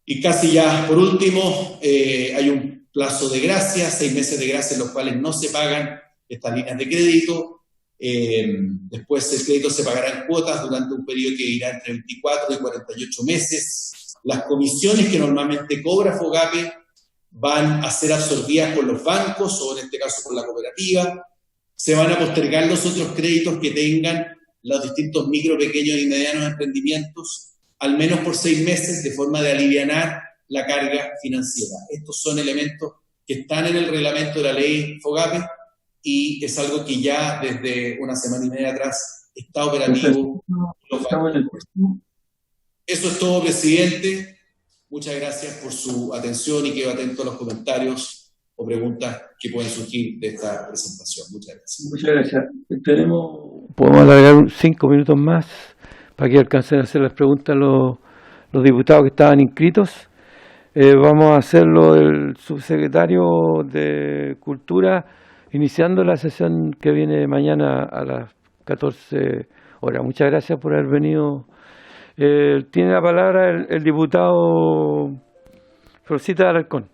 Y casi ya, por último, hay un plazo de gracia, 6 meses de gracia en los cuales no se pagan estas líneas de crédito. Después el crédito se pagará en cuotas durante un periodo que irá entre 24 y 48 meses. Las comisiones que normalmente cobra FOGAPE van a ser absorbidas por los bancos o en este caso por la cooperativa. Se van a postergar los otros créditos que tengan los distintos micro, pequeños y medianos emprendimientos, al menos por 6 meses, de forma de alivianar la carga financiera. Estos son elementos que están en el reglamento de la ley FOGAPE y es algo que ya desde una semana y media atrás está operativo. Eso es todo, presidente. Muchas gracias por su atención y quedo atento a los comentarios o preguntas que pueden surgir de esta presentación. Muchas gracias. Muchas gracias. Podemos alargar 5 minutos más para que alcancen a hacer las preguntas los diputados que estaban inscritos. Vamos a hacerlo el subsecretario de Cultura, iniciando la sesión que viene mañana a las 14 horas. Muchas gracias por haber venido. Tiene la palabra el diputado Florcita Alarcón.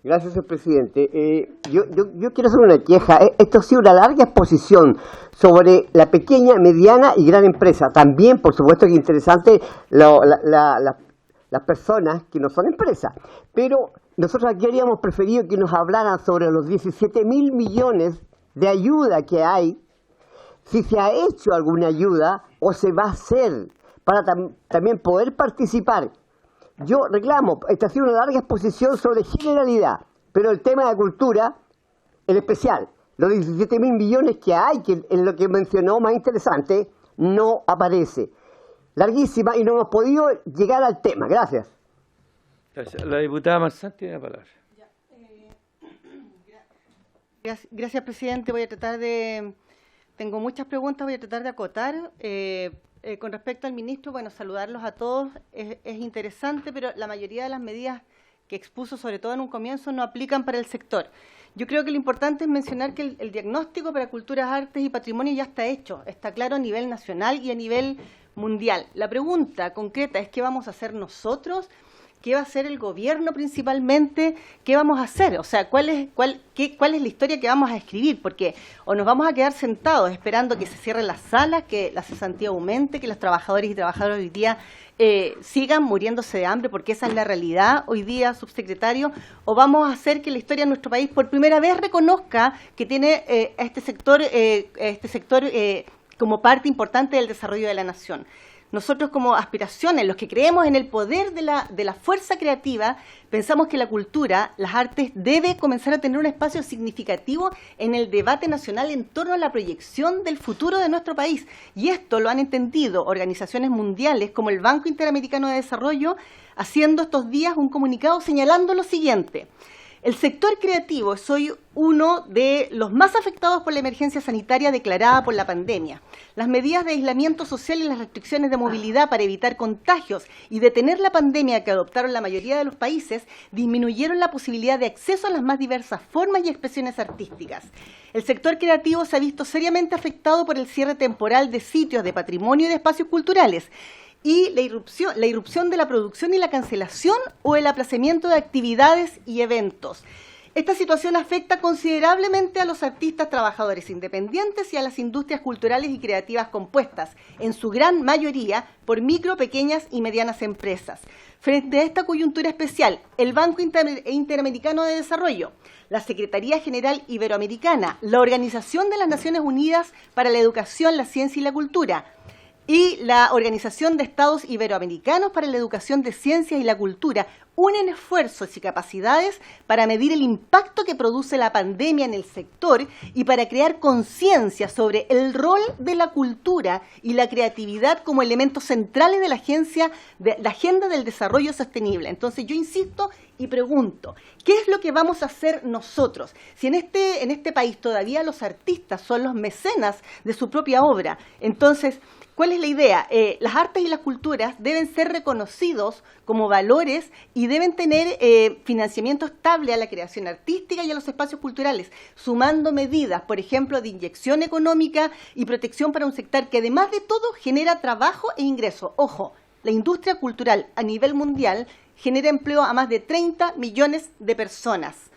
Gracias, señor presidente. Yo quiero hacer una queja. Esto ha sido una larga exposición sobre la pequeña, mediana y gran empresa. También, por supuesto, que es interesante las personas que no son empresas. Pero nosotros aquí habríamos preferido que nos hablaran sobre los 17.000 millones de ayuda que hay, si se ha hecho alguna ayuda o se va a hacer, para también poder participar. Yo reclamo, esta ha sido una larga exposición sobre generalidad, pero el tema de la cultura, en especial, los 17.000 millones que hay, que en lo que mencionó más interesante, no aparece. Larguísima y no hemos podido llegar al tema. Gracias. Gracias. La diputada Marzán tiene la palabra. Gracias, presidente. Voy a tratar de... Tengo muchas preguntas, voy a tratar de acotar. Con respecto al ministro, bueno, saludarlos a todos. Es interesante, pero la mayoría de las medidas que expuso, sobre todo en un comienzo, no aplican para el sector. Yo creo que lo importante es mencionar que el diagnóstico para culturas, artes y patrimonio ya está hecho, está claro a nivel nacional y a nivel mundial. La pregunta concreta es: ¿qué vamos a hacer nosotros? ¿Qué va a hacer el gobierno principalmente? ¿Qué vamos a hacer? O sea, ¿cuál es la historia que vamos a escribir? Porque o nos vamos a quedar sentados esperando que se cierren las salas, que la cesantía aumente, que los trabajadores y trabajadoras hoy día sigan muriéndose de hambre, porque esa es la realidad hoy día, subsecretario, o vamos a hacer que la historia de nuestro país por primera vez reconozca que tiene este sector como parte importante del desarrollo de la nación. Nosotros como aspiraciones, los que creemos en el poder de la fuerza creativa, pensamos que la cultura, las artes, debe comenzar a tener un espacio significativo en el debate nacional en torno a la proyección del futuro de nuestro país. Y esto lo han entendido organizaciones mundiales como el Banco Interamericano de Desarrollo, haciendo estos días un comunicado señalando lo siguiente: el sector creativo es hoy uno de los más afectados por la emergencia sanitaria declarada por la pandemia. Las medidas de aislamiento social y las restricciones de movilidad para evitar contagios y detener la pandemia que adoptaron la mayoría de los países disminuyeron la posibilidad de acceso a las más diversas formas y expresiones artísticas. El sector creativo se ha visto seriamente afectado por el cierre temporal de sitios de patrimonio y de espacios culturales, y la irrupción de la producción y la cancelación o el aplazamiento de actividades y eventos. Esta situación afecta considerablemente a los artistas trabajadores independientes y a las industrias culturales y creativas compuestas, en su gran mayoría por micro, pequeñas y medianas empresas. Frente a esta coyuntura especial, el Banco Interamericano de Desarrollo, la Secretaría General Iberoamericana, la Organización de las Naciones Unidas para la Educación, la Ciencia y la Cultura, y la Organización de Estados Iberoamericanos para la Educación de Ciencias y la Cultura unen esfuerzos y capacidades para medir el impacto que produce la pandemia en el sector y para crear conciencia sobre el rol de la cultura y la creatividad como elementos centrales de la Agenda del Desarrollo Sostenible. Entonces yo insisto y pregunto, ¿qué es lo que vamos a hacer nosotros? Si en este país todavía los artistas son los mecenas de su propia obra, entonces, ¿cuál es la idea? Las artes y las culturas deben ser reconocidos como valores y deben tener financiamiento estable a la creación artística y a los espacios culturales, sumando medidas, por ejemplo, de inyección económica y protección para un sector que además de todo genera trabajo e ingreso. Ojo, la industria cultural a nivel mundial genera empleo a más de 30 millones de personas.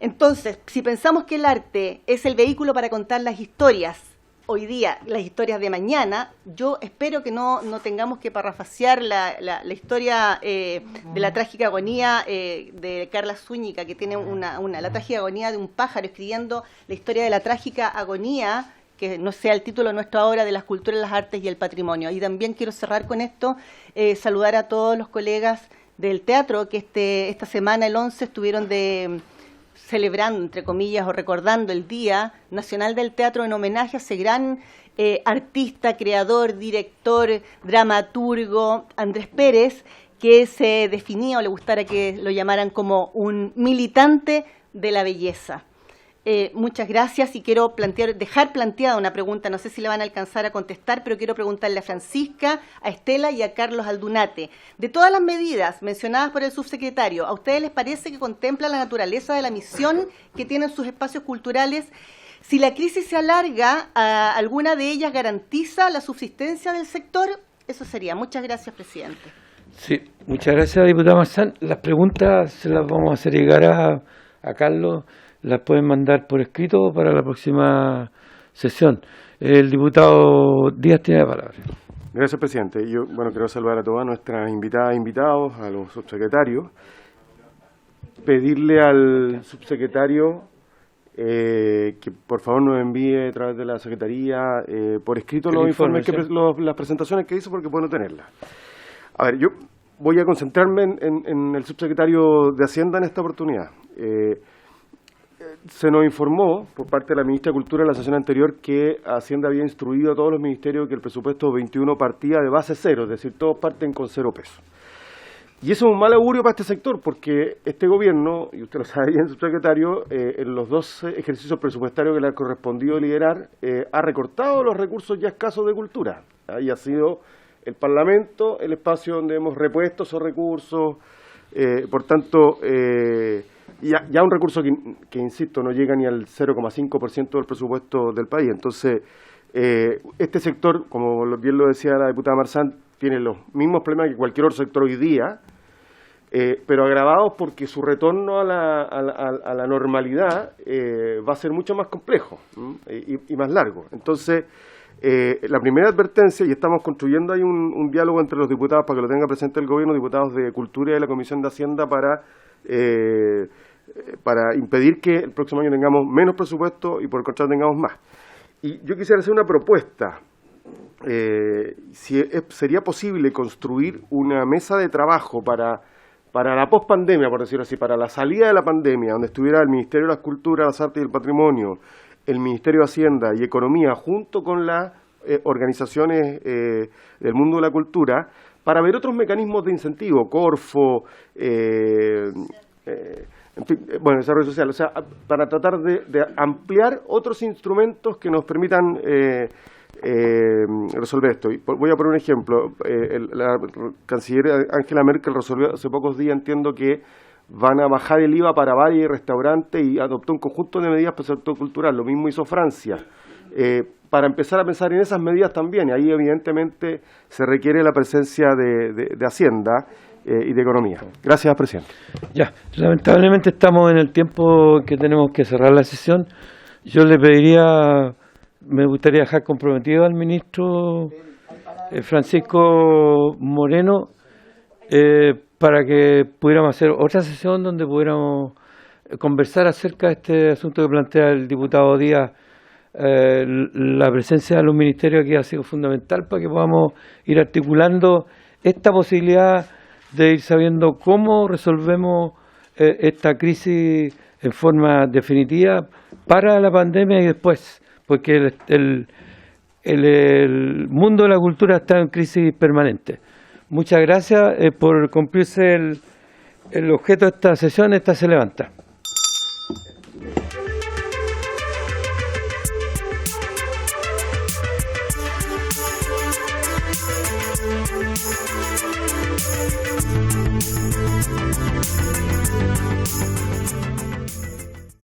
Entonces, si pensamos que el arte es el vehículo para contar las historias, hoy día, las historias de mañana, yo espero que no tengamos que parafrasear la historia de la trágica agonía de Carla Zúñiga, que tiene la trágica agonía de un pájaro, escribiendo la historia de la trágica agonía, que no sea el título nuestro ahora, de las culturas, las artes y el patrimonio. Y también quiero cerrar con esto, saludar a todos los colegas del teatro que esta semana, el 11, estuvieron celebrando, entre comillas, o recordando el Día Nacional del Teatro en homenaje a ese gran artista, creador, director, dramaturgo, Andrés Pérez, que se definía, o le gustara que lo llamaran como un militante de la belleza. Muchas gracias y quiero dejar planteada una pregunta, no sé si le van a alcanzar a contestar, pero quiero preguntarle a Francisca, a Estela y a Carlos Aldunate. De todas las medidas mencionadas por el subsecretario, ¿a ustedes les parece que contempla la naturaleza de la misión que tienen sus espacios culturales? Si la crisis se alarga, ¿alguna de ellas garantiza la subsistencia del sector? Eso sería. Muchas gracias, presidente. Sí, muchas gracias, diputada Marzán. Las preguntas se las vamos a hacer llegar a Carlos. Las pueden mandar por escrito para la próxima sesión. El diputado Díaz tiene la palabra. Gracias, presidente. Yo, quiero saludar a todas nuestras invitadas e invitados, a los subsecretarios. Pedirle al subsecretario que por favor nos envíe a través de la Secretaría por escrito los informes, las presentaciones que hizo, porque puedo no tenerlas. A ver, yo voy a concentrarme en el subsecretario de Hacienda en esta oportunidad. Se nos informó por parte de la ministra de Cultura en la sesión anterior que Hacienda había instruido a todos los ministerios que el presupuesto 21 partía de base cero, es decir, todos parten con 0 pesos. Y eso es un mal augurio para este sector, porque este gobierno, y usted lo sabe bien, subsecretario, en los 2 ejercicios presupuestarios que le ha correspondido liderar, ha recortado los recursos ya escasos de cultura. Ahí ha sido el Parlamento el espacio donde hemos repuesto esos recursos, por tanto, ya un recurso que, insisto, no llega ni al 0,5% del presupuesto del país. Entonces, este sector, como bien lo decía la diputada Marzán, tiene los mismos problemas que cualquier otro sector hoy día, pero agravados porque su retorno a la normalidad va a ser mucho más complejo y más largo. Entonces, la primera advertencia, y estamos construyendo ahí un diálogo entre los diputados para que lo tenga presente el gobierno, diputados de Cultura y de la Comisión de Hacienda, para impedir que el próximo año tengamos menos presupuesto y por el contrario tengamos más. Y yo quisiera hacer una propuesta. Sería posible construir una mesa de trabajo para la pospandemia, por decirlo así, para la salida de la pandemia, donde estuviera el Ministerio de las Culturas, las Artes y el Patrimonio, el Ministerio de Hacienda y Economía, junto con las organizaciones del mundo de la cultura, para ver otros mecanismos de incentivo, Corfo, en fin, desarrollo social, o sea, para tratar de ampliar otros instrumentos que nos permitan resolver esto. Y voy a poner un ejemplo. La canciller Angela Merkel resolvió hace pocos días, entiendo que van a bajar el IVA para bares y restaurantes y adoptó un conjunto de medidas para el sector cultural. Lo mismo hizo Francia. Para empezar a pensar en esas medidas también, y ahí evidentemente se requiere la presencia de Hacienda y de Economía. Gracias, presidente. Ya, lamentablemente estamos en el tiempo que tenemos que cerrar la sesión. Yo le pediría, me gustaría dejar comprometido al ministro Francisco Moreno para que pudiéramos hacer otra sesión donde pudiéramos conversar acerca de este asunto que plantea el diputado Díaz la presencia de los ministerios aquí ha sido fundamental para que podamos ir articulando esta posibilidad de ir sabiendo cómo resolvemos esta crisis en forma definitiva para la pandemia y después, porque el mundo de la cultura está en crisis permanente. Muchas gracias por cumplirse el objeto de esta sesión. Esta se levanta.